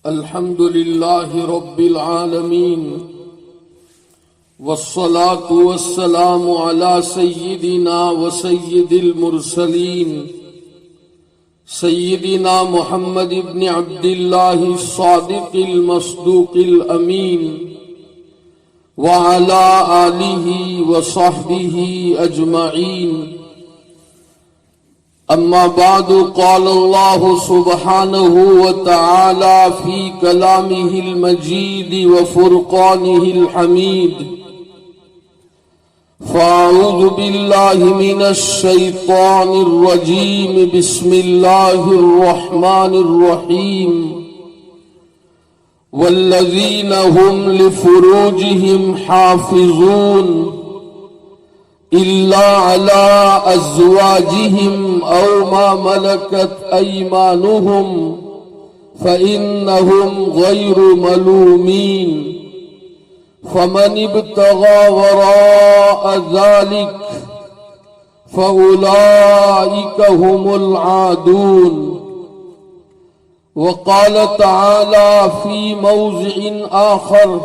الحمد لله رب العالمين والصلاة والسلام على سيدنا وسيد المرسلين سيدنا محمد بن عبد الله الصادق المصدوق الأمين وعلى آله وصحبه أجمعين. أما بعد، قال الله سبحانه وتعالى في كلامه المجيد وفرقانه الحميد: فأعوذ بالله من الشيطان الرجيم، بسم الله الرحمن الرحيم: والذين هم لفروجهم حافظون إلا على أزواجهم أو ما ملكت أيمانهم فإنهم غير ملومين، فمن ابتغى وراء ذلك فأولئك هم العادون. وقال تعالى في موضع آخر: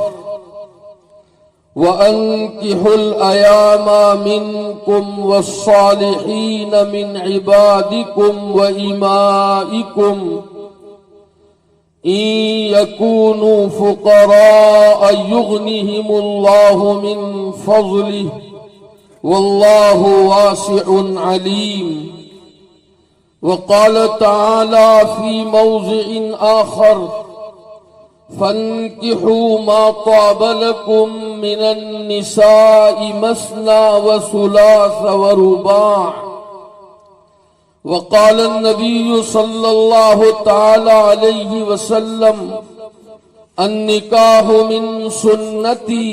وَأَنكِحُوا الْأَيَامَ مِنكُمْ وَالصَّالِحِينَ مِنْ عِبَادِكُمْ وَإِمَائِكُمْ إِنْ يَكُونُوا فُقَرَاءَ يُغْنِهِمُ اللَّهُ مِنْ فَضْلِهِ وَاللَّهُ وَاسِعٌ عَلِيمٌ. وقال تعالى في موضع آخر: فانكحوا ما طاب لكم من النساء مثنى وثلاث ورباع. وقال النبي صلى الله تعالى عليه وسلم: النكاح من سنتي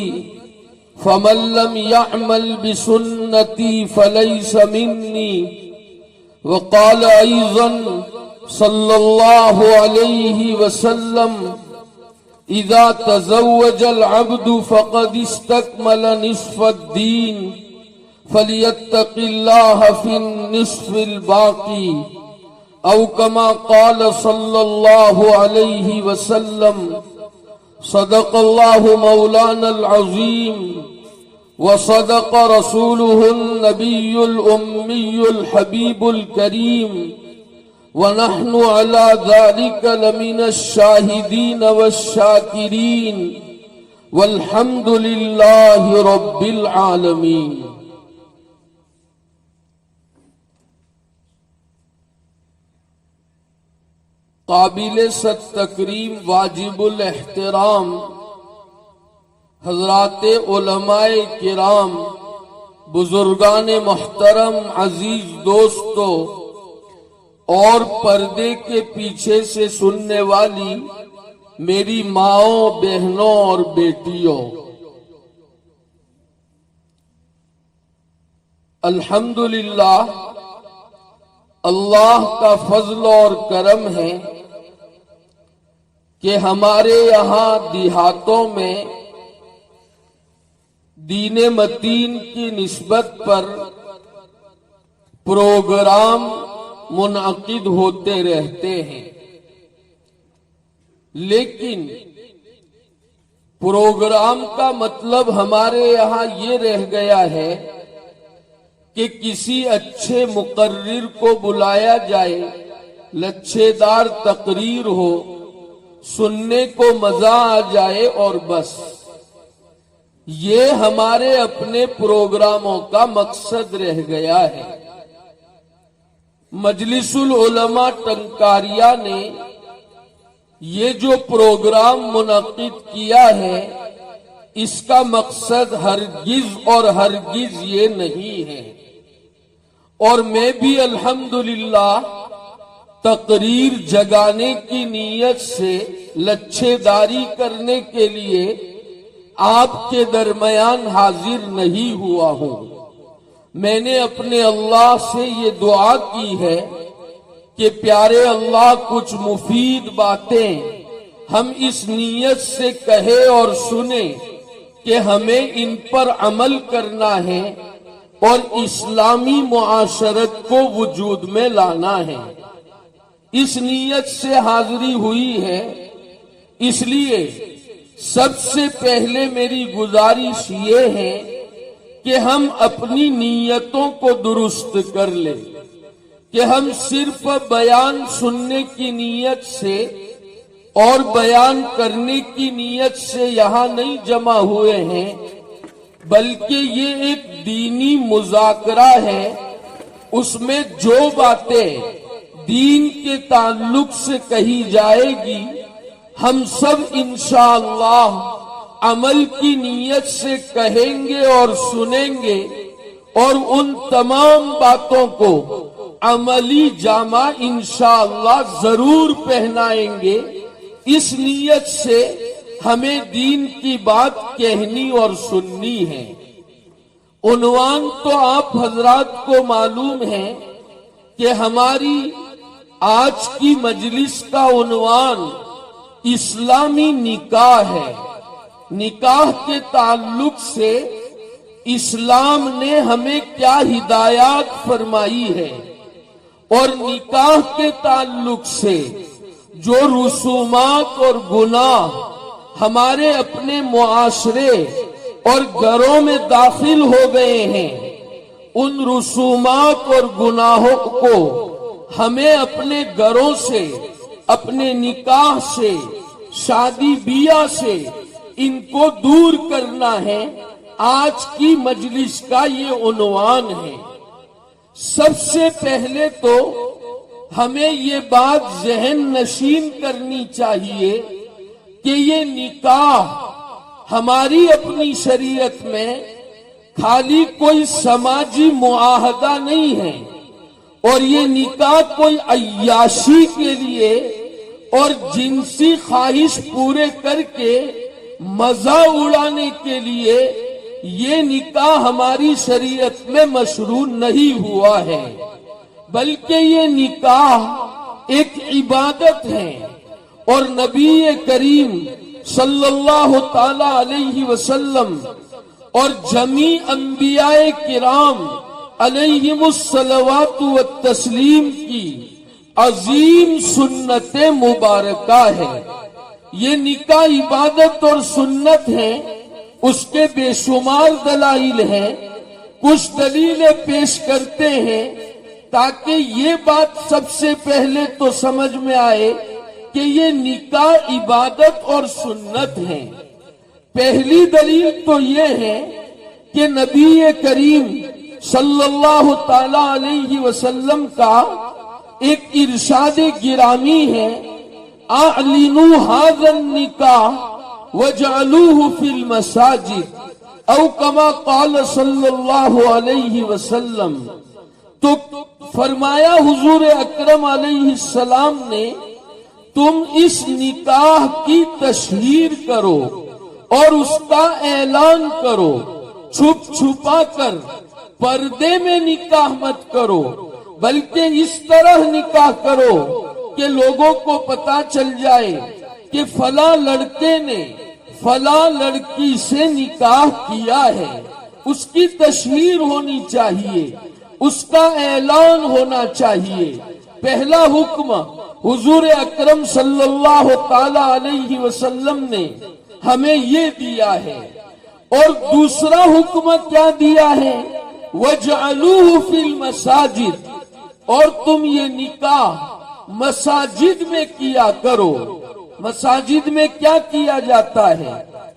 فمن لم يعمل بسنتي فليس مني. وقال أيضا صلى الله عليه وسلم: إذا تزوج العبد فقد استكمل نصف الدين فليتق الله في النصف الباقي، أو كما قال صلى الله عليه وسلم: صدق الله مولانا العظيم وصدق رسوله النبي الأمي الحبيب الكريم، ونحن على ذلك لمن الشاهدين والشاكرين، والحمد لله رب العالمين. قابل صد تکریم، واجب الاحترام حضرات علماء کرام، بزرگان محترم، عزیز دوستو اور پردے کے پیچھے سے سننے والی میری ماؤں، بہنوں اور بیٹیوں، الحمدللہ اللہ کا فضل اور کرم ہے کہ ہمارے یہاں دیہاتوں میں دین متین کی نسبت پر پروگرام منعقد ہوتے رہتے ہیں، لیکن پروگرام کا مطلب ہمارے یہاں یہ رہ گیا ہے کہ کسی اچھے مقرر کو بلایا جائے، لچھے دار تقریر ہو، سننے کو مزہ آ جائے اور بس. یہ ہمارے اپنے پروگراموں کا مقصد رہ گیا ہے. مجلس العلماء ٹنکاریا نے یہ جو پروگرام منعقد کیا ہے، اس کا مقصد ہرگز اور ہرگز یہ نہیں ہے، اور میں بھی الحمدللہ تقریر جگانے کی نیت سے لچھے داری کرنے کے لیے آپ کے درمیان حاضر نہیں ہوا ہوں. میں نے اپنے اللہ سے یہ دعا کی ہے کہ پیارے اللہ کچھ مفید باتیں ہم اس نیت سے کہے اور سنیں کہ ہمیں ان پر عمل کرنا ہے اور اسلامی معاشرت کو وجود میں لانا ہے. اس نیت سے حاضری ہوئی ہے، اس لیے سب سے پہلے میری گزارش یہ ہے کہ ہم اپنی نیتوں کو درست کر لیں کہ ہم صرف بیان سننے کی نیت سے اور بیان کرنے کی نیت سے یہاں نہیں جمع ہوئے ہیں، بلکہ یہ ایک دینی مذاکرہ ہے۔ اس میں جو باتیں دین کے تعلق سے کہی جائے گی ہم سب انشاءاللہ عمل کی نیت سے کہیں گے اور سنیں گے، اور ان تمام باتوں کو عملی جامہ انشاءاللہ ضرور پہنائیں گے۔ اس نیت سے ہمیں دین کی بات کہنی اور سننی ہے۔ عنوان تو آپ حضرات کو معلوم ہے کہ ہماری آج کی مجلس کا عنوان اسلامی نکاح ہے۔ نکاح کے تعلق سے اسلام نے ہمیں کیا ہدایات فرمائی ہے، اور نکاح کے تعلق سے جو رسومات اور گناہ ہمارے اپنے معاشرے اور گھروں میں داخل ہو گئے ہیں، ان رسومات اور گناہوں کو ہمیں اپنے گھروں سے، اپنے نکاح سے، شادی بیاہ سے ان کو دور کرنا ہے۔ آج کی مجلس کا یہ عنوان ہے۔ سب سے پہلے تو ہمیں یہ بات ذہن نشین کرنی چاہیے کہ یہ نکاح ہماری اپنی شریعت میں خالی کوئی سماجی معاہدہ نہیں ہے، اور یہ نکاح کوئی عیاشی کے لیے اور جنسی خواہش پورے کر کے مزہ اڑانے کے لیے یہ نکاح ہماری شریعت میں مشروع نہیں ہوا ہے، بلکہ یہ نکاح ایک عبادت ہے۔ اور نبی کریم صلی اللہ تعالی علیہ وسلم اور جمیع انبیاء کرام علیہم الصلوات والتسلیم کی عظیم سنت مبارکہ ہے۔ یہ نکاح عبادت اور سنت ہے، اس کے بے شمار دلائل ہیں۔ کچھ دلیلیں پیش کرتے ہیں تاکہ یہ بات سب سے پہلے تو سمجھ میں آئے کہ یہ نکاح عبادت اور سنت ہے۔ پہلی دلیل تو یہ ہے کہ نبی کریم صلی اللہ تعالی علیہ وسلم کا ایک ارشاد گرامی ہے، اعلنوا هذا النکاح وجعلوه في المساجد او کما قال صلی اللہ علیہ وسلم۔ تو فرمایا حضور اکرم علیہ السلام نے، تم اس نکاح کی تشہیر کرو اور اس کا اعلان کرو، چھپ چھپا کر پردے میں نکاح مت کرو، بلکہ اس طرح نکاح کرو کہ لوگوں کو پتا چل جائے کہ فلاں لڑکے نے فلاں لڑکی سے نکاح کیا ہے۔ اس کی تشہیر ہونی چاہیے، اس کا اعلان ہونا چاہیے۔ پہلا حکم حضور اکرم صلی اللہ تعالی علیہ وسلم نے ہمیں یہ دیا ہے، اور دوسرا حکم کیا دیا ہے؟ وَجْعَلُوهُ فِي الْمَسَاجِدِ، اور تم یہ نکاح مساجد میں کیا کرو۔ مساجد میں کیا کیا جاتا ہے؟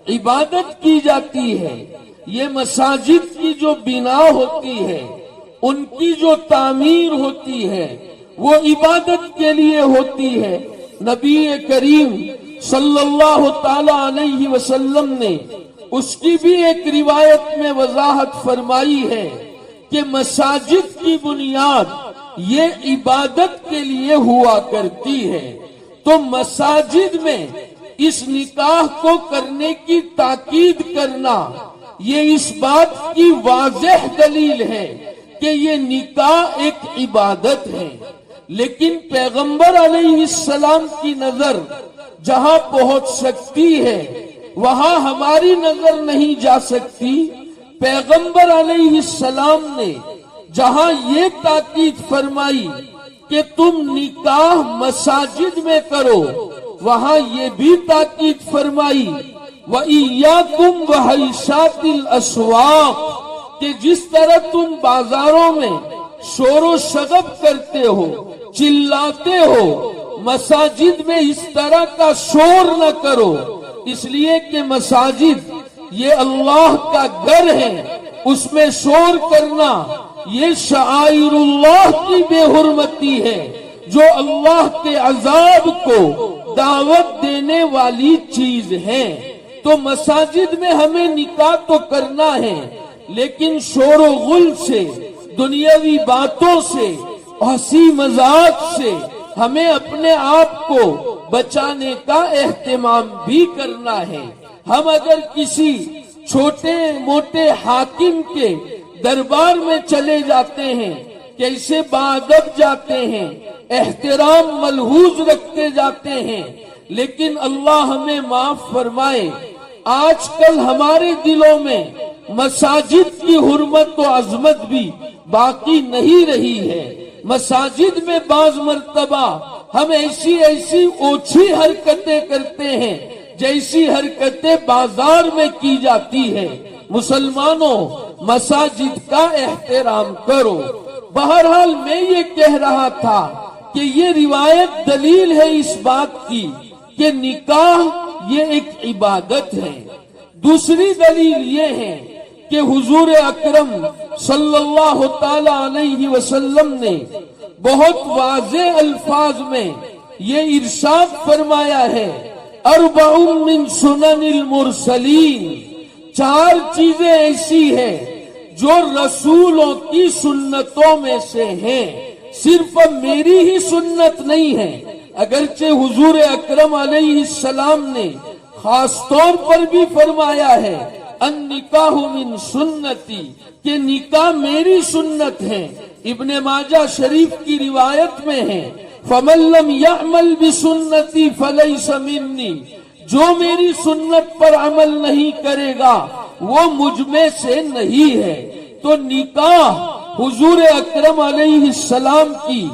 عبادت کی جاتی ہے۔ یہ مساجد کی جو بنا ہوتی ہے، ان کی جو تعمیر ہوتی ہے، وہ عبادت کے لیے ہوتی ہے۔ نبی کریم صلی اللہ تعالی علیہ وسلم نے اس کی بھی ایک روایت میں وضاحت فرمائی ہے کہ مساجد کی بنیاد یہ عبادت کے لیے ہوا کرتی ہے۔ تو مساجد میں اس نکاح کو کرنے کی تاکید کرنا یہ اس بات کی واضح دلیل ہے کہ یہ نکاح ایک عبادت ہے۔ لیکن پیغمبر علیہ السلام کی نظر جہاں پہنچ سکتی ہے وہاں ہماری نظر نہیں جا سکتی۔ پیغمبر علیہ السلام نے جہاں یہ تاکید فرمائی کہ کہ تم نکاح مساجد میں کرو، وہاں یہ بھی تاکید فرمائی وَإِيَّاكُمْ وَحَيْشَاتِ الْأَسْوَاقِ کہ جس طرح تم بازاروں میں شور و شغب کرتے ہو، چلاتے ہو، مساجد میں اس طرح کا شور نہ کرو، اس لیے کہ مساجد یہ اللہ کا گھر ہے، اس میں شور کرنا یہ شعائر اللہ کی بے حرمتی ہے، جو اللہ کے عذاب کو دعوت دینے والی چیز ہے۔ تو مساجد میں ہمیں نکاح تو کرنا ہے، لیکن شور و غل سے، دنیاوی باتوں سے، ہنسی مذاق سے ہمیں اپنے آپ کو بچانے کا اہتمام بھی کرنا ہے۔ ہم اگر کسی چھوٹے موٹے حاکم کے دربار میں چلے جاتے ہیں، کیسے باادب جاتے ہیں، احترام ملحوظ رکھتے جاتے ہیں، لیکن اللہ ہمیں معاف فرمائے، آج کل ہمارے دلوں میں مساجد کی حرمت و عظمت بھی باقی نہیں رہی ہے۔ مساجد میں بعض مرتبہ ہم ایسی اوچھی حرکتیں کرتے ہیں جیسی حرکتیں بازار میں کی جاتی ہے۔ مسلمانوں، مساجد کا احترام کرو۔ بہرحال میں یہ کہہ رہا تھا کہ یہ روایت دلیل ہے اس بات کی کہ نکاح یہ ایک عبادت ہے۔ دوسری دلیل یہ ہے کہ حضور اکرم صلی اللہ تعالی علیہ وسلم نے بہت واضح الفاظ میں یہ ارشاد فرمایا ہے، اربع من سنن المرسلین، 4 چیزیں ایسی ہیں جو رسولوں کی سنتوں میں سے ہیں، صرف میری ہی سنت نہیں ہے، اگرچہ حضور اکرم علیہ السلام نے خاص طور پر بھی فرمایا ہے النکاح من سنتی کہ نکاح میری سنت ہے۔ ابن ماجہ شریف کی روایت میں ہے فَمَن لَّمْ يَعْمَلْ بِسُنَّتِي فَلَيْسَ مِنِّي، جو میری سنت پر عمل نہیں کرے گا وہ مجھ میں سے نہیں ہے۔ تو نکاح حضور اکرم علیہ السلام کی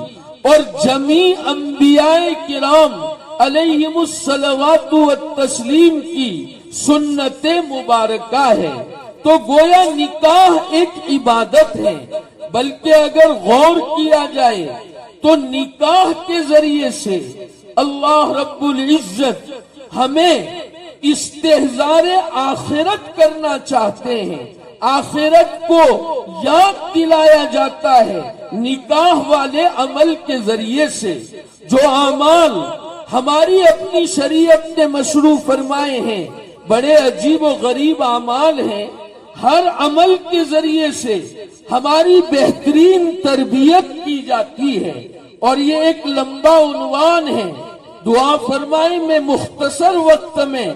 اور جمیع انبیاء کرام علیہم الصلوات والتسلیم کی سنت مبارکہ ہے۔ تو گویا نکاح ایک عبادت ہے، بلکہ اگر غور کیا جائے تو نکاح کے ذریعے سے اللہ رب العزت ہمیں استحضار آخرت کرنا چاہتے ہیں، آخرت کو یاد دلایا جاتا ہے نکاح والے عمل کے ذریعے سے۔ جو اعمال ہماری اپنی شریعت نے مشروع فرمائے ہیں بڑے عجیب و غریب اعمال ہیں، ہر عمل کے ذریعے سے ہماری بہترین تربیت کی جاتی ہے، اور یہ ایک لمبا عنوان ہے۔ دعا فرمائے میں مختصر وقت میں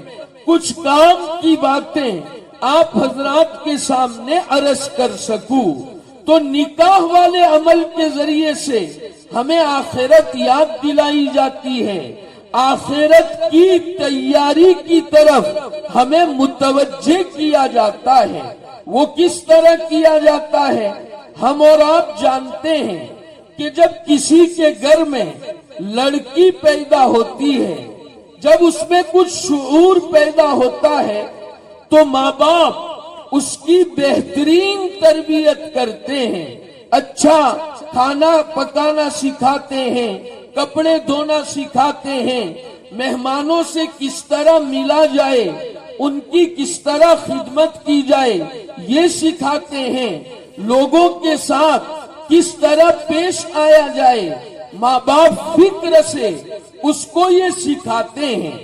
کچھ کام کی باتیں آپ حضرات کے سامنے عرض کر سکوں۔ تو نکاح والے عمل کے ذریعے سے ہمیں آخرت یاد دلائی جاتی ہے، آخرت کی تیاری کی طرف ہمیں متوجہ کیا جاتا ہے۔ وہ کس طرح کیا جاتا ہے؟ ہم اور آپ جانتے ہیں کہ جب کسی کے گھر میں لڑکی پیدا ہوتی ہے، جب اس میں کچھ شعور پیدا ہوتا ہے تو ماں باپ اس کی بہترین تربیت کرتے ہیں، اچھا کھانا پکانا سکھاتے ہیں، کپڑے دھونا سکھاتے ہیں، مہمانوں سے کس طرح ملا جائے، ان کی کس طرح خدمت کی جائے یہ سکھاتے ہیں، لوگوں کے ساتھ کس طرح پیش آیا جائے ماں باپ فکر سے اس کو یہ سکھاتے ہیں۔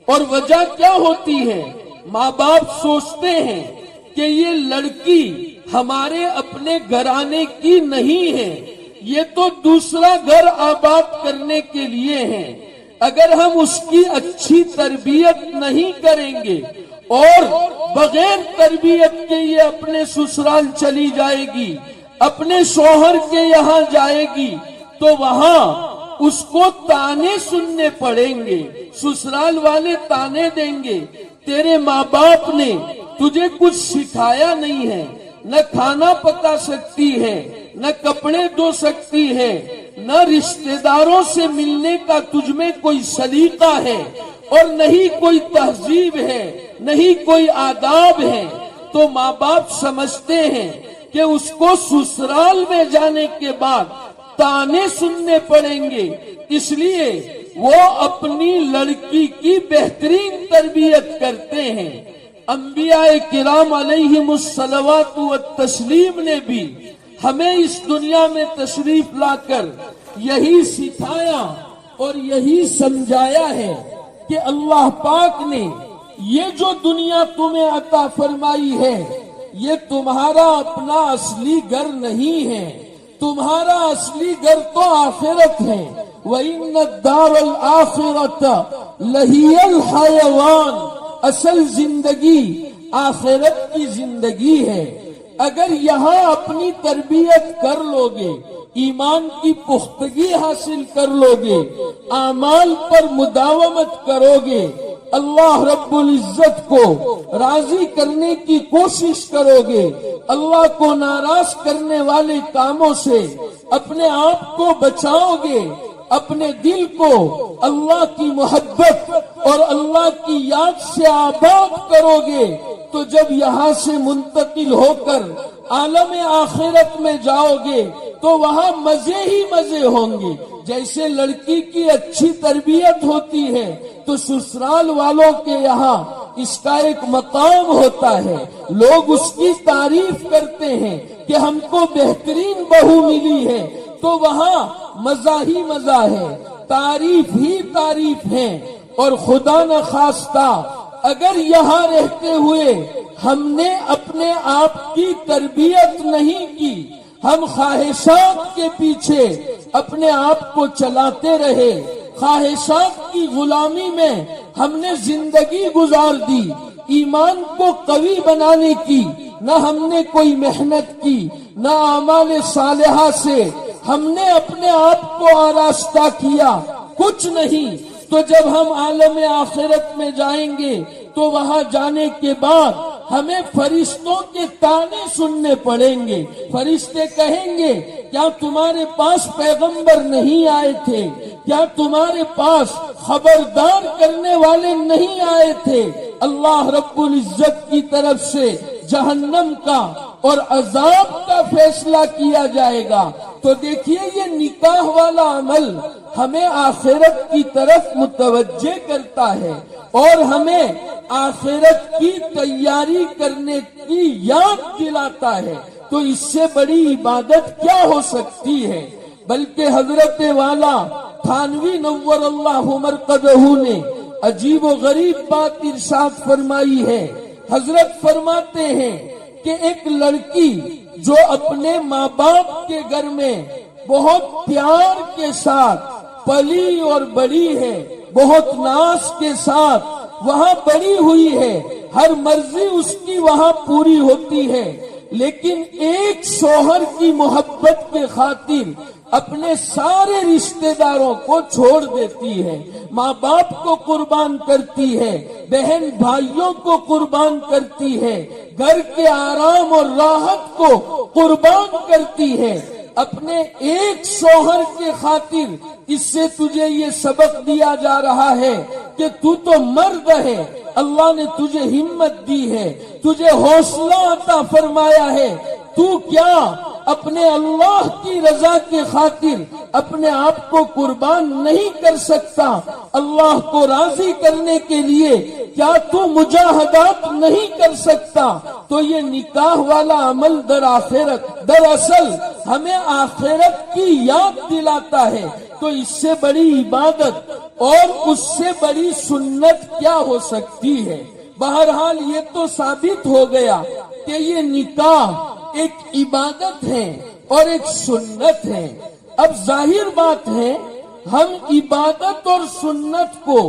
اور وجہ کیا ہوتی ہے؟ ماں باپ سوچتے ہیں کہ یہ لڑکی ہمارے اپنے گھرانے کی نہیں ہے، یہ تو دوسرا گھر آباد کرنے کے لیے ہے، اگر ہم اس کی اچھی تربیت نہیں کریں گے اور بغیر تربیت کے یہ اپنے سسرال چلی جائے گی، اپنے شوہر کے یہاں جائے گی، تو وہاں اس کو تانے سننے پڑیں گے، سسرال والے تانے دیں گے، تیرے ماں باپ نے تجھے کچھ سکھایا نہیں ہے، نہ کھانا پکا سکتی ہے، نہ کپڑے دھو سکتی ہے، نہ رشتہ داروں سے ملنے کا تجھ میں کوئی سلیقہ ہے اور نہیں کوئی تہذیب ہے، نہیں کوئی آداب ہے، تو ماں باپ سمجھتے ہیں کہ اس کو سسرال میں جانے کے بعد تانے سننے پڑیں گے، اس لیے وہ اپنی لڑکی کی بہترین تربیت کرتے ہیں۔ انبیاء کرام علیہم الصلوات والتسلیم نے بھی ہمیں اس دنیا میں تشریف لا کر یہی سکھایا اور یہی سمجھایا ہے کہ اللہ پاک نے یہ جو دنیا تمہیں عطا فرمائی ہے یہ تمہارا اپنا اصلی گھر نہیں ہے، تمہارا اصلی گھر تو آخرت ہے۔ وَإِنَّ الدَّارَ الْآخِرَةَ لَهِيَ الْحَيَوَانُ، اصل زندگی آخرت کی زندگی ہے۔ اگر یہاں اپنی تربیت کر لو گے، ایمان کی پختگی حاصل کر لو گے، اعمال پر مداومت کرو گے، اللہ رب العزت کو راضی کرنے کی کوشش کرو گے، اللہ کو ناراض کرنے والے کاموں سے اپنے آپ کو بچاؤ گے، اپنے دل کو اللہ کی محبت اور اللہ کی یاد سے آباد کرو گے، تو جب یہاں سے منتقل ہو کر عالم آخرت میں جاؤ گے تو وہاں مزے ہی مزے ہوں گے۔ جیسے لڑکی کی اچھی تربیت ہوتی ہے تو سسرال والوں کے یہاں اس کا ایک مقام ہوتا ہے، لوگ اس کی تعریف کرتے ہیں کہ ہم کو بہترین بہو ملی ہے، تو وہاں مزہ ہی مزہ ہے، تعریف ہی تعریف ہے۔ اور خدا نخواستہ اگر یہاں رہتے ہوئے ہم نے اپنے آپ کی تربیت نہیں کی، ہم خواہشات کے پیچھے اپنے آپ کو چلاتے رہے، خواہشات کی غلامی میں ہم نے زندگی گزار دی، ایمان کو قوی بنانے کی نہ ہم نے کوئی محنت کی، نہ اعمال صالحہ سے ہم نے اپنے آپ کو آراستہ کیا، کچھ نہیں، تو جب ہم عالم آخرت میں جائیں گے تو وہاں جانے کے بعد ہمیں فرشتوں کے تانے سننے پڑیں گے۔ فرشتے کہیں گے کیا تمہارے پاس پیغمبر نہیں آئے تھے؟ کیا تمہارے پاس خبردار کرنے والے نہیں آئے تھے؟ اللہ رب العزت کی طرف سے جہنم کا اور عذاب کا فیصلہ کیا جائے گا۔ تو دیکھیے یہ نکاح والا عمل ہمیں آخرت کی طرف متوجہ کرتا ہے اور ہمیں آخرت کی تیاری کرنے کی یاد دلاتا ہے، تو اس سے بڑی عبادت کیا ہو سکتی ہے؟ بلکہ حضرت والا تھانوی نور اللہ مرقدہ نے عجیب و غریب بات ارشاد فرمائی ہے۔ حضرت فرماتے ہیں کہ ایک لڑکی جو اپنے ماں باپ کے گھر میں بہت پیار کے ساتھ پلی اور بڑی ہے، بہت ناز کے ساتھ وہاں بڑی ہوئی ہے، ہر مرضی اس کی وہاں پوری ہوتی ہے، لیکن ایک شوہر کی محبت کے خاطر اپنے سارے رشتہ داروں کو چھوڑ دیتی ہے، ماں باپ کو قربان کرتی ہے، بہن بھائیوں کو قربان کرتی ہے، گھر کے آرام اور راحت کو قربان کرتی ہے، اپنے ایک شوہر کے خاطر۔ اس سے تجھے یہ سبق دیا جا رہا ہے کہ تو مرد ہے، اللہ نے تجھے ہمت دی ہے، تجھے حوصلہ عطا فرمایا ہے، تو کیا اپنے اللہ کی رضا کے خاطر اپنے آپ کو قربان نہیں کر سکتا؟ اللہ کو راضی کرنے کے لیے کیا تو مجاہدات نہیں کر سکتا؟ تو یہ نکاح والا عمل دراصل ہمیں آخرت کی یاد دلاتا ہے، تو اس سے بڑی عبادت اور اس سے بڑی سنت کیا ہو سکتی ہے؟ بہرحال یہ تو ثابت ہو گیا کہ یہ نکاح ایک عبادت ہے اور ایک سنت ہے۔ اب ظاہر بات ہے ہم عبادت اور سنت کو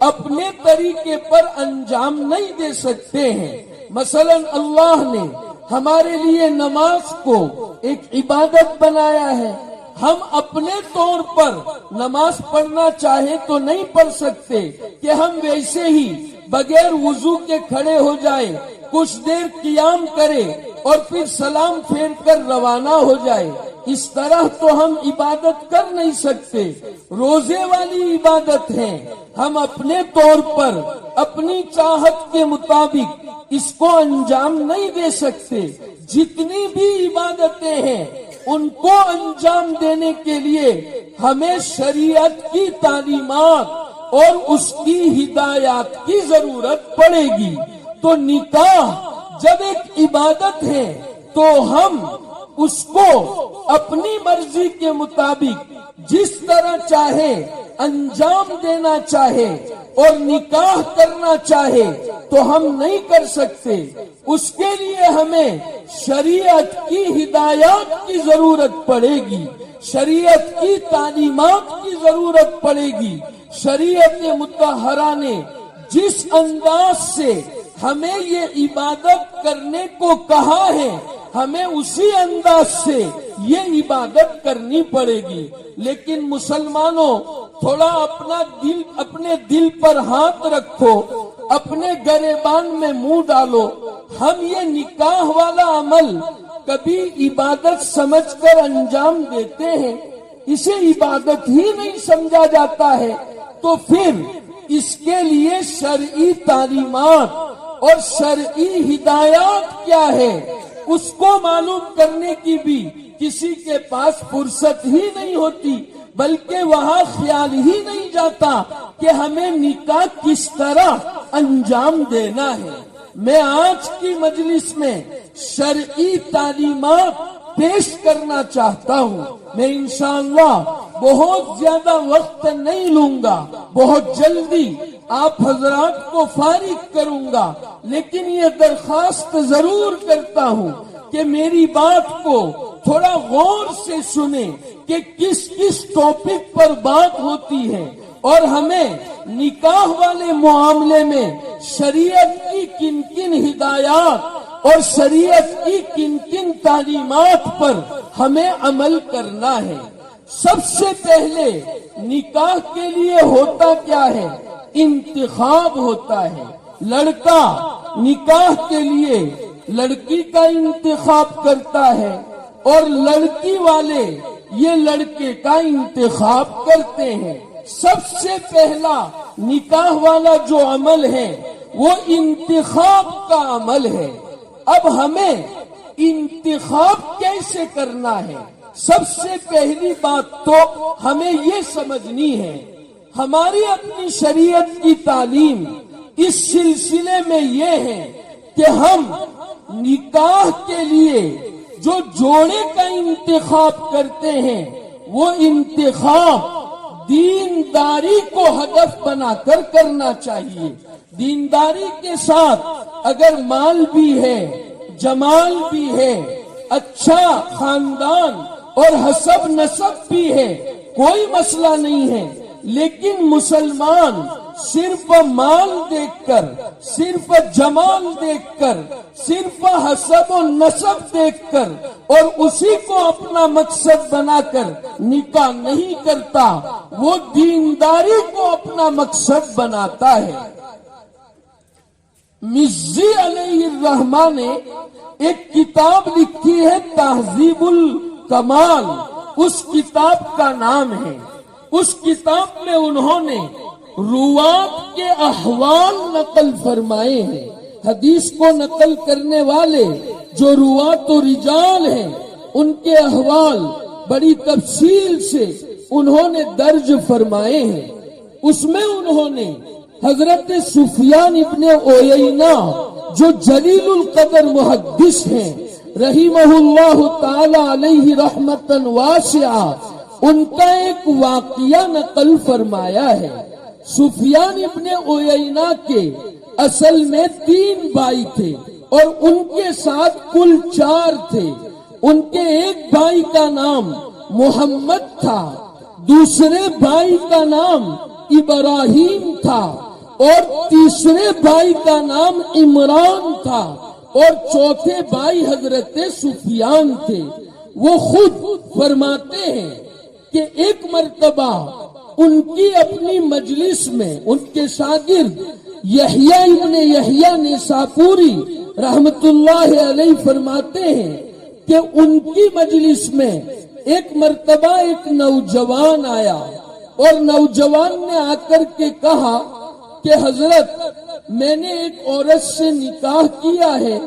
اپنے طریقے پر انجام نہیں دے سکتے ہیں۔ مثلا اللہ نے ہمارے لیے نماز کو ایک عبادت بنایا ہے، ہم اپنے طور پر نماز پڑھنا چاہے تو نہیں پڑھ سکتے کہ ہم ویسے ہی بغیر وضو کے کھڑے ہو جائیں، کچھ دیر قیام کرے اور پھر سلام پھیر کر روانہ ہو جائے۔ اس طرح تو ہم عبادت کر نہیں سکتے. روزے والی عبادت ہے، ہم اپنے طور پر اپنی چاہت کے مطابق اس کو انجام نہیں دے سکتے. جتنی بھی عبادتیں ہیں ان کو انجام دینے کے لیے ہمیں شریعت کی تعلیمات اور اس کی ہدایات کی ضرورت پڑے گی. تو نکاح جب ایک عبادت ہے تو ہم اس کو اپنی مرضی کے مطابق جس طرح چاہے انجام دینا چاہے اور نکاح کرنا چاہے تو ہم نہیں کر سکتے. اس کے لیے ہمیں شریعت کی ہدایات کی ضرورت پڑے گی، شریعت کی تعلیمات کی ضرورت پڑے گی. شریعت مطہرہ نے جس انداز سے ہمیں یہ عبادت کرنے کو کہا ہے ہمیں اسی انداز سے یہ عبادت کرنی پڑے گی. لیکن مسلمانوں، تھوڑا اپنے دل پر ہاتھ رکھو، اپنے گریبان میں منہ ڈالو. ہم یہ نکاح والا عمل کبھی عبادت سمجھ کر انجام دیتے ہیں؟ اسے عبادت ہی نہیں سمجھا جاتا ہے. تو پھر اس کے لیے شرعی تعلیمات اور شرعی ہدایات کیا ہے اس کو معلوم کرنے کی بھی کسی کے پاس فرصت ہی نہیں ہوتی، بلکہ وہاں خیال ہی نہیں جاتا کہ ہمیں نکاح کس طرح انجام دینا ہے. میں آج کی مجلس میں شرعی تعلیمات پیش کرنا چاہتا ہوں. میں انشاءاللہ بہت زیادہ وقت نہیں لوں گا، بہت جلدی آپ حضرات کو فارغ کروں گا، لیکن یہ درخواست ضرور کرتا ہوں کہ میری بات کو تھوڑا غور سے سنیں کہ کس کس ٹاپک پر بات ہوتی ہے اور ہمیں نکاح والے معاملے میں شریعت کی کن کن ہدایات اور شریعت کی کن کن تعلیمات پر ہمیں عمل کرنا ہے. سب سے پہلے نکاح کے لیے ہوتا کیا ہے؟ انتخاب ہوتا ہے. لڑکا نکاح کے لیے لڑکی کا انتخاب کرتا ہے اور لڑکی والے یہ لڑکے کا انتخاب کرتے ہیں. سب سے پہلا نکاح والا جو عمل ہے وہ انتخاب کا عمل ہے. اب ہمیں انتخاب کیسے کرنا ہے؟ سب سے پہلی بات تو ہمیں یہ سمجھنی ہے، ہماری اپنی شریعت کی تعلیم اس سلسلے میں یہ ہے کہ ہم نکاح کے لیے جو جوڑے کا انتخاب کرتے ہیں وہ انتخاب دینداری کو ہدف بنا کر کرنا چاہیے. دینداری کے ساتھ اگر مال بھی ہے، جمال بھی ہے، اچھا خاندان اور حسب نسب بھی ہے، کوئی مسئلہ نہیں ہے. لیکن مسلمان صرف مال دیکھ کر، صرف جمال دیکھ کر، صرف حسب و نسب دیکھ کر اور اسی کو اپنا مقصد بنا کر نکاح نہیں کرتا، وہ دینداری کو اپنا مقصد بناتا ہے. مزی علیہ الرحمن نے ایک کتاب لکھی ہے تہذیب الکمال، اس کتاب کا نام ہے. اس کتاب میں انہوں نے روات کے احوال نقل فرمائے ہیں. حدیث کو نقل کرنے والے جو روات و رجال ہیں ان کے احوال بڑی تفصیل سے انہوں نے درج فرمائے ہیں. اس میں انہوں نے حضرت سفیان ابن عیینہ جو جلیل القدر محدث ہیں رحمہ اللہ تعالی علیہ رحمتاً واسعہ، ان کا ایک واقعہ نقل فرمایا ہے. سفیان ابن عیینہ کے اصل میں 3 بھائی تھے اور ان کے ساتھ کل 4 تھے. ان کے ایک بھائی کا نام محمد تھا، دوسرے بھائی کا نام ابراہیم تھا اور تیسرے بھائی کا نام عمران تھا اور چوتھے بھائی حضرت سفیان تھے. وہ خود فرماتے ہیں کہ ایک مرتبہ ان کی اپنی مجلس میں ان کے شاگرد یحییٰ ابن یحییٰ نیساپوری رحمت اللہ علیہ فرماتے ہیں کہ ان کی مجلس میں ایک مرتبہ ایک نوجوان آیا اور نوجوان نے آ کر کے کہا کہ حضرت میں نے ایک عورت سے نکاح کیا ہے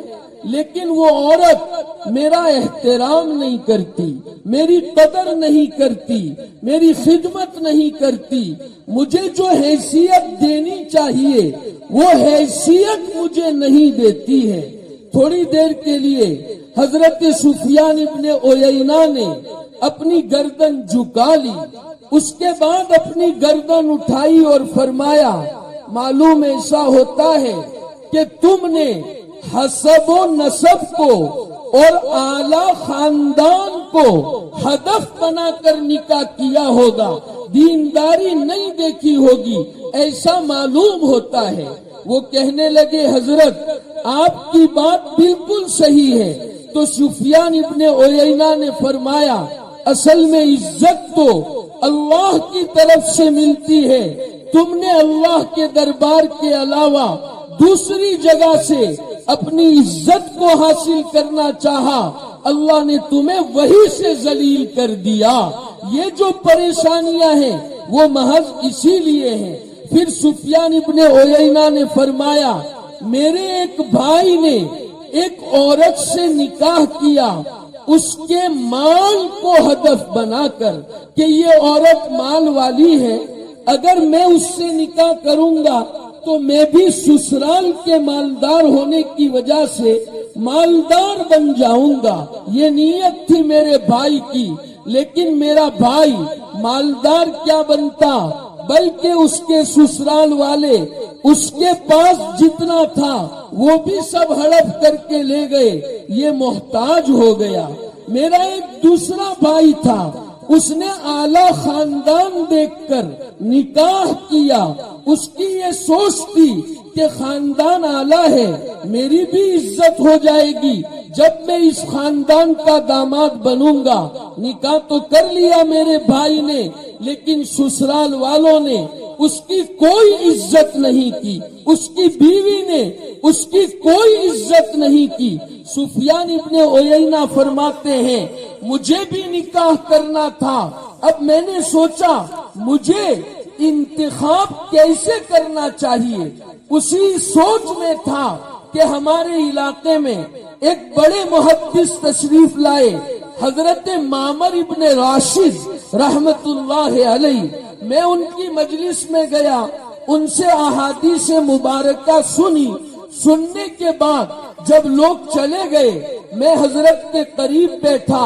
لیکن وہ عورت میرا احترام نہیں کرتی، میری قدر نہیں کرتی، میری خدمت نہیں کرتی، مجھے جو حیثیت دینی چاہیے وہ حیثیت مجھے نہیں دیتی ہے۔ تھوڑی دیر کے لیے حضرت سفیان ابن عیینہ نے اپنی گردن جھکا لی، اس کے بعد اپنی گردن اٹھائی اور فرمایا معلوم ایسا ہوتا ہے کہ تم نے حسب و نسب کو اور اعلی خاندان کو ہدف بنا کر نکاح کیا ہوگا، دینداری نہیں دیکھی ہوگی، ایسا معلوم ہوتا ہے۔ وہ کہنے لگے حضرت آپ کی بات بالکل صحیح ہے۔ تو سفیان ابن عیینہ نے فرمایا اصل میں عزت تو اللہ کی طرف سے ملتی ہے، تم نے اللہ کے دربار کے علاوہ دوسری جگہ سے اپنی عزت کو حاصل کرنا چاہا، اللہ نے تمہیں وہی سے ذلیل کر دیا۔ یہ جو پریشانیاں ہیں وہ محض اسی لیے ہیں۔ پھر سفیان ابن عیینہ نے فرمایا میرے ایک بھائی نے ایک عورت سے نکاح کیا اس کے مال کو ہدف بنا کر کہ یہ عورت مال والی ہے، اگر میں اس سے نکاح کروں گا تو میں بھی سسرال کے مالدار ہونے کی وجہ سے مالدار بن جاؤں گا۔ یہ نیت تھی میرے بھائی کی، لیکن میرا بھائی مالدار کیا بنتا بلکہ اس کے سسرال والے اس کے پاس جتنا تھا وہ بھی سب ہڑپ کر کے لے گئے، یہ محتاج ہو گیا۔ میرا ایک دوسرا بھائی تھا، اس نے اعلی خاندان دیکھ کر نکاح کیا، اس کی یہ سوچ تھی کہ خاندان اعلی ہے، میری بھی عزت ہو جائے گی جب میں اس خاندان کا داماد بنوں گا۔ نکاح تو کر لیا میرے بھائی نے، لیکن سسرال والوں نے اس کی کوئی عزت نہیں کی، اس کی بیوی نے اس کی کوئی عزت نہیں کی۔ سفیان ابن عیینہ فرماتے ہیں مجھے بھی نکاح کرنا تھا، اب میں نے سوچا مجھے انتخاب کیسے کرنا چاہیے، اسی سوچ میں تھا کہ ہمارے علاقے میں ایک بڑے محدث تشریف لائے حضرت معمر ابن راشد رحمت اللہ علیہ۔ میں ان کی مجلس میں گیا، ان سے احادیث مبارکہ سنی، سننے کے بعد جب لوگ چلے گئے میں حضرت کے قریب بیٹھا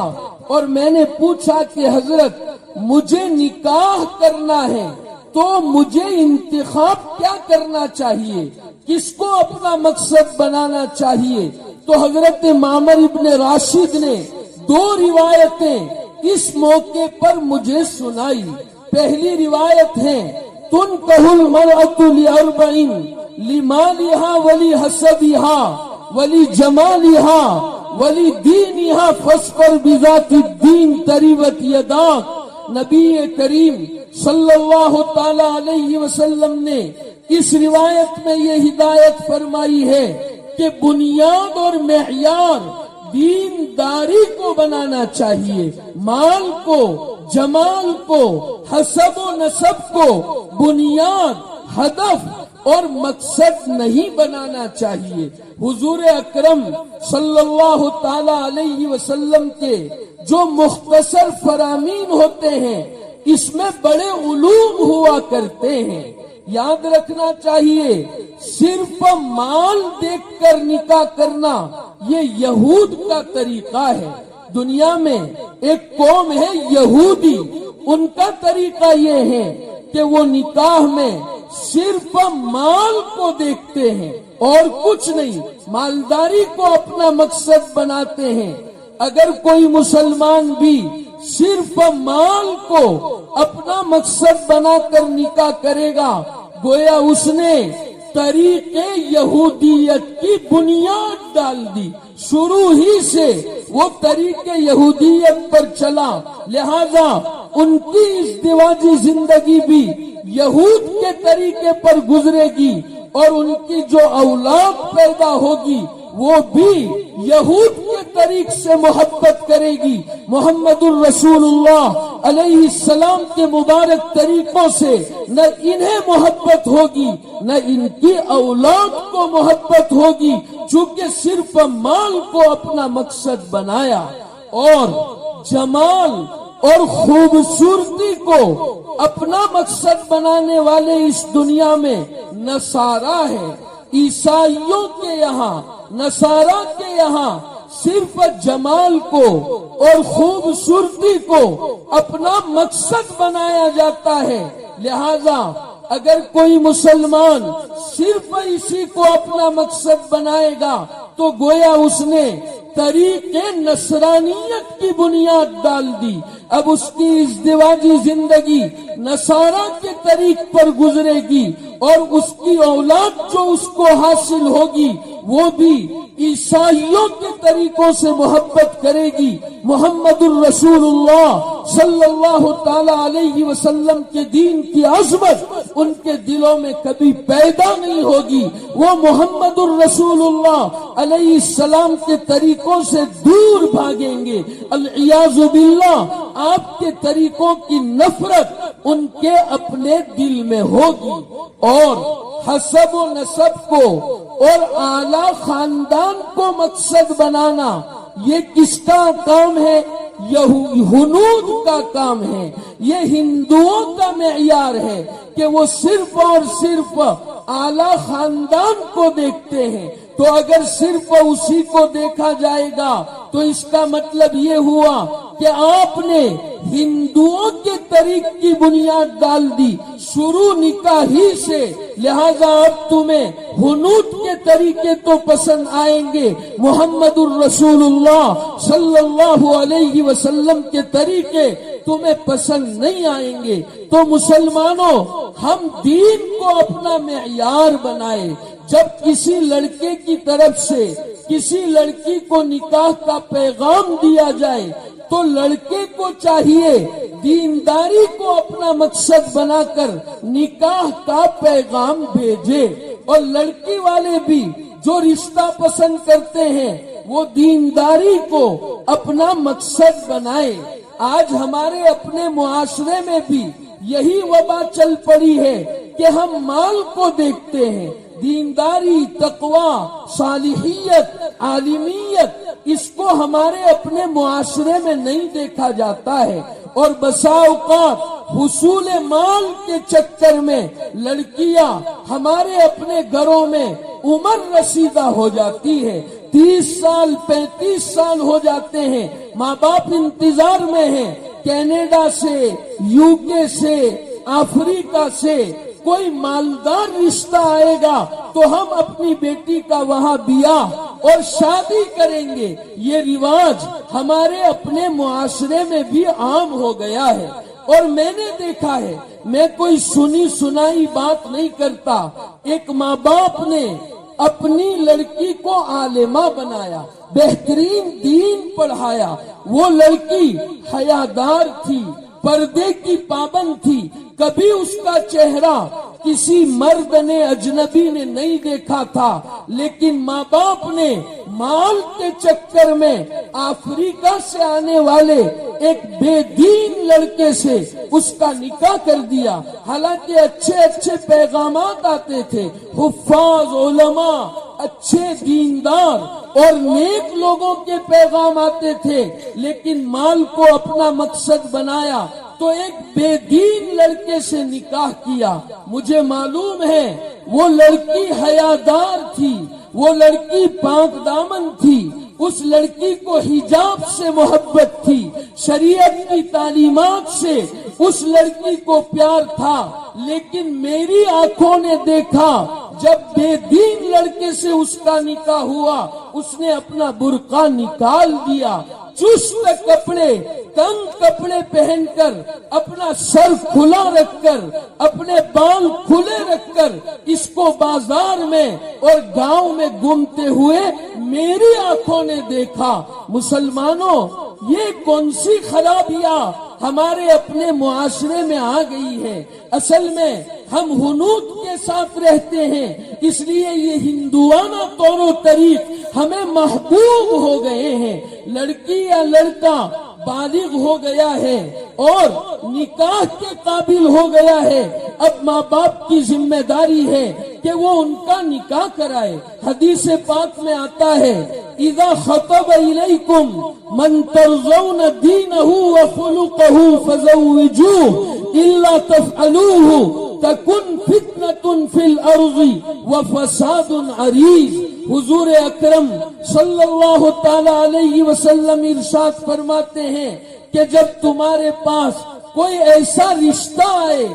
اور میں نے پوچھا کہ حضرت مجھے نکاح کرنا ہے تو مجھے انتخاب کیا کرنا چاہیے، کس کو اپنا مقصد بنانا چاہیے؟ تو حضرت معمر ابن راشد نے دو روایتیں اس موقع پر مجھے سنائی۔ پہلی روایت ہے تنکح المرأة لأربعین لمالها ولحسبها ولجمالها ولدینها فاصبر بذات الدین تربت یداک۔ نبی کریم صلی اللہ تعالی علیہ وسلم نے اس روایت میں یہ ہدایت فرمائی ہے کہ بنیاد اور معیار دینداری کو بنانا چاہیے، مال کو، جمال کو، حسب و نسب کو بنیاد، ہدف اور مقصد نہیں بنانا چاہیے۔ حضور اکرم صلی اللہ تعالی علیہ وسلم کے جو مختصر فرامین ہوتے ہیں اس میں بڑے علوم ہوا کرتے ہیں۔ یاد رکھنا چاہیے صرف مال دیکھ کر نکاح کرنا یہ یہود کا طریقہ ہے۔ دنیا میں ایک قوم ہے یہودی، ان کا طریقہ یہ ہے کہ وہ نکاح میں صرف مال کو دیکھتے ہیں اور کچھ نہیں، مالداری کو اپنا مقصد بناتے ہیں۔ اگر کوئی مسلمان بھی صرف مال کو اپنا مقصد بنا کر نکاح کرے گا گویا اس نے طریق یہودیت کی بنیاد ڈال دی، شروع ہی سے وہ طریق یہودیت پر چلا، لہذا ان کی ازدواجی زندگی بھی یہود کے طریقے پر گزرے گی اور ان کی جو اولاد پیدا ہوگی وہ بھی یہود کے طریق سے محبت کرے گی، محمد الرسول اللہ علیہ السلام کے مبارک طریقوں سے نہ انہیں محبت ہوگی نہ ان کی اولاد کو محبت ہوگی، چونکہ صرف مال کو اپنا مقصد بنایا اور جمال اور خوبصورتی کو اپنا مقصد بنانے والے اس دنیا میں نصارا ہے۔ عیسائیوں کے یہاں، نصارا کے یہاں صرف جمال کو اور خوبصورتی کو اپنا مقصد بنایا جاتا ہے، لہذا اگر کوئی مسلمان صرف اسی کو اپنا مقصد بنائے گا تو گویا اس نے طریق نصرانیت کی بنیاد ڈال دی۔ اب اس کی ازدواجی زندگی نصارہ کے طریق پر گزرے گی اور اس کی اولاد جو اس کو حاصل ہوگی وہ بھی عیسائیوں کے طریقوں سے محبت کرے گی۔ محمد الرسول اللہ صلی اللہ تعالی علیہ وسلم کے دین کی عظمت ان کے دلوں میں کبھی پیدا نہیں ہوگی، وہ محمد الرسول اللہ علیہ السلام کے طریقوں سے دور بھاگیں گے۔ العیاذ باللہ، آپ کے طریقوں کی نفرت ان کے اپنے دل میں ہوگی، اور حسب و نسب کو اور اعلیٰ خاندان کو مقصد بنانا یہ کس کا کام ہے؟ یہ ہنود کا کام ہے، یہ ہندوؤں کا معیار ہے کہ وہ صرف اور صرف اعلیٰ خاندان کو دیکھتے ہیں۔ تو اگر صرف اسی کو دیکھا جائے گا تو اس کا مطلب یہ ہوا کہ آپ نے ہندوؤں کے طریق کی بنیاد ڈال دی شروع نکاح ہی سے، لہذا اب تمہیں ہنود کے طریقے تو پسند آئیں گے، محمد الرسول اللہ صلی اللہ علیہ وسلم کے طریقے تمہیں پسند نہیں آئیں گے۔ تو مسلمانوں، ہم دین کو اپنا معیار بنائے۔ جب کسی لڑکے کی طرف سے کسی لڑکی کو نکاح کا پیغام دیا جائے تو لڑکے کو چاہیے دینداری کو اپنا مقصد بنا کر نکاح کا پیغام بھیجے، اور لڑکی والے بھی جو رشتہ پسند کرتے ہیں وہ دینداری کو اپنا مقصد بنائے۔ آج ہمارے اپنے معاشرے میں بھی یہی وبا چل پڑی ہے کہ ہم مال کو دیکھتے ہیں، دینداری، تقوی، صالحیت، عالمیت، اس کو ہمارے اپنے معاشرے میں نہیں دیکھا جاتا ہے، اور بسا اوقات حصول مال کے چکر میں لڑکیاں ہمارے اپنے گھروں میں عمر رسیدہ ہو جاتی ہے، 30 سال 35 سال ہو جاتے ہیں، ماں باپ انتظار میں ہیں کینیڈا سے، یو کے سے، افریقہ سے کوئی مالدار رشتہ آئے گا تو ہم اپنی بیٹی کا وہاں بیاہ اور شادی کریں گے۔ یہ رواج ہمارے اپنے معاشرے میں بھی عام ہو گیا ہے، اور میں نے دیکھا ہے، میں کوئی سنی سنائی بات نہیں کرتا، ایک ماں باپ نے اپنی لڑکی کو عالمہ بنایا، بہترین دین پڑھایا، وہ لڑکی حیادار تھی، پردے کی پابند تھی، کبھی اس کا چہرہ کسی مرد نے، اجنبی نے نہیں دیکھا تھا، لیکن ماں باپ نے مال کے چکر میں افریقہ سے آنے والے ایک بے دین لڑکے سے اس کا نکاح کر دیا۔ حالانکہ اچھے اچھے پیغامات آتے تھے، حفاظ، علماء، اچھے دیندار اور نیک لوگوں کے پیغام آتے تھے، لیکن مال کو اپنا مقصد بنایا تو ایک بے دین لڑکے سے نکاح کیا۔ مجھے معلوم ہے وہ لڑکی حیادار تھی، وہ لڑکی پاک دامن تھی، اس لڑکی کو حجاب سے محبت تھی، شریعت کی تعلیمات سے اس لڑکی کو پیار تھا، لیکن میری آنکھوں نے دیکھا جب بے دین لڑکے سے اس کا نکاح ہوا، اس نے اپنا برقع نکال دیا، چست کپڑے، تنگ کپڑے پہن کر، اپنا سر کھلا رکھ کر، اپنے بال کھلے رکھ کر اس کو بازار میں اور گاؤں میں گھومتے ہوئے میری آنکھوں نے دیکھا۔ مسلمانوں، یہ کون سی خرابیاں ہمارے اپنے معاشرے میں آ گئی ہے. اصل میں ہم حنوط کے ساتھ رہتے ہیں، اس لیے یہ ہندوانہ طور و طریق ہمیں محبوب ہو گئے ہیں. لڑکی یا لڑکا بالغ ہو گیا ہے اور نکاح کے قابل ہو گیا ہے، اب ماں باپ کی ذمہ داری ہے کہ وہ ان کا نکاح کرائے. حدیث پاک میں آتا ہے اذا خطب الیکم من ترضون دینہ وخلقہ فزوجوہ الا تفعلوہ تکن فتنة فی الارض وفساد عریض. حضور اکرم صلی اللہ تعالی علیہ وسلم ارشاد فرماتے ہیں کہ جب تمہارے پاس کوئی ایسا رشتہ آئے،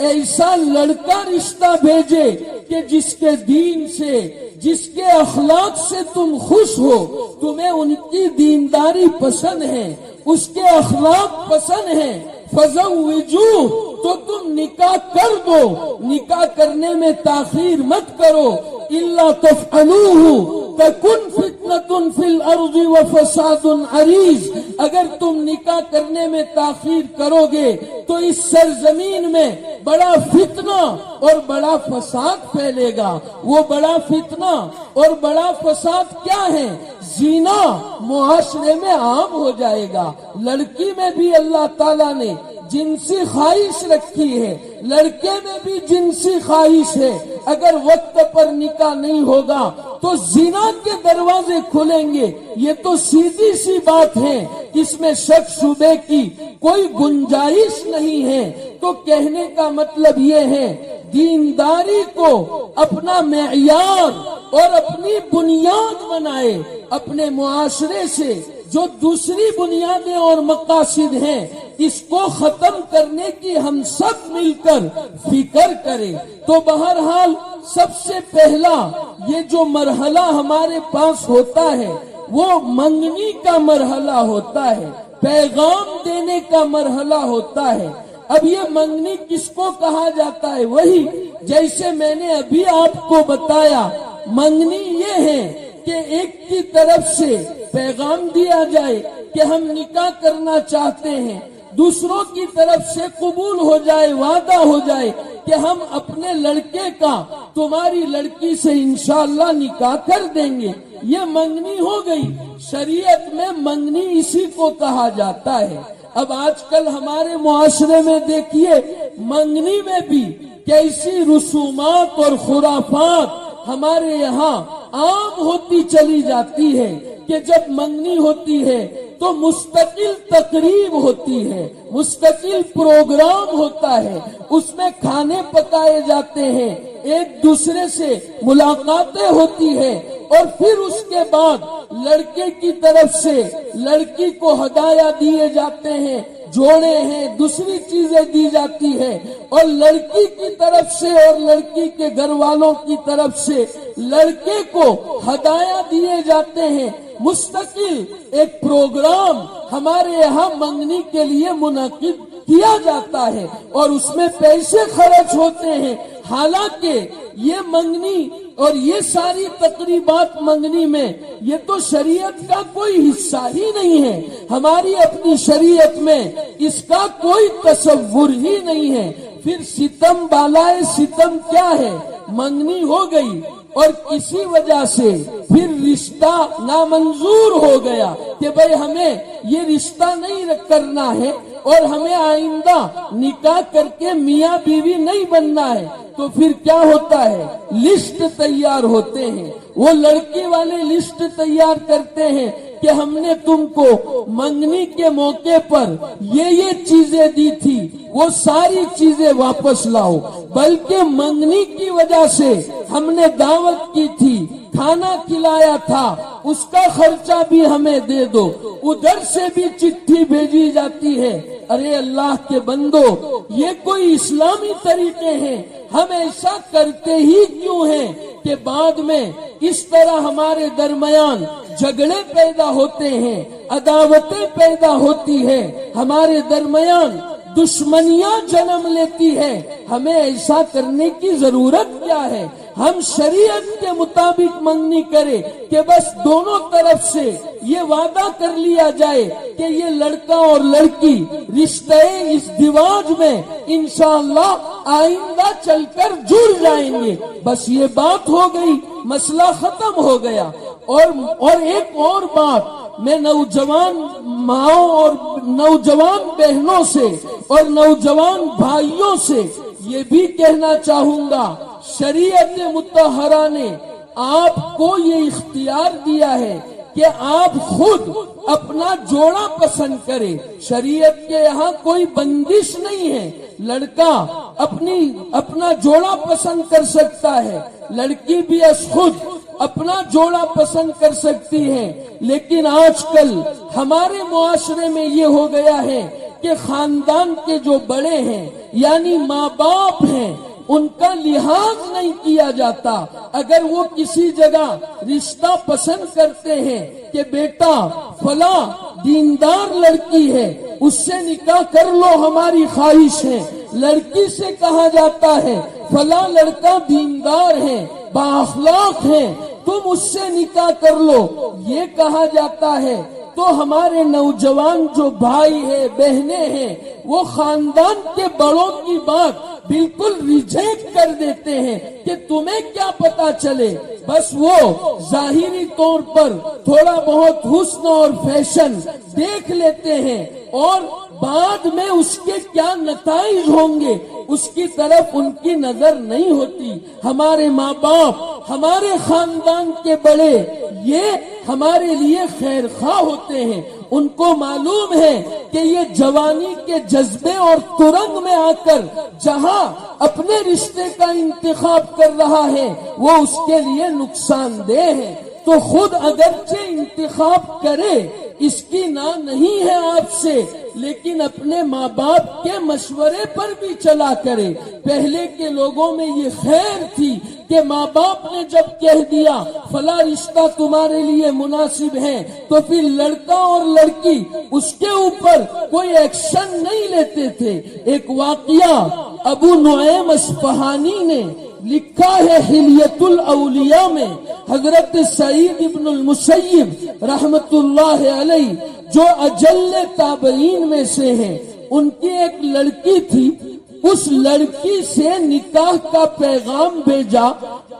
ایسا لڑکا رشتہ بھیجے کہ جس کے دین سے، جس کے اخلاق سے تم خوش ہو، تمہیں ان کی دینداری پسند ہے، اس کے اخلاق پسند ہیں، فزوجوہ، تو تم نکاح کر دو. نکاح کرنے میں تاخیر مت کرو. الا تفعلوہ تکن فتنة فی الارض وفساد عریض. اگر تم نکاح کرنے میں تاخیر کرو گے تو اس سرزمین میں بڑا فتنہ اور بڑا فساد پھیلے گا. وہ بڑا فتنہ اور بڑا فساد کیا ہے؟ زنا معاشرے میں عام ہو جائے گا. لڑکی میں بھی اللہ تعالیٰ نے جنسی خواہش رکھی ہے، لڑکے میں بھی جنسی خواہش ہے. اگر وقت پر نکاح نہیں ہوگا تو زنا کے دروازے کھلیں گے. یہ تو سیدھی سی بات ہے، اس میں شک شبے کی کوئی گنجائش نہیں ہے. تو کہنے کا مطلب یہ ہے دینداری کو اپنا معیار اور اپنی بنیاد بنائے. اپنے معاشرے سے جو دوسری بنیادیں اور مقاصد ہیں اس کو ختم کرنے کی ہم سب مل کر فکر کریں. تو بہرحال سب سے پہلا یہ جو مرحلہ ہمارے پاس ہوتا ہے وہ منگنی کا مرحلہ ہوتا ہے، پیغام دینے کا مرحلہ ہوتا ہے. اب یہ منگنی کس کو کہا جاتا ہے؟ وہی جیسے میں نے ابھی آپ کو بتایا، منگنی یہ ہے کہ ایک کی طرف سے پیغام دیا جائے کہ ہم نکاح کرنا چاہتے ہیں، دوسروں کی طرف سے قبول ہو جائے، وعدہ ہو جائے کہ ہم اپنے لڑکے کا تمہاری لڑکی سے انشاءاللہ نکاح کر دیں گے. یہ منگنی ہو گئی. شریعت میں منگنی اسی کو کہا جاتا ہے. اب آج کل ہمارے معاشرے میں دیکھیے منگنی میں بھی کیسی رسومات اور خرافات ہمارے یہاں عام ہوتی چلی جاتی ہے کہ جب منگنی ہوتی ہے تو مستقل تقریب ہوتی ہے، مستقل پروگرام ہوتا ہے، اس میں کھانے پکائے جاتے ہیں، ایک دوسرے سے ملاقاتیں ہوتی ہے اور پھر اس کے بعد لڑکے کی طرف سے لڑکی کو ہدایہ دیے جاتے ہیں، جوڑے ہیں، دوسری چیزیں دی جاتی ہے، اور لڑکی کی طرف سے اور لڑکی کے گھر والوں کی طرف سے لڑکے کو ہدایہ دیے جاتے ہیں. مستقل ایک پروگرام ہمارے یہاں منگنی کے لیے منعقد کیا جاتا ہے اور اس میں پیسے خرچ ہوتے ہیں. حالانکہ یہ منگنی اور یہ ساری تقریبات منگنی میں یہ تو شریعت کا کوئی حصہ ہی نہیں ہے. ہماری اپنی شریعت میں اس کا کوئی تصور ہی نہیں ہے. پھر ستم بالائے ستم کیا ہے؟ منگنی ہو گئی اور کسی وجہ سے پھر رشتہ نامنظور ہو گیا کہ بھئی ہمیں یہ رشتہ نہیں کرنا ہے اور ہمیں آئندہ نکاح کر کے میاں بیوی نہیں بننا ہے. تو پھر کیا ہوتا ہے؟ لسٹ تیار ہوتے ہیں. وہ لڑکی والے لسٹ تیار کرتے ہیں کہ ہم نے تم کو منگنی کے موقع پر یہ چیزیں دی تھی، وہ ساری چیزیں واپس لاؤ. بلکہ منگنی کی وجہ سے ہم نے دعوت کی تھی، کھانا کھلایا تھا، اس کا خرچہ بھی ہمیں دے دو. ادھر سے بھی چٹھی بھیجی جاتی ہے. ارے اللہ کے بندو، یہ کوئی اسلامی طریقے ہیں؟ ہم ایسا کرتے ہی کیوں ہیں کہ بعد میں اس طرح ہمارے درمیان جھگڑے پیدا ہوتے ہیں، عداوتیں پیدا ہوتی ہیں، ہمارے درمیان دشمنیاں جنم لیتی ہے؟ ہمیں ایسا کرنے کی ضرورت کیا ہے؟ ہم شریعت کے مطابق منگنی کرے کہ بس دونوں طرف سے یہ وعدہ کر لیا جائے کہ یہ لڑکا اور لڑکی رشتے ازدواج میں انشاءاللہ آئندہ چل کر جڑ جائیں گے، بس یہ بات ہو گئی، مسئلہ ختم ہو گیا۔ اور ایک اور بات میں نوجوان ماؤں اور نوجوان بہنوں سے اور نوجوان بھائیوں سے یہ بھی کہنا چاہوں گا، شریعت مطہرہ نے آپ کو یہ اختیار دیا ہے کہ آپ خود اپنا جوڑا پسند کرے۔ شریعت کے یہاں کوئی بندش نہیں ہے، لڑکا اپنا جوڑا پسند کر سکتا ہے، لڑکی بھی از خود اپنا جوڑا پسند کر سکتی ہے۔ لیکن آج کل ہمارے معاشرے میں یہ ہو گیا ہے کہ خاندان کے جو بڑے ہیں یعنی ماں باپ ہیں ان کا لحاظ نہیں کیا جاتا۔ اگر وہ کسی جگہ رشتہ پسند کرتے ہیں کہ بیٹا فلاں دیندار لڑکی ہے اس سے نکاح کر لو ہماری خواہش ہے، لڑکی سے کہا جاتا ہے فلاں لڑکا دیندار ہے بااخلاق ہے تم اس سے نکاح کر لو، یہ کہا جاتا ہے تو ہمارے نوجوان جو بھائی ہیں بہنیں ہیں وہ خاندان کے بڑوں کی بات بالکل ریجیکٹ کر دیتے ہیں کہ تمہیں کیا پتا چلے، بس وہ ظاہری طور پر تھوڑا بہت حسن اور فیشن دیکھ لیتے ہیں اور بعد میں اس کے کیا نتائج ہوں گے اس کی طرف ان کی نظر نہیں ہوتی۔ ہمارے ماں باپ ہمارے خاندان کے بڑے یہ ہمارے لیے خیر خواہ ہوتے ہیں، ان کو معلوم ہے کہ یہ جوانی کے جذبے اور ترنگ میں آ کر جہاں اپنے رشتے کا انتخاب کر رہا ہے وہ اس کے لیے نقصان دہ ہے، تو خود اگرچہ انتخاب کرے اس کی نہ نہیں ہے آپ سے، لیکن اپنے ماں باپ کے مشورے پر بھی چلا کرے۔ پہلے کے لوگوں میں یہ خیر تھی کہ ماں باپ نے جب کہہ دیا فلاں رشتہ تمہارے لیے مناسب ہے تو پھر لڑکا اور لڑکی اس کے اوپر کوئی ایکشن نہیں لیتے تھے۔ ایک واقعہ ابو نعیم اصفہانی نے لکھا ہے حلیت الاولیاء میں، حضرت سعید ابن المسیب رحمت اللہ علیہ جو اجل تابعین میں سے ہیں، ان کی ایک لڑکی تھی، اس لڑکی سے نکاح کا پیغام بھیجا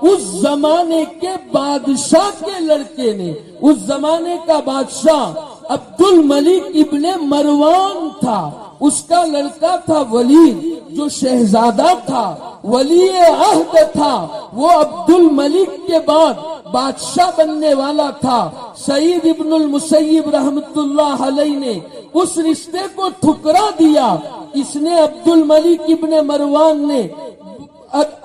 اس زمانے کے بادشاہ کے لڑکے نے۔ اس زمانے کا بادشاہ عبد الملک ابن مروان تھا، اس کا لڑکا تھا ولید جو شہزادہ تھا، ولی عہد تھا، وہ عبد الملک کے بعد بادشاہ بننے والا تھا۔ سعید ابن المسیب رحمت اللہ علیہ نے اس رشتے کو ٹھکرا دیا۔ اس نے عبد الملک ابن مروان نے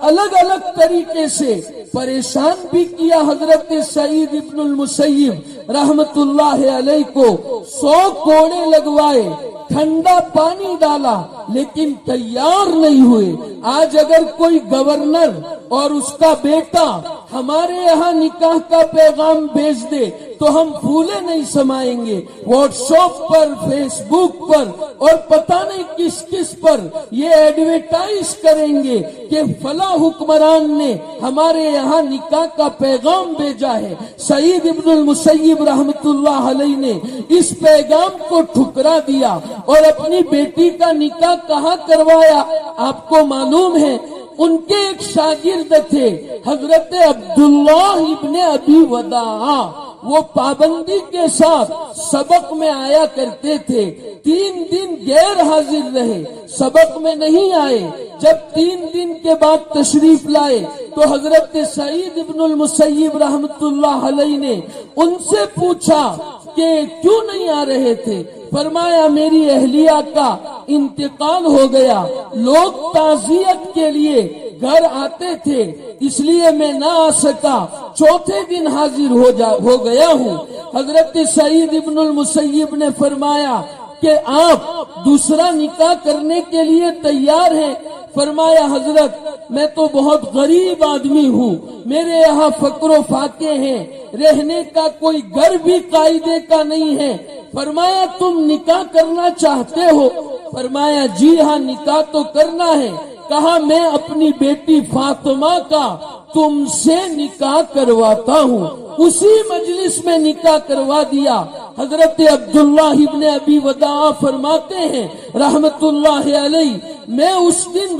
الگ الگ طریقے سے پریشان بھی کیا حضرت سعید ابن المسیب رحمت اللہ علیہ کو، 100 کوڑے لگوائے، ٹھنڈا پانی ڈالا لیکن تیار نہیں ہوئے۔ آج اگر کوئی گورنر اور اس کا بیٹا ہمارے یہاں نکاح کا پیغام بھیج دے تو ہم پھولے نہیں سمائیں گے، واٹس ایپ پر، فیس بک پر اور پتہ نہیں کس کس پر یہ ایڈورٹائز کریں گے کہ فلاں حکمران نے ہمارے یہاں نکاح کا پیغام بھیجا ہے۔ سعید ابن المسیب رحمت اللہ علیہ نے اس پیغام کو ٹھکرا دیا اور اپنی بیٹی کا نکاح کہاں کروایا آپ کو معلوم ہے؟ ان کے ایک شاگرد تھے حضرت عبداللہ ابن ابی وداع، وہ پابندی کے ساتھ سبق میں آیا کرتے تھے، 3 دن غیر حاضر رہے، سبق میں نہیں آئے۔ جب 3 دن کے بعد تشریف لائے تو حضرت سعید ابن المسیب رحمت اللہ علیہ نے ان سے پوچھا کہ کیوں نہیں آ رہے تھے؟ فرمایا میری اہلیہ کا انتقال ہو گیا، لوگ تعزیت کے لیے گھر آتے تھے اس لیے میں نہ آ سکا، 4تھے دن حاضر ہو گیا ہوں۔ حضرت سعید ابن المسیب نے فرمایا کہ آپ دوسرا نکاح کرنے کے لیے تیار ہیں؟ فرمایا حضرت میں تو بہت غریب آدمی ہوں، میرے یہاں فقر و فاقے ہیں، رہنے کا کوئی گھر بھی قاعدے کا نہیں ہے۔ فرمایا تم نکاح کرنا چاہتے ہو؟ فرمایا جی ہاں نکاح تو کرنا ہے۔ کہا میں اپنی بیٹی فاطمہ کا تم سے نکاح کرواتا ہوں۔ اسی مجلس میں نکاح کروا دیا۔ حضرت عبداللہ ابن ابی وداع فرماتے ہیں رحمت اللہ علیہ، میں اس دن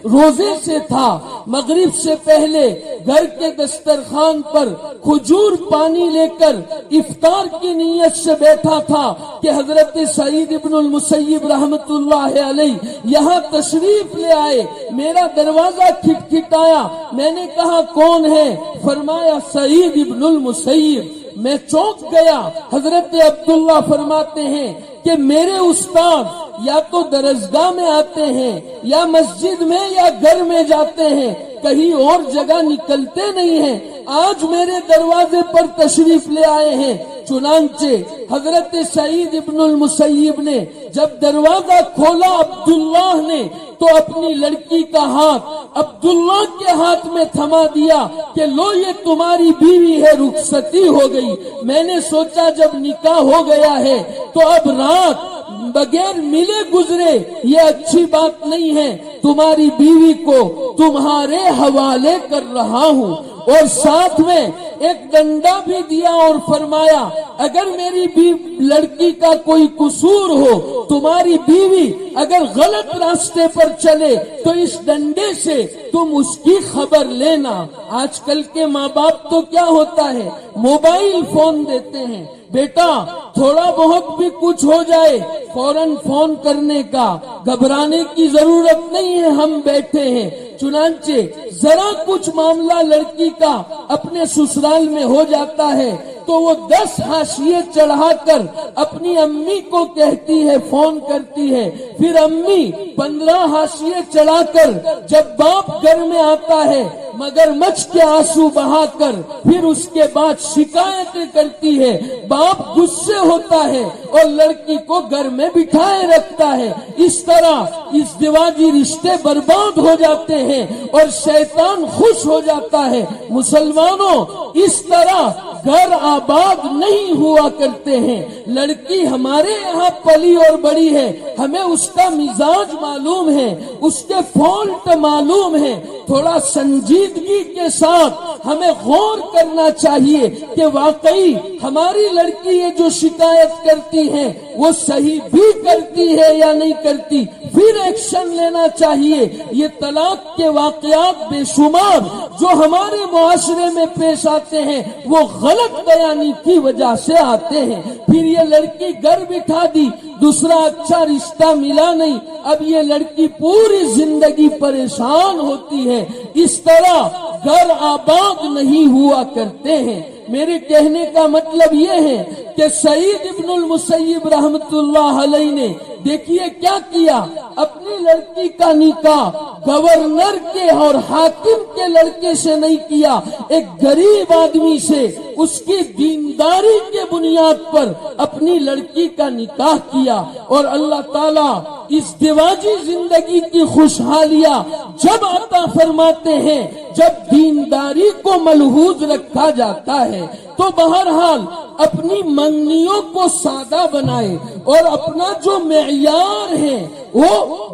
روزے سے تھا۔ مغرب سے پہلے گھر کے دسترخوان پر کھجور پانی لے کر افطار کی نیت سے بیٹھا تھا کہ حضرت سعید ابن المسیب رحمت اللہ علیہ یہاں تشریف لے آئے۔ میرا دروازہ کھٹکھٹایا، میں نے کہا کون ہے؟ فرمایا سعید ابن المسیب۔ میں چونک گیا۔ حضرت عبداللہ فرماتے ہیں کہ میرے استاد یا تو درسگاہ میں آتے ہیں یا مسجد میں یا گھر میں جاتے ہیں، کہیں اور جگہ نکلتے نہیں ہیں، آج میرے دروازے پر تشریف لے آئے ہیں۔ چنانچہ حضرت سعید ابن المسیب نے جب دروازہ کھولا عبداللہ نے تو اپنی لڑکی کا ہاتھ عبداللہ کے ہاتھ میں تھما دیا کہ لو یہ تمہاری بیوی ہے، رخصتی ہو گئی۔ میں نے سوچا جب نکاح ہو گیا ہے تو اب رات بغیر ملے گزرے یہ اچھی بات نہیں ہے، تمہاری بیوی کو تمہارے حوالے کر رہا ہوں۔ اور ساتھ میں ایک ڈنڈا بھی دیا اور فرمایا اگر میری لڑکی کا کوئی قصور ہو، تمہاری بیوی اگر غلط راستے پر چلے تو اس ڈنڈے سے تم اس کی خبر لینا۔ آج کل کے ماں باپ تو کیا ہوتا ہے، موبائل فون دیتے ہیں، بیٹا تھوڑا بہت بھی کچھ ہو جائے فوراً فون کرنے کا، گھبرانے کی ضرورت نہیں ہے، ہم بیٹھے ہیں۔ چنانچہ ذرا کچھ معاملہ لڑکی کا اپنے سسرال میں ہو جاتا ہے تو وہ 10 حاشیے چڑھا کر اپنی امی کو کہتی ہے، فون کرتی ہے، پھر امی 15 حاشیے چڑھا کر جب باپ گھر میں آتا ہے مگر مچھ کے آنسو بہا کر پھر اس کے بعد شکایتیں کرتی ہے، باپ غصے ہوتا ہے اور لڑکی کو گھر میں بٹھائے رکھتا ہے۔ اس طرح ازدواجی رشتے برباد ہو جاتے ہیں اور شیطان خوش ہو جاتا ہے۔ مسلمانوں، اس طرح گھر آباد نہیں ہوا کرتے ہیں۔ لڑکی ہمارے یہاں پلی اور بڑی ہے، ہمیں اس کا مزاج معلوم ہے، اس کے فالٹ معلوم ہے، تھوڑا سنجیدگی کے ساتھ ہمیں غور کرنا چاہیے کہ واقعی ہماری لڑکی یہ جو شکایت کرتی ہے وہ صحیح بھی کرتی ہے یا نہیں کرتی، پھر ایکشن لینا چاہیے۔ یہ طلاق کے واقعات بے شمار جو ہمارے معاشرے میں پیش آتے ہیں وہ غلط بیانی کی وجہ سے آتے ہیں۔ پھر یہ لڑکی گھر بٹھا دی، دوسرا اچھا رشتہ ملا نہیں، اب یہ لڑکی پوری زندگی پریشان ہوتی ہے۔ اس طرح گھر آباد نہیں ہوا کرتے ہیں۔ میرے کہنے کا مطلب یہ ہے کہ سعید ابن المسیب رحمت اللہ علیہ نے دیکھیے کیا کیا، اپنی لڑکی کا نکاح گورنر کے اور حاکم کے لڑکے سے نہیں کیا، ایک غریب آدمی سے اس کی دینداری کے بنیاد پر اپنی لڑکی کا نکاح کیا۔ اور اللہ تعالیٰ ازدواجی زندگی کی خوشحالیاں جب عطا فرماتے ہیں جب دینداری کو ملحوظ رکھا جاتا ہے۔ تو بہرحال اپنی منگنیوں کو سادہ بنائے اور اپنا جو معیار ہے وہ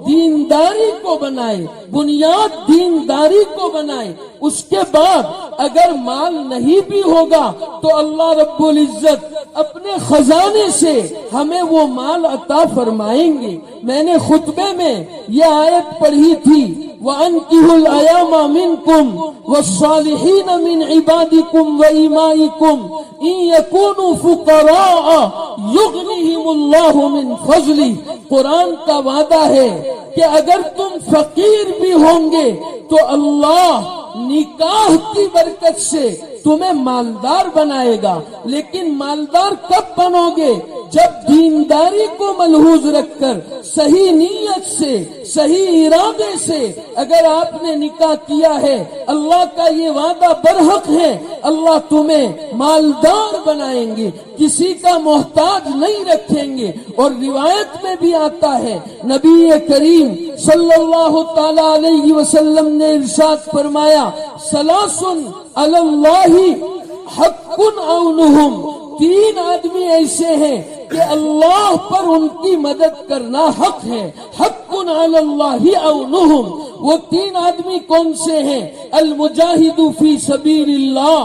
دینداری کو بنائے، بنیاد دینداری کو بنائے۔ اس کے بعد اگر مال نہیں بھی ہوگا تو اللہ رب العزت اپنے خزانے سے ہمیں وہ مال عطا فرمائیں گے۔ میں نے خطبے میں یہ آیت پڑھی تھی، وَأَنكِحُوا الْأَيَامَ مِنكُمْ وَالصَّالِحِينَ مِنْ عِبَادِكُمْ وَإِمَائِكُمْ إِن يَكُونُوا فُقَرَاءَ يُغْنِهِمُ اللَّهُ مِنْ فَضْلِهِ۔ قرآن کا وعدہ ہے کہ اگر تم فقیر بھی ہوں گے تو اللہ نکاح کی برکت سے تمہیں مالدار بنائے گا۔ لیکن مالدار کب بنو گے؟ جب دینداری کو ملحوظ رکھ کر صحیح نیت سے، صحیح ارادے سے اگر آپ نے نکاح کیا ہے، اللہ کا یہ وعدہ برحق ہے، اللہ تمہیں مالدار بنائیں گے، کسی کا محتاج نہیں رکھیں گے۔ اور روایت میں بھی آتا ہے، نبی کریم صلی اللہ تعالی علیہ وسلم نے ارشاد فرمایا، ثلاث علی اللہ حق عونہم، تین آدمی ایسے ہیں کہ اللہ پر ان کی مدد کرنا حق ہے، حق علی اللہ عونہم۔ وہ تین آدمی کون سے ہیں؟ المجاہد فی سبیل اللہ،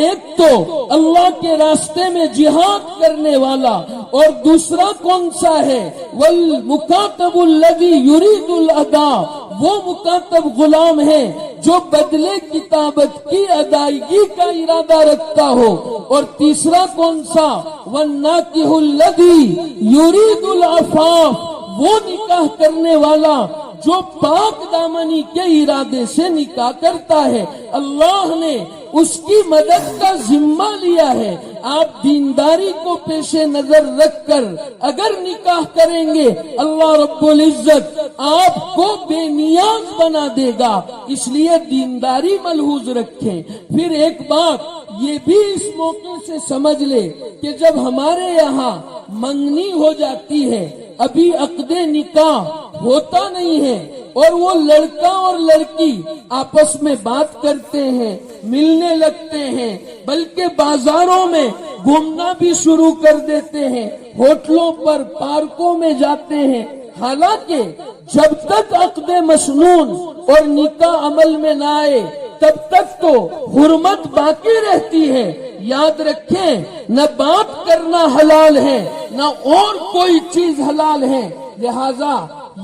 ایک تو اللہ کے راستے میں جہاد کرنے والا، اور دوسرا کون سا ہے؟ والمکاتب الذی یرید الاداء، وہ مکاتب غلام ہے جو بدلے کتابت کی ادائیگی کا ارادہ رکھتا ہو، اور تیسرا کون سا؟ والناکح الذی یرید العفاف، وہ نکاح کرنے والا جو پاک دامنی کے ارادے سے نکاح کرتا ہے، اللہ نے اس کی مدد کا ذمہ لیا ہے۔ آپ دینداری کو پیش نظر رکھ کر اگر نکاح کریں گے، اللہ رب العزت آپ کو بے نیاز بنا دے گا، اس لیے دینداری ملحوظ رکھیں۔ پھر ایک بات یہ بھی اس موقع سے سمجھ لے کہ جب ہمارے یہاں منگنی ہو جاتی ہے، ابھی عقد نکاح ہوتا نہیں ہے، اور وہ لڑکا اور لڑکی آپس میں بات کرتے ہیں، ملنے لگتے ہیں، بلکہ بازاروں میں گھومنا بھی شروع کر دیتے ہیں، ہوٹلوں پر، پارکوں میں جاتے ہیں، حالانکہ جب تک عقد مسنون اور نکاح عمل میں نہ آئے تب تک تو حرمت باقی رہتی ہے۔ یاد رکھیں، نہ بات کرنا حلال ہے، نہ اور کوئی چیز حلال ہے، لہذا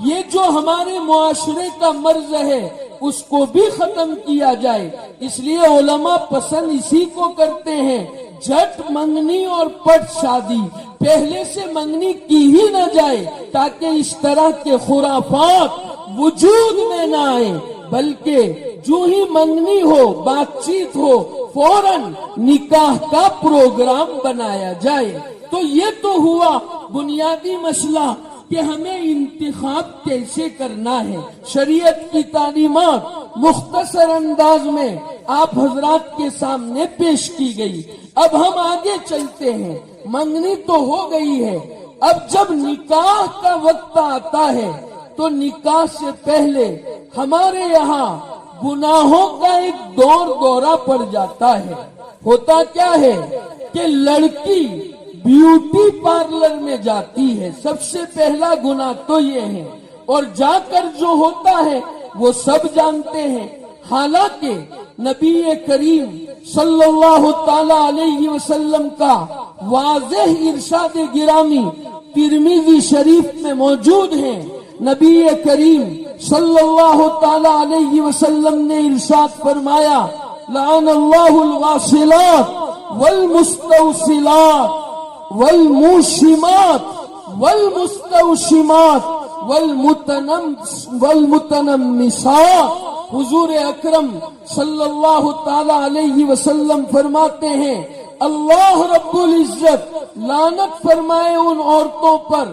یہ جو ہمارے معاشرے کا مرض ہے اس کو بھی ختم کیا جائے۔ اس لیے علماء پسند اسی کو کرتے ہیں، جھٹ منگنی اور پٹ شادی، پہلے سے منگنی کی ہی نہ جائے تاکہ اس طرح کے خرافات وجود میں نہ آئے، بلکہ جو ہی منگنی ہو، بات چیت ہو، فوراً نکاح کا پروگرام بنایا جائے۔ تو یہ تو ہوا بنیادی مسئلہ کہ ہمیں انتخاب کیسے کرنا ہے۔ شریعت کی تعلیمات مختصر انداز میں آپ حضرات کے سامنے پیش کی گئی۔ اب ہم آگے چلتے ہیں، منگنی تو ہو گئی ہے، اب جب نکاح کا وقت آتا ہے تو نکاح سے پہلے ہمارے یہاں گناہوں کا ایک دورہ پڑ جاتا ہے۔ ہوتا کیا ہے کہ لڑکی بیوٹی پارلر میں جاتی ہے، سب سے پہلا گناہ تو یہ ہے، اور جا کر جو ہوتا ہے وہ سب جانتے ہیں۔ حالانکہ نبی کریم صلی اللہ تعالی علیہ وسلم کا واضح ارشاد گرامی ترمذی شریف میں موجود ہے۔ نبی کریم صلی اللہ تعالی علیہ وسلم نے ارشاد فرمایا، لعن اللہ الواصلات والمستوصلات والموشمات والمستوشمات والمتنمسات۔ حضور اکرم صلی اللہ تعالی علیہ وسلم فرماتے ہیں، اللہ رب العزت لعنت فرمائے ان عورتوں پر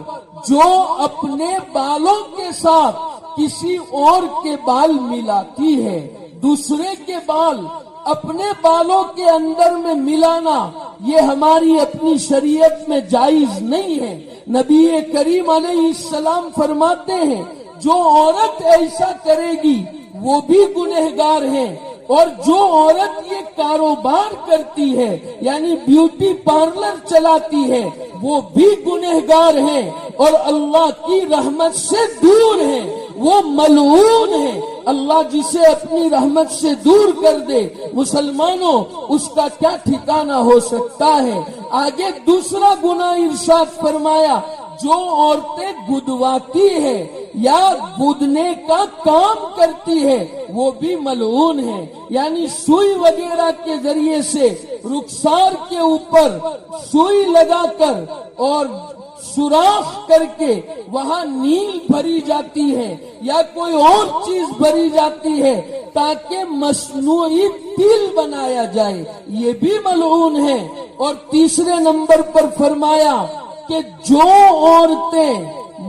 جو اپنے بالوں کے ساتھ کسی اور کے بال ملاتی ہے۔ دوسرے کے بال اپنے بالوں کے اندر میں ملانا یہ ہماری اپنی شریعت میں جائز نہیں ہے۔ نبی کریم علیہ السلام فرماتے ہیں، جو عورت ایسا کرے گی وہ بھی گنہگار ہے، اور جو عورت یہ کاروبار کرتی ہے یعنی بیوٹی پارلر چلاتی ہے وہ بھی گنہگار ہے اور اللہ کی رحمت سے دور ہے، وہ ملعون ہے۔ اللہ جسے اپنی رحمت سے دور کر دے، مسلمانوں اس کا کیا ٹھکانہ ہو سکتا ہے۔ آگے دوسرا گناہ ارشاد فرمایا، جو عورتیں گدواتی ہے یا گدنے کا کام کرتی ہے وہ بھی ملعون ہے، یعنی سوئی وغیرہ کے ذریعے سے رخسار کے اوپر سوئی لگا کر اور سوراخ کر کے وہاں نیل بھری جاتی ہے یا کوئی اور چیز بھری جاتی ہے تاکہ مصنوعی تیل بنایا جائے، یہ بھی ملعون ہے۔ اور تیسرے نمبر پر فرمایا کہ جو عورتیں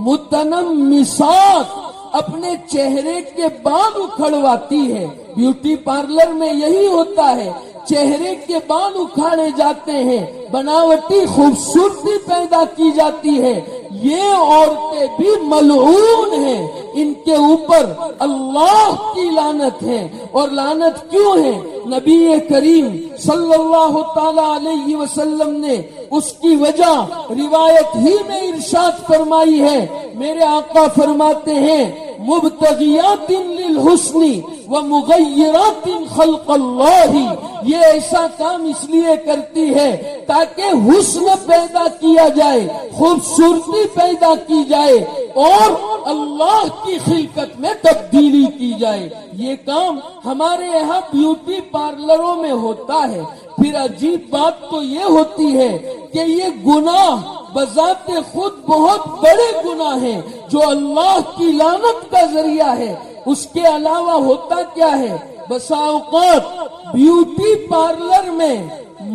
متنمسات اپنے چہرے کے بال اکھڑواتی ہے، بیوٹی پارلر میں یہی ہوتا ہے، چہرے کے بال اکھاڑے جاتے ہیں، بناوٹی خوبصورتی پیدا کی جاتی ہے، یہ عورتیں بھی ملعون ہیں، ان کے اوپر اللہ کی لعنت ہے۔ اور لعنت کیوں ہے؟ نبی کریم صلی اللہ تعالی علیہ وسلم نے اس کی وجہ روایت ہی میں ارشاد فرمائی ہے. میرے آقا فرماتے ہیں مبتغیات للحسن ومغیرات خلق اللہ، یہ ایسا کام اس لیے کرتی ہے تاکہ حسن پیدا کیا جائے، خوبصورتی پیدا کی جائے اور اللہ کی خلقت میں تبدیلی کی جائے. یہ کام ہمارے یہاں بیوٹی پارلروں میں ہوتا ہے. پھر عجیب بات تو یہ ہوتی ہے کہ یہ گناہ بذات خود بہت بڑے گناہ ہیں جو اللہ کی لعنت کا ذریعہ ہے. اس کے علاوہ ہوتا کیا ہے، بسا اوقات بیوٹی پارلر میں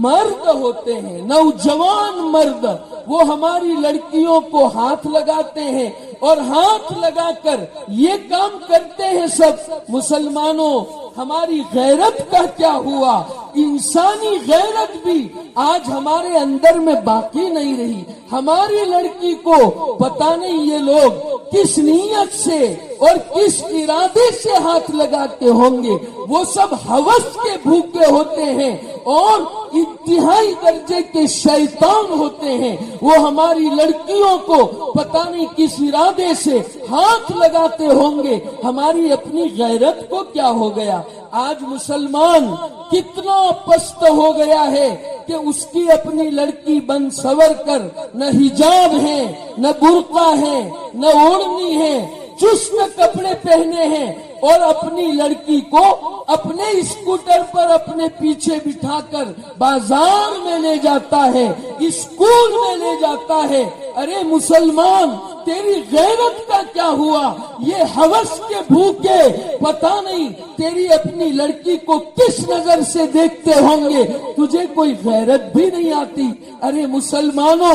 مرد ہوتے ہیں، نوجوان مرد، وہ ہماری لڑکیوں کو ہاتھ لگاتے ہیں اور ہاتھ لگا کر یہ کام کرتے ہیں. سب مسلمانوں، ہماری غیرت کا کیا ہوا؟ انسانی غیرت بھی آج ہمارے اندر میں باقی نہیں رہی. ہماری لڑکی کو پتہ نہیں یہ لوگ کس نیت سے اور کس ارادے سے ہاتھ لگاتے ہوں گے. وہ سب ہوس کے بھوکے ہوتے ہیں اور انتہائی درجے کے شیطان ہوتے ہیں. وہ ہماری لڑکیوں کو پتہ نہیں کس ارادے سے ہاتھ لگاتے ہوں گے. ہماری اپنی غیرت کو کیا ہو گیا؟ آج مسلمان کتنا پست ہو گیا ہے کہ اس کی اپنی لڑکی بن سور کر نہ حجاب ہے، نہ برقع ہے، نہ اوڑھنی ہے، چست کپڑے پہنے ہیں اور اپنی لڑکی کو اپنے اسکوٹر پر اپنے پیچھے بٹھا کر بازار میں لے جاتا ہے، اسکول میں لے جاتا ہے. ارے مسلمان، تیری غیرت کا کیا ہوا؟ یہ ہوس کے بھوکے پتہ نہیں تیری اپنی لڑکی کو کس نظر سے دیکھتے ہوں گے، تجھے کوئی غیرت بھی نہیں آتی. ارے مسلمانوں،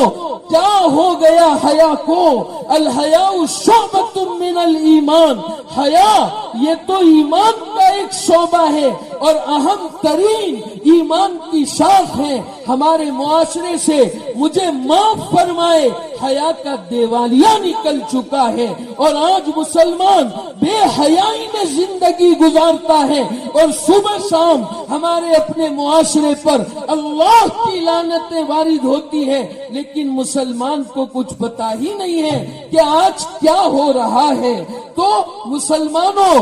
کیا ہو گیا حیا کو؟ الحیاء شعبۃ من الایمان، حیا یہ تو ایمان کا ایک شعبہ ہے اور اہم ترین ایمان کی شاخ ہے. ہمارے معاشرے سے مجھے معاف فرمائے حیا کا دیوالیہ نکل چکا ہے اور آج مسلمان بے حیائی میں زندگی گزارتا ہے اور صبح شام ہمارے اپنے معاشرے پر اللہ کی لعنتیں وارد ہوتی ہے. لیکن مسلمان کو کچھ پتا ہی نہیں ہے کہ آج کیا ہو رہا ہے. تو مسلمانوں،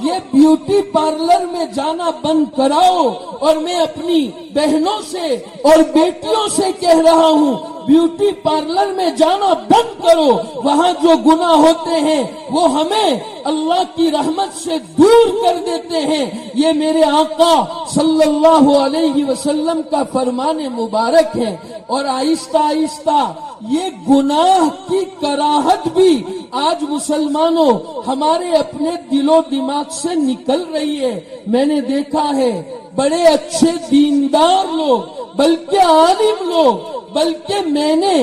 یہ بیوٹی پارلر میں جانا بند کراؤ. اور میں اپنی بہنوں سے اور بیٹیوں سے کہہ رہا ہوں، بیوٹی پارلر میں جانا بند کرو. وہاں جو گناہ ہوتے ہیں وہ ہمیں اللہ کی رحمت سے دور کر دیتے ہیں. یہ میرے آقا صلی اللہ علیہ وسلم کا فرمان مبارک ہے. اور آہستہ آہستہ یہ گناہ کی کراہت بھی آج مسلمانوں ہمارے اپنے دل و دماغ سے نکل رہی ہے. میں نے دیکھا ہے بڑے اچھے دیندار لوگ، بلکہ عالم لوگ، بلکہ میں نے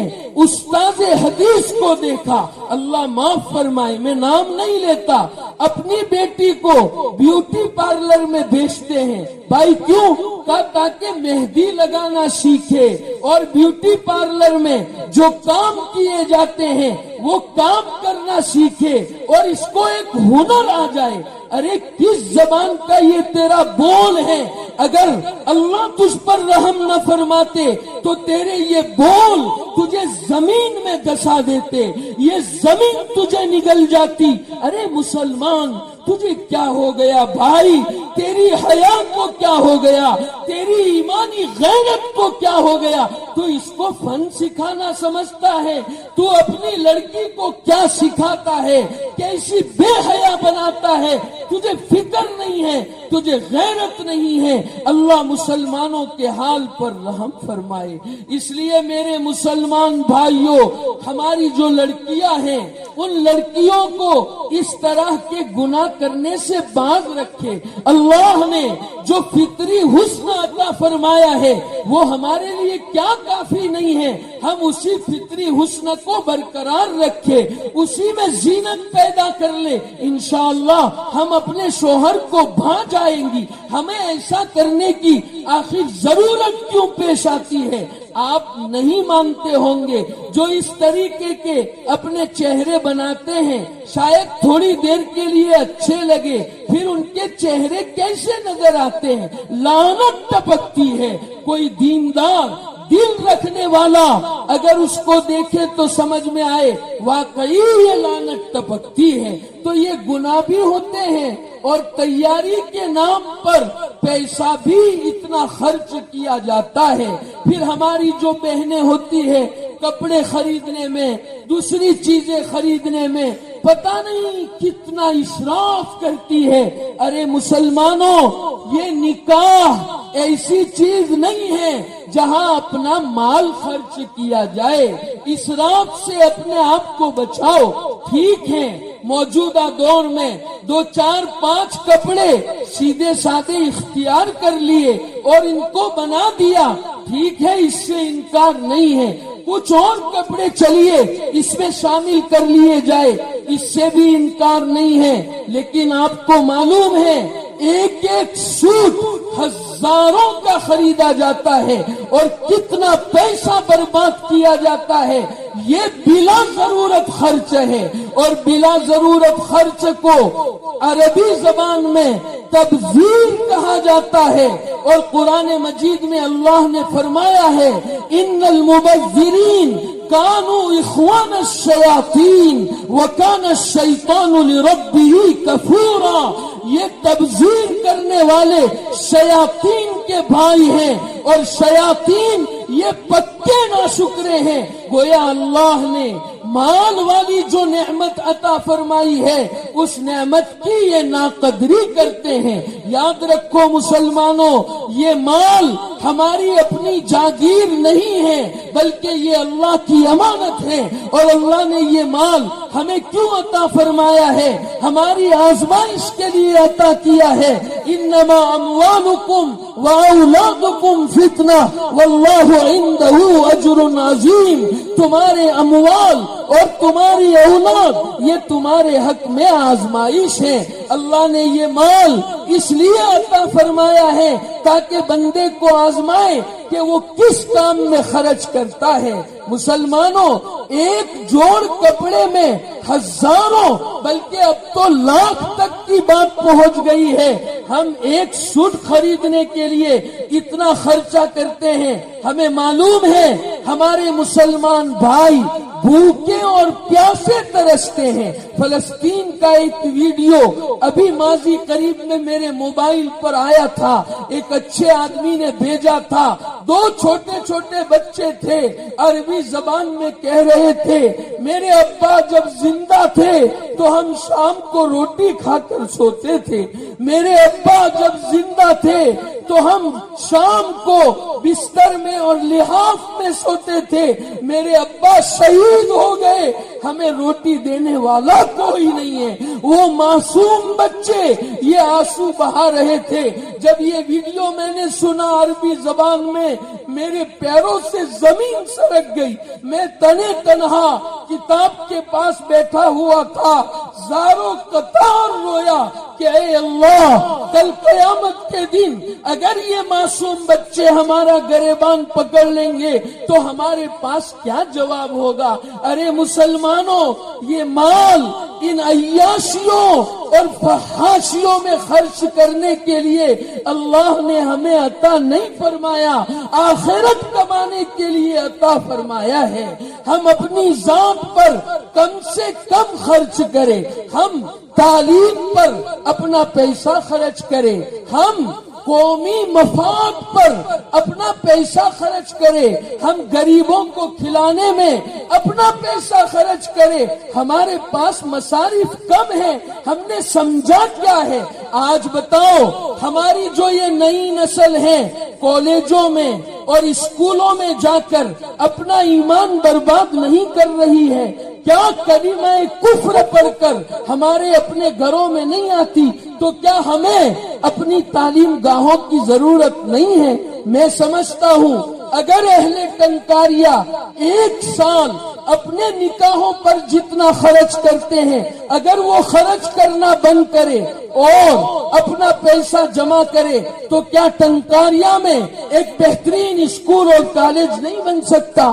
استاد حدیث کو دیکھا، اللہ معاف فرمائے میں نام نہیں لیتا، اپنی بیٹی کو بیوٹی پارلر میں بیچتے ہیں. بھائی کیوں؟ تاکہ مہندی لگانا سیکھے اور بیوٹی پارلر میں جو کام کیے جاتے ہیں وہ کام کرنا سیکھے اور اس کو ایک ہنر آ جائے. ارے کس زبان کا یہ تیرا بول ہے؟ اگر اللہ تجھ پر رحم نہ فرماتے تو تیرے یہ بول تجھے زمین میں دسا دیتے، یہ زمین تجھے نگل جاتی. ارے مسلمان، تجھے کیا ہو گیا بھائی؟ تیری حیا کو کیا ہو گیا؟ تیری ایمانی غیرت کو کیا ہو گیا؟ تو اس کو فن سکھانا سمجھتا ہے؟ تو اپنی لڑکی کو کیا سکھاتا ہے؟ کیسی بے حیا بناتا ہے؟ تجھے فکر نہیں ہے، تجھے غیرت نہیں ہے. اللہ مسلمانوں کے حال پر رحم فرمائے. اس لیے میرے مسلمان بھائیوں، ہماری جو لڑکیاں ہیں ان لڑکیوں کو اس طرح کے گناہ کرنے سے باز رکھے. اللہ نے جو فطری حسن عطا فرمایا ہے وہ ہمارے لیے کیا کافی نہیں ہے؟ ہم اسی فطری حسن کو برقرار رکھے، اسی میں زینت پیدا کر لے. انشاءاللہ ہم اپنے شوہر کو بھا جائیں گی. ہمیں ایسا کرنے کی آخر ضرورت کیوں پیش آتی ہے؟ آپ نہیں مانتے ہوں گے، جو اس طریقے کے اپنے چہرے بناتے ہیں شاید تھوڑی دیر کے لیے اچھے لگے، پھر ان کے چہرے کیسے نظر آتے ہیں، لعنت ٹپکتی ہے۔ کوئی دیندار دل رکھنے والا اگر اس کو دیکھے تو سمجھ میں آئے واقعی یہ لعنت ٹپکتی ہے، تو یہ گناہ بھی ہوتے ہیں اور تیاری کے نام پر پیسہ بھی اتنا خرچ کیا جاتا ہے۔ پھر ہماری جو بہنیں ہوتی ہے کپڑے خریدنے میں، دوسری چیزیں خریدنے میں پتہ نہیں کتنا اسراف کرتی ہے۔ ارے مسلمانوں، یہ نکاح ایسی چیز نہیں ہے جہاں اپنا مال خرچ کیا جائے۔ اسراف سے اپنے آپ کو بچاؤ۔ ٹھیک ہے، موجودہ دور میں 2 4 5 کپڑے سیدھے سادے اختیار کر لیے اور ان کو بنا دیا، ٹھیک ہے، اس سے انکار نہیں ہے۔ کچھ اور کپڑے چلیے اس میں شامل کر لیے جائے، اس سے بھی انکار نہیں ہے، لیکن آپ کو معلوم ہے ایک ایک سوٹ ہزاروں کا خریدا جاتا ہے اور کتنا پیسہ برباد کیا جاتا ہے۔ یہ بلا ضرورت خرچ ہے، اور بلا ضرورت خرچ کو عربی زبان میں تبذیر کہا جاتا ہے، اور قرآن مجید میں اللہ نے فرمایا ہے ان المبذرین کانوا اخوان الشیاطین وکان الشیطان لربہ کفورا۔ یہ تبذیر کرنے والے شیاطین کے بھائی ہیں، اور شیاطین یہ پکے ناشکرے ہیں۔ گویا اللہ نے مال والی جو نعمت عطا فرمائی ہے اس نعمت کی یہ ناقدری کرتے ہیں۔ یاد رکھو مسلمانوں، یہ مال ہماری اپنی جاگیر نہیں ہے بلکہ یہ اللہ کی امانت ہے، اور اللہ نے یہ مال ہمیں کیوں عطا فرمایا ہے؟ ہماری آزمائش کے لیے عطا کیا ہے۔ انما اموالکم واولادکم فتنہ واللہ عندہ اجر عظیم۔ تمہارے اموال اور تمہاری اولاد یہ تمہارے حق میں آزمائش ہے۔ اللہ نے یہ مال اس لیے عطا فرمایا ہے تاکہ بندے کو آزمائے کہ وہ کس کام میں خرچ کرتا ہے۔ مسلمانوں، ایک جوڑ کپڑے میں ہزاروں بلکہ اب تو لاکھ تک کی بات پہنچ گئی ہے۔ ہم ایک سوٹ خریدنے کے لیے اتنا خرچہ کرتے ہیں۔ ہمیں معلوم ہے ہمارے مسلمان بھائی بھوکے اور پیاسے ترستے ہیں۔ فلسطین کا ایک ویڈیو ابھی ماضی قریب میں میرے موبائل پر آیا تھا، ایک اچھے آدمی نے بھیجا تھا۔ 2 چھوٹے چھوٹے بچے تھے، عربی زبان میں کہہ رہے تھے میرے ابا جب زندہ تھے تو ہم شام کو روٹی کھا کر سوتے تھے، میرے ابا جب زندہ تھے تو ہم شام کو بستر میں اور لحاف میں سوتے تھے، میرے ابا شہید ہو گئے، ہمیں روٹی دینے والا کوئی نہیں ہے۔ وہ معصوم بچے یہ آنسو بہا رہے تھے۔ جب یہ ویڈیو میں نے سنا عربی زبان میں، میرے پیروں سے زمین سرک گئی۔ میں تنے تنہا کتاب کے پاس بیٹھا ہوا تھا، زاروں قطار رویا کہ اے اللہ، کل قیامت کے دن اگر یہ معصوم بچے ہمارا گریبان پکڑ لیں گے تو ہمارے پاس کیا جواب ہوگا؟ ارے مسلمانوں، یہ مال ان عیاشیوں اور فحاشیوں میں خرچ کرنے کے لیے اللہ نے ہمیں عطا نہیں فرمایا، آخرت کمانے کے لیے عطا فرمایا ہے۔ ہم اپنی ذات پر کم سے کم خرچ کریں، ہم تعلیم پر اپنا پیسہ خرچ کریں، ہم قومی مفاد پر اپنا پیسہ خرچ کرے، ہم غریبوں کو کھلانے میں اپنا پیسہ خرچ کرے۔ ہمارے پاس مصارف کم ہیں، ہم نے سمجھا کیا ہے؟ آج بتاؤ، ہماری جو یہ نئی نسل ہے کالجوں میں اور اسکولوں میں جا کر اپنا ایمان برباد نہیں کر رہی ہے؟ کیا کلمہ کفر پڑھ کر ہمارے اپنے گھروں میں نہیں آتی؟ تو کیا ہمیں اپنی تعلیم گاہوں کی ضرورت نہیں ہے؟ میں سمجھتا ہوں اگر اہل ٹنکاریا 1 سال اپنے نکاحوں پر جتنا خرچ کرتے ہیں اگر وہ خرچ کرنا بند کرے اور اپنا پیسہ جمع کرے تو کیا ٹنکاریا میں ایک بہترین اسکول اور کالج نہیں بن سکتا؟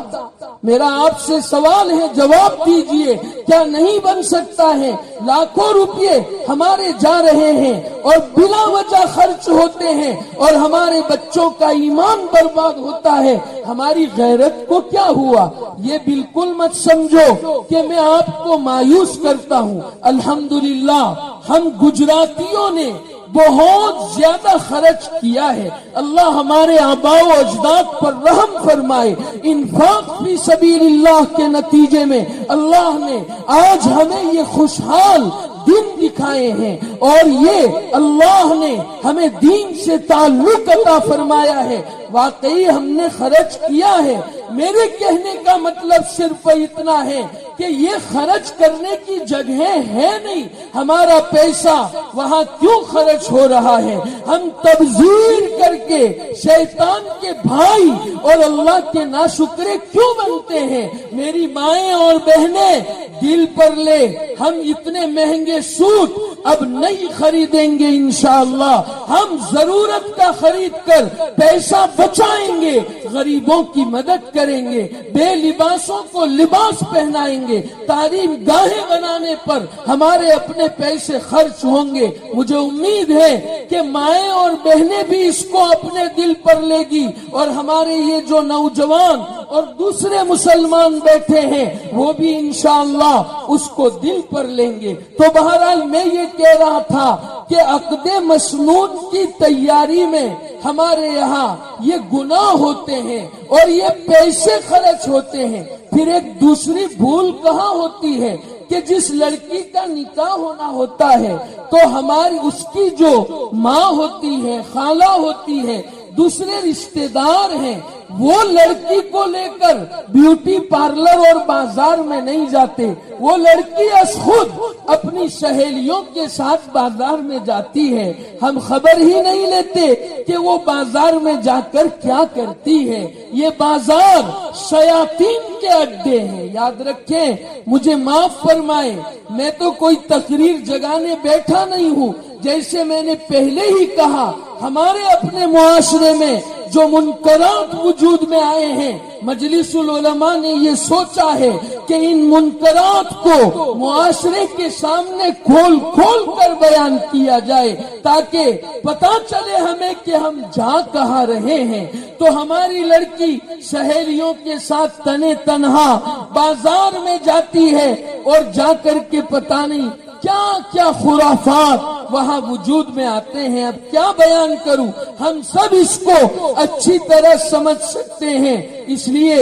میرا آپ سے سوال ہے، جواب دیجئے، کیا نہیں بن سکتا ہے؟ لاکھوں روپے ہمارے جا رہے ہیں اور بلا وجہ خرچ ہوتے ہیں اور ہمارے بچوں کا ایمان برباد ہوتا ہے، ہماری غیرت کو کیا ہوا؟ یہ بالکل مت سمجھو کہ میں آپ کو مایوس کرتا ہوں۔ الحمدللہ ہم گجراتیوں نے بہت زیادہ خرچ کیا ہے، اللہ ہمارے آباء و اجداد پر رحم فرمائے۔ انفاق فی سبیل اللہ کے نتیجے میں اللہ نے آج ہمیں یہ خوشحال دن دکھائے ہیں اور یہ اللہ نے ہمیں دین سے تعلق عطا فرمایا ہے۔ واقعی ہم نے خرچ کیا ہے۔ میرے کہنے کا مطلب صرف اتنا ہے کہ یہ خرچ کرنے کی جگہ ہے نہیں، ہمارا پیسہ وہاں کیوں خرچ ہو رہا ہے؟ ہم تبذیر کر کے شیطان کے بھائی اور اللہ کے ناشکرے کیوں بنتے ہیں؟ میری مائیں اور بہنیں دل پر لے، ہم اتنے مہنگے سوٹ اب نہیں خریدیں گے انشاءاللہ، ہم ضرورت کا خرید کر پیسہ بچائیں گے، غریبوں کی مدد کریں گے، بے لباسوں کو لباس پہنائیں گے، تعلیم گاہیں بنانے پر ہمارے اپنے پیسے خرچ ہوں گے۔ مجھے امید ہے کہ مائیں اور بہنیں بھی اس کو اپنے دل پر لے گی اور ہمارے یہ جو نوجوان اور دوسرے مسلمان بیٹھے ہیں وہ بھی انشاءاللہ اس کو دل پر لیں گے۔ تو بہرحال میں یہ کہہ رہا تھا کہ عقد مسنون کی تیاری میں ہمارے یہاں یہ گناہ ہوتے ہیں اور یہ پیسے خرچ ہوتے ہیں۔ پھر ایک دوسری بھول کہاں ہوتی ہے کہ جس لڑکی کا نکاح ہونا ہوتا ہے تو ہماری اس کی جو ماں ہوتی ہے، خالہ ہوتی ہے، دوسرے رشتہ دار ہیں، وہ لڑکی کو لے کر بیوٹی پارلر اور بازار میں نہیں جاتے، وہ لڑکی از خود اپنی سہیلیوں کے ساتھ بازار میں جاتی ہے، ہم خبر ہی نہیں لیتے کہ وہ بازار میں جا کر کیا کرتی ہے۔ یہ بازار شیاطین کے اڈے ہیں، یاد رکھیں، مجھے معاف فرمائیں، میں تو کوئی تقریر جگانے بیٹھا نہیں ہوں۔ جیسے میں نے پہلے ہی کہا، ہمارے اپنے معاشرے میں جو منکرات وجود میں آئے ہیں، مجلس العلماء نے یہ سوچا ہے کہ ان منکرات کو معاشرے کے سامنے کھول کھول کر بیان کیا جائے تاکہ پتہ چلے ہمیں کہ ہم جا کہاں رہے ہیں۔ تو ہماری لڑکی سہیلیوں کے ساتھ تنے تنہا بازار میں جاتی ہے اور جا کر کے پتہ نہیں کیا کیا خرافات وہاں وجود میں آتے ہیں۔ اب کیا بیان کروں، ہم سب اس کو اچھی طرح سمجھ سکتے ہیں، اس لیے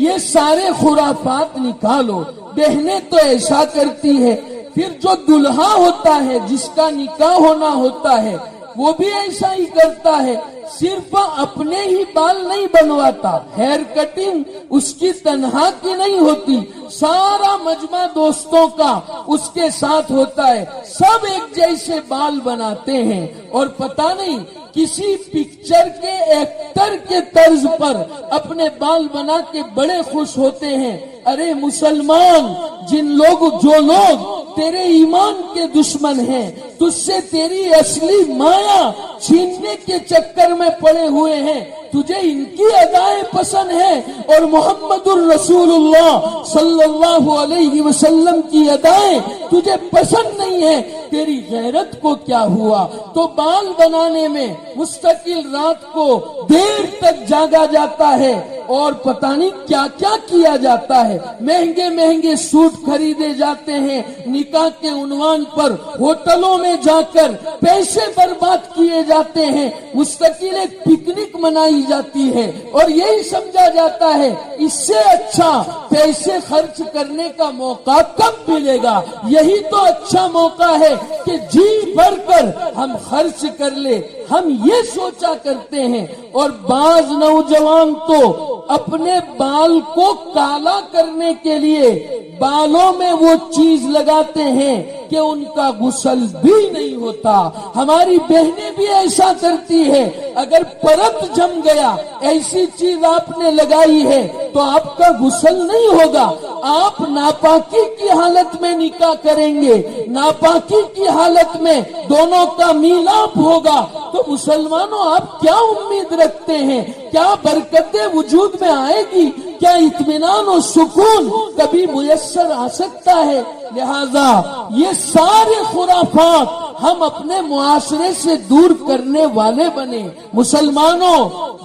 یہ سارے خرافات نکالو۔ بہنیں تو ایسا کرتی ہے، پھر جو دلہا ہوتا ہے جس کا نکاح ہونا ہوتا ہے وہ بھی ایسا ہی کرتا ہے، صرف اپنے ہی بال نہیں بنواتا، ہیئر کٹنگ اس کی تنہا کی نہیں ہوتی، سارا مجمع دوستوں کا اس کے ساتھ ہوتا ہے، سب ایک جیسے بال بناتے ہیں اور پتہ نہیں کسی پکچر کے ایکٹر کے طرز پر اپنے بال بنا کے بڑے خوش ہوتے ہیں۔ ارے مسلمان، جو لوگ تیرے ایمان کے دشمن ہیں، تجھ سے تیری اصلی مایا چھیننے کے چکر میں پڑے ہوئے ہیں، تجھے ان کی ادائیں پسند ہیں اور محمد الرسول اللہ صلی اللہ علیہ وسلم کی ادائیں تجھے پسند نہیں ہیں، تیری غیرت کو کیا ہوا؟ تو بال بنانے میں مستقل رات کو دیر تک جاگا جاتا ہے اور پتہ نہیں کیا کیا کیا جاتا ہے، مہنگے مہنگے سوٹ خریدے جاتے ہیں، نکاح کے عنوان پر ہوٹلوں میں جا کر پیسے برباد کیے جاتے ہیں، مستقل ایک پکنک منائی جاتی ہے اور یہی سمجھا جاتا ہے اس سے اچھا پیسے خرچ کرنے کا موقع کب ملے گا؟ یہی تو اچھا موقع ہے کہ جی بھر کر ہم خرچ کر لے، ہم یہ سوچا کرتے ہیں۔ اور بعض نوجوان تو اپنے بال کو کالا کرنے کے لیے بالوں میں وہ چیز لگاتے ہیں کہ ان کا غسل بھی نہیں ہوتا. ہماری بہنیں بھی ایسا کرتی ہے. اگر پرت جم گیا, ایسی چیز آپ نے لگائی ہے تو آپ کا غسل نہیں ہوگا. آپ ناپاکی کی حالت میں نکاح کریں گے, ناپاکی کی حالت میں دونوں کا میلاپ ہوگا. تو مسلمانوں آپ کیا امید رکھتے ہیں؟ کیا برکتیں وجود میں آئے گی؟ کیا اطمینان و سکون کبھی میسر آ سکتا ہے؟ لہذا یہ سارے خرافات ہم اپنے معاشرے سے دور کرنے والے بنے. مسلمانوں,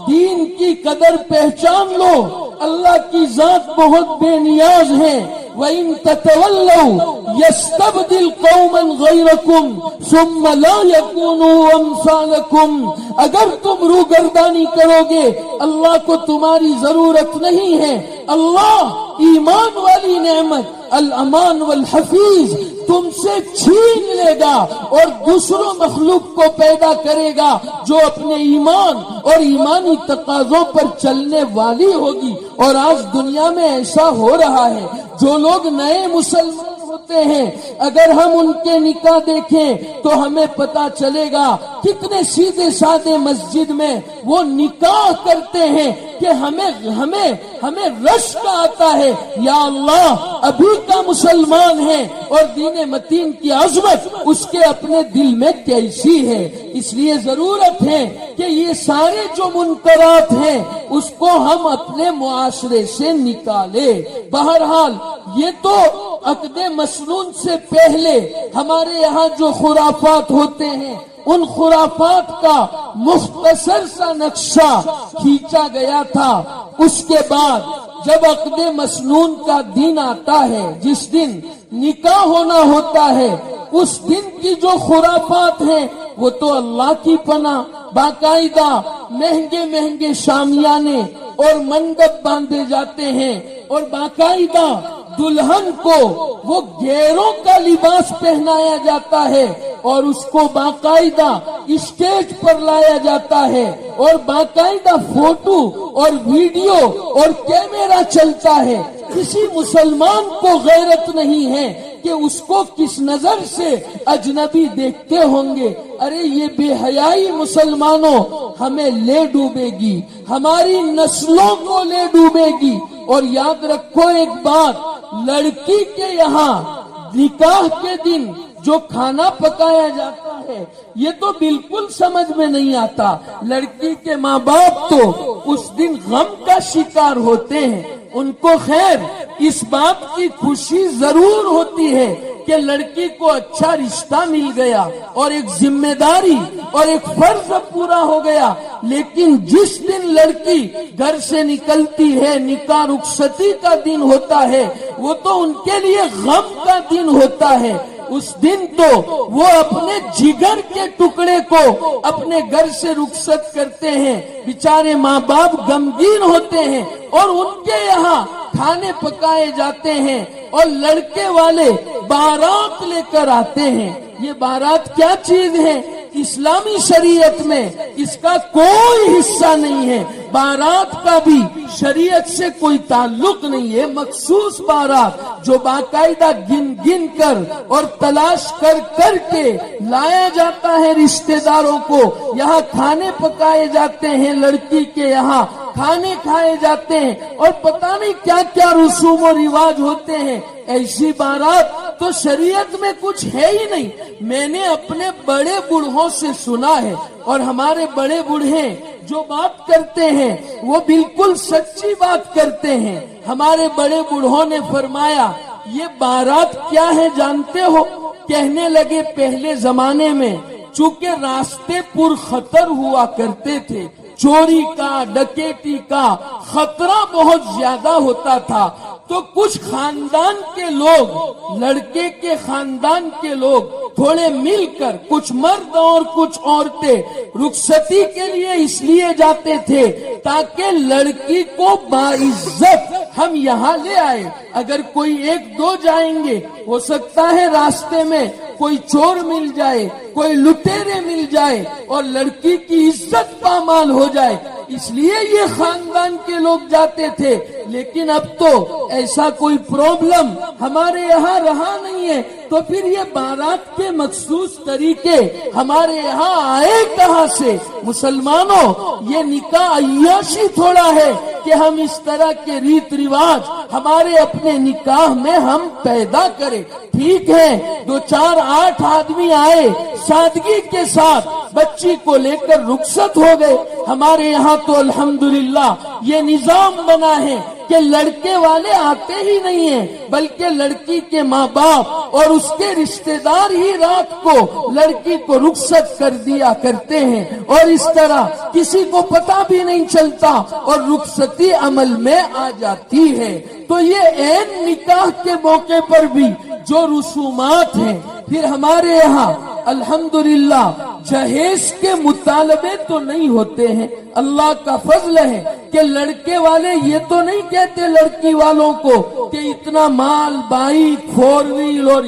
دین کی قدر پہچان لو. اللہ کی ذات بہت بے نیاز ہے. وَإِن تَتَوَلَّوْا يَسْتَبْدِلْ قَوْمًا غَيْرَكُمْ ثُمَّ لَا يَكُونُوا أَمْثَالَكُمْ. اگر تم روگردانی کرو گے, اللہ کو تمہاری ضرورت نہیں ہے. اللہ ایمان والی نعمت الامان والحفیظ تم سے چھین لے گا اور دوسروں مخلوق کو پیدا کرے گا جو اپنے ایمان اور ایمانی تقاضوں پر چلنے والی ہوگی. اور آج دنیا میں ایسا ہو رہا ہے. جو لوگ نئے مسلمان ہوتے ہیں, اگر ہم ان کے نکاح دیکھیں تو ہمیں پتا چلے گا کتنے سیدھے سادے مسجد میں وہ نکاح کرتے ہیں کہ ہمیں رشک آتا ہے, یا اللہ ابھی کا مسلمان ہے اور دین متین کی عظمت اس کے اپنے دل میں کیسی ہے. اس لیے ضرورت ہے کہ یہ سارے جو منکرات ہیں اس کو ہم اپنے معاشرے سے نکالے. بہرحال یہ تو عقد مسنون سے پہلے ہمارے یہاں جو خرافات ہوتے ہیں ان خرافات کا مختصر سا نقشہ کھینچا گیا تھا. اس کے بعد جب عقد مسنون کا دن آتا ہے, جس دن نکاح ہونا ہوتا ہے, اس دن کی جو خرافات ہیں وہ تو اللہ کی پناہ. باقاعدہ مہنگے مہنگے شامیانے اور منڈپ باندھے جاتے ہیں اور باقاعدہ دلہن کو وہ گیروں کا لباس پہنایا جاتا ہے اور اس کو باقاعدہ اسٹیج پر لایا جاتا ہے اور باقاعدہ فوٹو اور ویڈیو اور کیمرہ چلتا ہے. کسی مسلمان کو غیرت نہیں ہے کہ اس کو کس نظر سے اجنبی دیکھتے ہوں گے. ارے یہ بے حیائی مسلمانوں ہمیں لے ڈوبے گی, ہماری نسلوں کو لے ڈوبے گی. اور یاد رکھو ایک بات, لڑکی کے یہاں نکاح کے دن جو کھانا پکایا جاتا ہے یہ تو بالکل سمجھ میں نہیں آتا. لڑکی کے ماں باپ تو اس دن غم کا شکار ہوتے ہیں. ان کو خیر اس بات کی خوشی ضرور ہوتی ہے کہ لڑکی کو اچھا رشتہ مل گیا اور ایک ذمہ داری اور ایک فرض پورا ہو گیا. لیکن جس دن لڑکی گھر سے نکلتی ہے, نکاح رخصتی کا دن ہوتا ہے, وہ تو ان کے لیے غم کا دن ہوتا ہے. اس دن تو وہ اپنے جگر کے ٹکڑے کو اپنے گھر سے رخصت کرتے ہیں. بیچارے ماں باپ غمگین ہوتے ہیں اور ان کے یہاں کھانے پکائے جاتے ہیں اور لڑکے والے بارات لے کر آتے ہیں. یہ بارات کیا چیز ہے؟ اسلامی شریعت میں اس کا کوئی حصہ نہیں ہے. بارات کا بھی شریعت سے کوئی تعلق نہیں ہے. مخصوص بارات جو باقاعدہ گن گن کر اور تلاش کر کر کے لایا جاتا ہے رشتہ داروں کو. یہاں کھانے پکائے جاتے ہیں, لڑکی کے یہاں کھانے کھائے جاتے ہیں اور پتہ نہیں کیا کیا رسوم و رواج ہوتے ہیں. ایسی بارات تو شریعت میں کچھ ہے ہی نہیں. میں نے اپنے بڑے بوڑھوں سے سنا ہے اور ہمارے بڑے بوڑھے جو بات کرتے ہیں وہ بالکل سچی بات کرتے ہیں. ہمارے بڑے بوڑھوں نے فرمایا یہ بارات کیا ہے جانتے ہو؟ کہنے لگے پہلے زمانے میں چونکہ راستے پر خطر ہوا کرتے تھے, چوری کا ڈکیٹی کا خطرہ بہت زیادہ ہوتا تھا, تو کچھ خاندان کے لوگ, لڑکے کے خاندان کے لوگ تھوڑے مل کر, کچھ مرد اور کچھ عورتیں رخصتی کے لیے اس لیے جاتے تھے تاکہ لڑکی کو باعزت ہم یہاں لے آئے. اگر کوئی ایک دو جائیں گے, ہو سکتا ہے راستے میں کوئی چور مل جائے, کوئی لٹیرے مل جائے اور لڑکی کی عزت پامال ہو جائے. اس لیے یہ خاندان کے لوگ جاتے تھے لیکن اب تو ایسا کوئی پرابلم ہمارے یہاں رہا نہیں ہے، تو پھر یہ بارات کے مخصوص طریقے ہمارے یہاں آئے کہاں سے؟ مسلمانوں، یہ نکاح عیاشی تھوڑا ہے کہ ہم اس طرح کے ریت رواج ہمارے اپنے نکاح میں ہم پیدا کریں۔ ٹھیک ہے، 2 4 8 آدمی آئے، سادگی کے ساتھ بچی کو لے کر رخصت ہو گئے۔ ہمارے یہاں تو الحمدللہ یہ نظام بنا ہے کہ لڑکے والے آتے ہی نہیں ہیں، بلکہ لڑکی کے ماں باپ اور اس کے رشتہ دار ہی رات کو لڑکی کو رخصت کر دیا کرتے ہیں، اور اس طرح کسی کو پتہ بھی نہیں چلتا اور رخصتی عمل میں آ جاتی ہے۔ تو یہ عین نکاح کے موقع پر بھی جو رسومات ہیں، پھر ہمارے یہاں الحمدللہ جہیز کے مطالبے تو نہیں ہوتے ہیں۔ اللہ کا فضل ہے کہ لڑکے والے یہ تو نہیں کہتے لڑکی والوں کو کہ اتنا مال، بائک، 4 ویل اور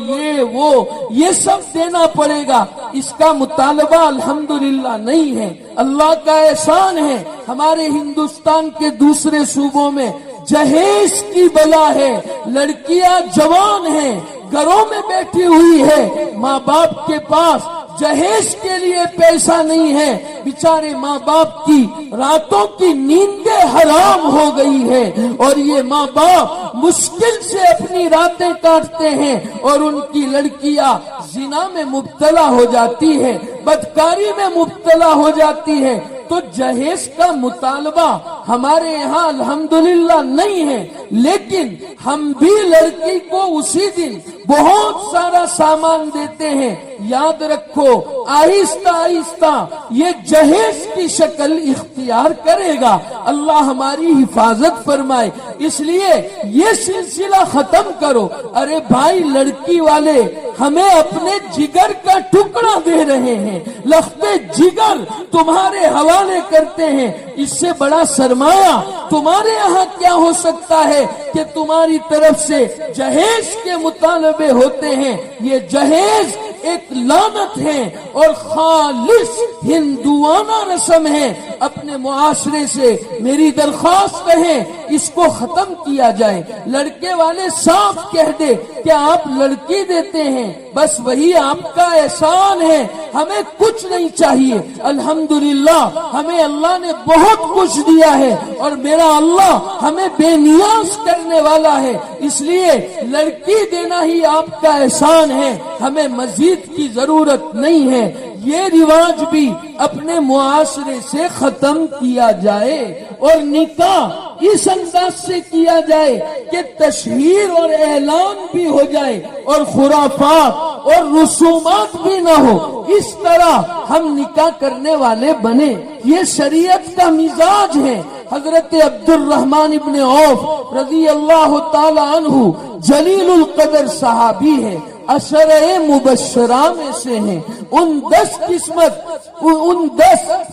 یہ سب دینا پڑے گا، اس کا مطالبہ الحمدللہ نہیں ہے۔ اللہ کا احسان ہے، ہمارے ہندوستان کے دوسرے صوبوں میں جہیز کی بلا ہے، لڑکیاں جوان ہیں، گھروں میں بیٹھی ہوئی ہے، ماں باپ کے پاس جہیز کے لیے پیسہ نہیں ہے، بیچارے ماں باپ کی راتوں کی نیندیں حرام ہو گئی ہے، اور یہ ماں باپ مشکل سے اپنی راتیں کاٹتے ہیں، اور ان کی لڑکیاں زنا میں مبتلا ہو جاتی ہے، بدکاری میں مبتلا ہو جاتی ہے۔ تو جہیز کا مطالبہ ہمارے یہاں الحمدللہ نہیں ہے، لیکن ہم بھی لڑکی کو اسی دن بہت سارا سامان دیتے ہیں۔ یاد رکھو، آہستہ آہستہ یہ جہیز کی شکل اختیار کرے گا، اللہ ہماری حفاظت فرمائے۔ اس لیے یہ سلسلہ ختم کرو۔ ارے بھائی، لڑکی والے ہمیں اپنے جگر کا ٹکڑا دے رہے ہیں، لختے جگر تمہارے حوالے کرتے ہیں، اس سے بڑا سرمایہ تمہارے یہاں کیا ہو سکتا ہے کہ تمہاری طرف سے جہیز کے مطالبے ہوتے ہیں۔ یہ جہیز ایک لعنت ہے اور خالص ہندوانہ رسم ہے۔ اپنے معاشرے سے میری درخواست ہے، اس کو ختم کیا جائے۔ لڑکے والے صاف کہہ دے کہ آپ لڑکی دیتے ہیں، بس وہی آپ کا احسان ہے، ہمیں کچھ نہیں چاہیے۔ الحمدللہ ہمیں اللہ نے بہت کچھ دیا ہے، اور میرا اللہ ہمیں بے نیاز کرنے والا ہے، اس لیے لڑکی دینا ہی آپ کا احسان ہے، ہمیں مزید کی ضرورت نہیں ہے۔ یہ رواج بھی اپنے معاشرے سے ختم کیا جائے، اور نکاح اس انداز سے کیا جائے کہ تشہیر اور اعلان بھی ہو جائے، اور خرافات اور رسومات بھی نہ ہو۔ اس طرح ہم نکاح کرنے والے بنے، یہ شریعت کا مزاج ہے۔ حضرت عبد الرحمن ابن عوف رضی اللہ تعالی عنہ جلیل القدر صحابی ہے، 10 مبشرہ میں سے ہیں۔ ان 10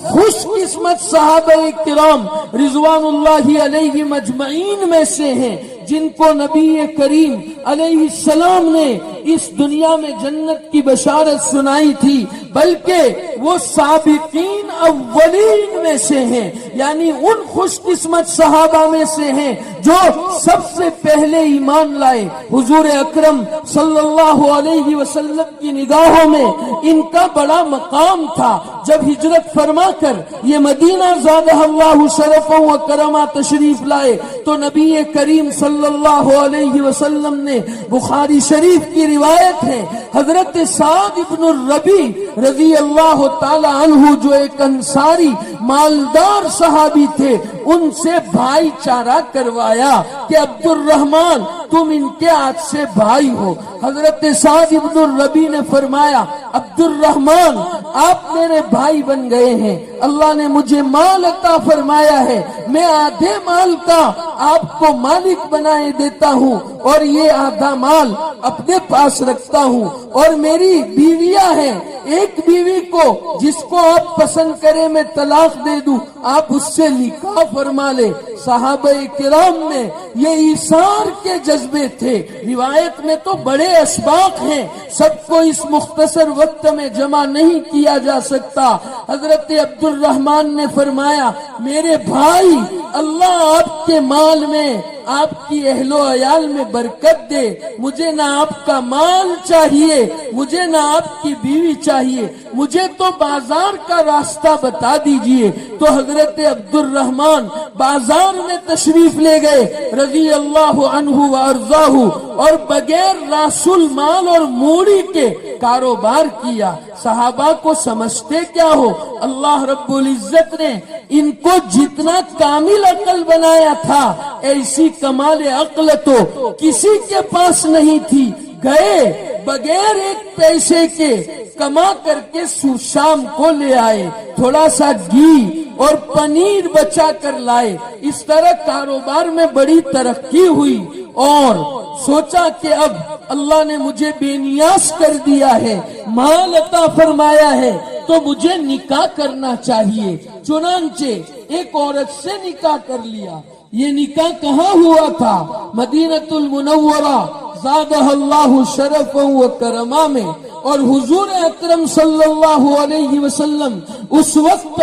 خوش قسمت صحابہ کرام رضوان اللہ علیہ مجمعین میں سے ہیں، جن کو نبی کریم علیہ السلام نے اس دنیا میں جنت کی بشارت سنائی تھی، بلکہ وہ سابقین اولین میں سے ہیں، یعنی ان خوش قسمت صحابہ میں سے ہیں جو سب سے پہلے ایمان لائے۔ حضور اکرم صلی اللہ علیہ وسلم کی نگاہوں میں ان کا بڑا مقام تھا۔ جب ہجرت فرما کر یہ مدینہ زادہ اللہ شرفا و کرما تشریف لائے تو نبی کریم صلی اللہ علیہ وسلم نے، بخاری شریف کی روایت ہے، حضرت سعد ابن الربیع رضی اللہ تعالی عنہ جو ایک انصاری مالدار صحابی تھے، ان سے بھائی چارہ کروایا کہ عبد الرحمن تم ان کے ہاتھ سے بھائی ہو۔ حضرت سعد ابن الربیع نے فرمایا، عبد الرحمن آپ میرے بھائی بن گئے ہیں، اللہ نے مجھے مال عطا فرمایا ہے، میں آدھے مال کا آپ کو مالک بنائے دیتا ہوں اور یہ آدھا مال اپنے پاس رکھتا ہوں، اور میری بیویاں ہیں، ایک بیوی کو جس کو آپ پسند کریں میں طلاق دے دوں، آپ اس سے نکاح فرما لے۔ صحابہ کرام میں یہ ایثار کے جذبے تھے۔ روایت میں تو بڑے اسباق ہیں، سب کو اس مختصر وقت میں جمع نہیں کیا جا سکتا۔ حضرت عبد الرحمن نے فرمایا، میرے بھائی، اللہ آپ کے مال میں آپ کی اہل و عیال میں برکت دے، مجھے نہ آپ کا مال چاہیے، مجھے نہ آپ کی بیوی چاہیے، مجھے تو بازار کا راستہ بتا دیجئے۔ تو حضرت عبد الرحمن بازار میں تشریف لے گئے رضی اللہ عنہ وارضاہ، اور بغیر راس المال اور موڑی کے کاروبار کیا۔ صحابہ کو سمجھتے کیا ہو، اللہ رب العزت نے ان کو جتنا کامل عقل بنایا تھا، ایسی کمال عقل تو کسی کے پاس نہیں تھی۔ گئے بغیر ایک پیسے کے کما کر کے شام کو لے آئے، تھوڑا سا گھی اور پنیر بچا کر لائے۔ اس طرح کاروبار میں بڑی ترقی ہوئی، اور سوچا کہ اب اللہ نے مجھے بے نیاز کر دیا ہے، مال عطا فرمایا ہے، تو مجھے نکاح کرنا چاہیے۔ چنانچہ ایک عورت سے نکاح کر لیا۔ یہ نکاح کہاں ہوا تھا؟ مدینۃ المنورہ زادہ اللہ شرفا و کرما میں، اور حضور اکرم صلی اللہ علیہ وسلم اس وقت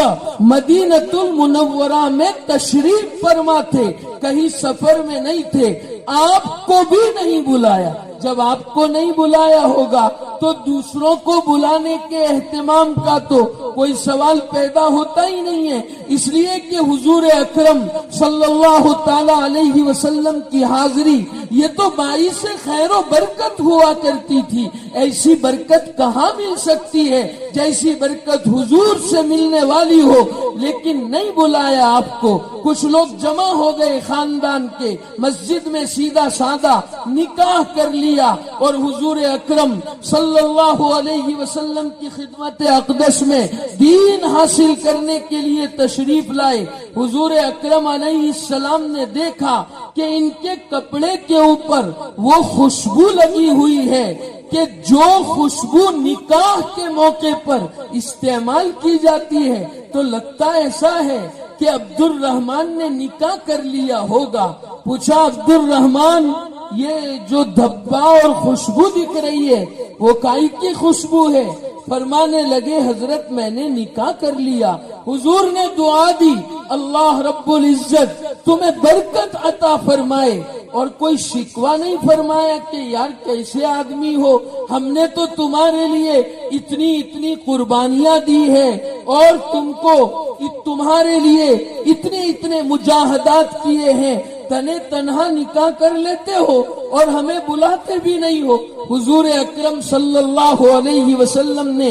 مدینۃ المنورہ میں تشریف فرما تھے، کہیں سفر میں نہیں تھے۔ آپ کو بھی نہیں بلایا۔ جب آپ کو نہیں بلایا ہوگا تو دوسروں کو بلانے کے اہتمام کا تو کوئی سوال پیدا ہوتا ہی نہیں ہے، اس لیے کہ حضور اکرم صلی اللہ تعالی علیہ وسلم کی حاضری یہ تو باعث خیر و برکت ہوا کرتی تھی۔ ایسی برکت کہاں مل سکتی ہے جیسی برکت حضور سے ملنے والی ہو، لیکن نہیں بلایا آپ کو۔ کچھ لوگ جمع ہو گئے خاندان کے، مسجد میں سیدھا سادہ نکاح کر لیا، اور حضور اکرم صلی اللہ علیہ وسلم کی خدمت اقدس میں دین حاصل کرنے کے لیے تشریف لائے۔ حضور اکرم علیہ السلام نے دیکھا کہ ان کے کپڑے کے اوپر وہ خوشبو لگی ہوئی ہے کہ جو خوشبو نکاح کے موقع پر استعمال کی جاتی ہے، تو لگتا ایسا ہے کہ عبد الرحمن نے نکاح کر لیا ہوگا۔ پوچھا عبد الرحمن، یہ جو دھبا اور خوشبو دکھ رہی ہے وہ کائی کی خوشبو ہے؟ فرمانے لگے حضرت میں نے نکاح کر لیا۔ حضور نے دعا دی، اللہ رب العزت تمہیں برکت عطا فرمائے، اور کوئی شکوہ نہیں فرمایا کہ یار کیسے آدمی ہو، ہم نے تو تمہارے لیے اتنی قربانیاں دی ہے، اور تم کو تمہارے لیے اتنے مجاہدات کیے ہیں، تنے تنہا نکاح کر لیتے ہو اور ہمیں بلاتے بھی نہیں ہو۔ حضور اکرم صلی اللہ علیہ وسلم نے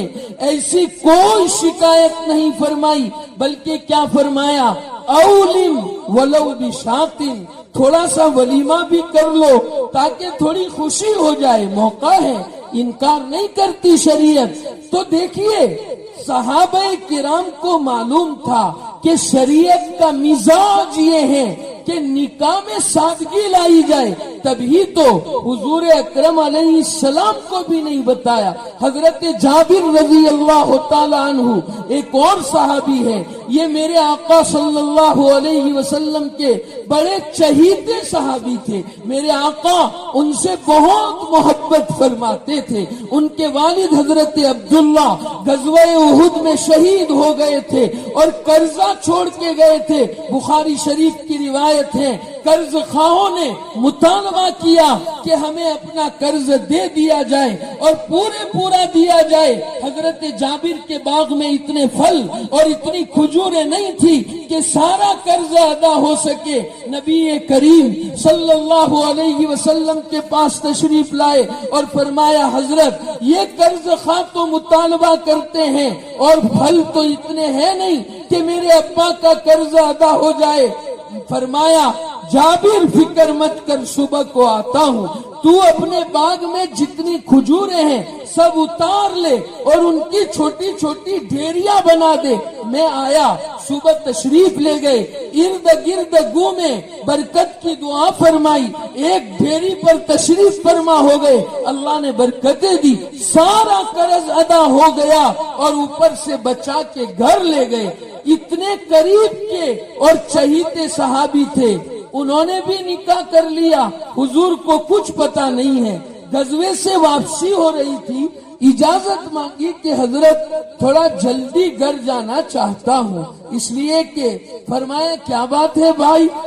ایسی کوئی شکایت نہیں فرمائی، بلکہ کیا فرمایا، اولم ولو بشاتن، تھوڑا سا ولیمہ بھی کر لو تاکہ تھوڑی خوشی ہو جائے، موقع ہے، انکار نہیں کرتی شریعت۔ تو دیکھیے صحابہ کرام کو معلوم تھا کہ شریعت کا مزاج یہ ہے کہ نکاح میں سادگی لائی جائے، تبھی تو حضور اکرم علیہ السلام کو بھی نہیں بتایا۔ حضرت جابر رضی اللہ تعالی عنہ ایک اور صحابی ہے، یہ میرے آقا صلی اللہ علیہ وسلم کے بڑے چہیتے صحابی تھے۔ میرے آقا ان سے بہت محبت فرماتے تھے۔ ان کے والد حضرت عبداللہ غزوہ احد میں شہید ہو گئے تھے اور قرضہ چھوڑ کے گئے تھے۔ بخاری شریف کی روایت ہے، قرض خواہوں نے مطالبہ کیا کہ ہمیں اپنا قرض دے دیا جائے اور پورا دیا جائے۔ حضرت جابر کے باغ میں اتنے پھل اور اتنی کھجوریں نہیں تھی کہ سارا قرض ادا ہو سکے۔ نبی کریم صلی اللہ علیہ وسلم کے پاس تشریف لائے اور فرمایا، حضرت یہ قرض خواہ تو مطالبہ کرتے ہیں اور پھل تو اتنے ہیں نہیں کہ میرے ابا کا قرض ادا ہو جائے۔ فرمایا، جابر فکر مت کر، صبح کو آتا ہوں، تو اپنے باغ میں جتنی کھجوریں ہیں سب اتار لے اور ان کی چھوٹی چھوٹی ڈھیریاں بنا دے۔ میں آیا، صبح تشریف لے گئے، ارد گرد گھومے، برکت کی دعا فرمائی، ایک ڈھیری پر تشریف فرما ہو گئے، اللہ نے برکتیں دی، سارا قرض ادا ہو گیا اور اوپر سے بچا کے گھر لے گئے۔ اتنے قریب کے اور چہیتے صحابی تھے، انہوں نے بھی نکاح کر لیا۔ حضور کو کچھ پتا نہیں ہے۔ غزوے سے واپسی ہو رہی تھی، اجازت مانگی کہ حضرت تھوڑا جلدی گھر جانا چاہتا ہوں، اس لیے کہ فرمایا کیا بات ہے بھائی،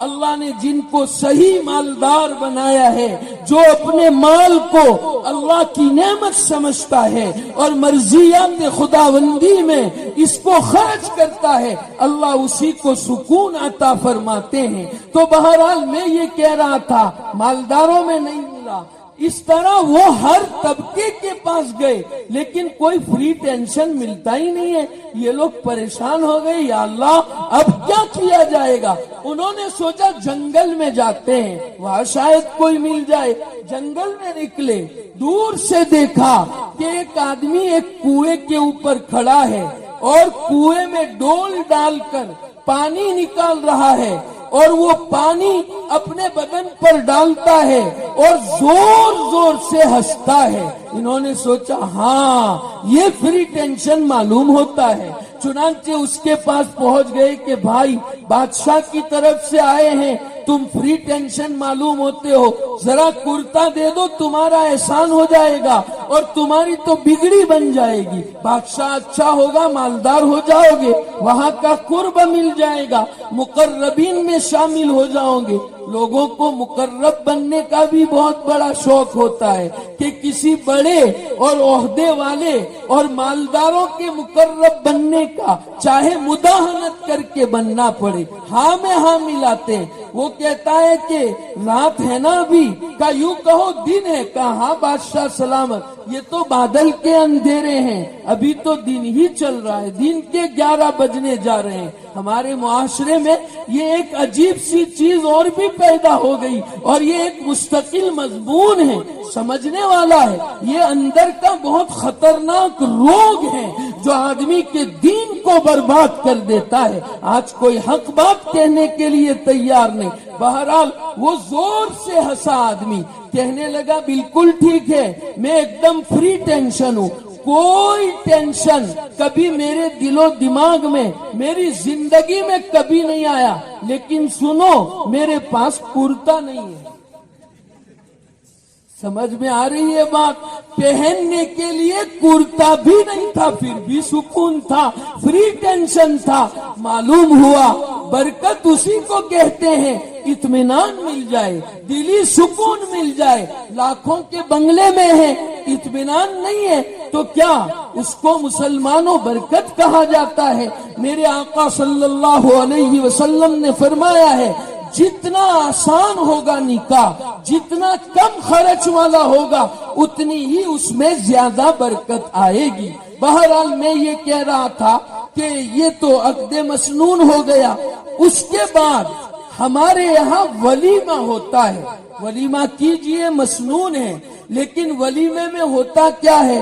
اللہ نے جن کو صحیح مالدار بنایا ہے، جو اپنے مال کو اللہ کی نعمت سمجھتا ہے اور مرضیات خداوندی میں اس کو خرچ کرتا ہے، اللہ اسی کو سکون عطا فرماتے ہیں۔ تو بہرحال میں یہ کہہ رہا تھا مالداروں میں نہیں ملا، اس طرح وہ ہر طبقے کے پاس گئے لیکن کوئی فری ٹینشن ملتا ہی نہیں ہے۔ یہ لوگ پریشان ہو گئے، یا اللہ اب کیا کیا جائے گا؟ انہوں نے سوچا جنگل میں جاتے ہیں، وہاں شاید کوئی مل جائے۔ جنگل میں نکلے، دور سے دیکھا کہ ایک آدمی ایک کنویں کے اوپر کھڑا ہے اور کنویں میں ڈول ڈال کر پانی نکال رہا ہے، اور وہ پانی اپنے بدن پر ڈالتا ہے اور زور زور سے ہنستا ہے۔ انہوں نے سوچا ہاں یہ فری ٹینشن معلوم ہوتا ہے، چنانچہ اس کے پاس پہنچ گئے کہ بھائی بادشاہ کی طرف سے آئے ہیں، تم فری ٹینشن معلوم ہوتے ہو، ذرا کرتا دے دو، تمہارا احسان ہو جائے گا اور تمہاری تو بگڑی بن جائے گی، بادشاہ اچھا ہوگا، مالدار ہو جاؤ گے، وہاں کا قرب مل جائے گا، مقربین میں شامل ہو جاؤ گے۔ لوگوں کو مقرب بننے کا بھی بہت بڑا شوق ہوتا ہے کہ کسی بڑے اور عہدے والے اور مالداروں کے مقرب بننے کا، چاہے مداہنت کر کے بننا پڑے، ہاں میں ہاں ملاتے ہیں۔ وہ کہتا ہے کہ رات ہے نا ابھی، کا یوں کہو دن ہے، کہا ہاں بادشاہ سلامت، یہ تو بادل کے اندھیرے ہیں، ابھی تو دن ہی چل رہا ہے، دن کے 11 بجنے جا رہے ہیں۔ ہمارے معاشرے میں یہ ایک عجیب سی چیز اور بھی پیدا ہو گئی، اور یہ ایک مستقل مضمون ہے، سمجھنے والا ہے۔ یہ اندر کا بہت خطرناک روگ ہے جو آدمی کے دین کو برباد کر دیتا ہے۔ آج کوئی حق بات کہنے کے لیے تیار نہیں۔ بہرحال وہ زور سے ہنسا آدمی، کہنے لگا بالکل ٹھیک ہے، میں ایک دم فری ٹینشن ہوں، کوئی ٹینشن کبھی میرے دل و دماغ میں، میری زندگی میں کبھی نہیں آیا، لیکن سنو میرے پاس کرتا نہیں ہے۔ سمجھ میں آ رہی ہے بات؟ پہننے کے لیے کرتا بھی نہیں تھا، پھر بھی سکون تھا، فری ٹینشن تھا۔ معلوم ہوا برکت اسی کو کہتے ہیں اطمینان مل جائے، دلی سکون مل جائے۔ لاکھوں کے بنگلے میں ہے، اطمینان نہیں ہے تو کیا اس کو مسلمانوں برکت کہا جاتا ہے؟ میرے آقا صلی اللہ علیہ وسلم نے فرمایا ہے جتنا آسان ہوگا نکاح، جتنا کم خرچ والا ہوگا، اتنی ہی اس میں زیادہ برکت آئے گی۔ بہرحال میں یہ کہہ رہا تھا کہ یہ تو عقد مسنون ہو گیا، اس کے بعد ہمارے یہاں ولیمہ ہوتا ہے۔ ولیمہ کیجئے مسنون ہے، لیکن ولیمے میں ہوتا کیا ہے؟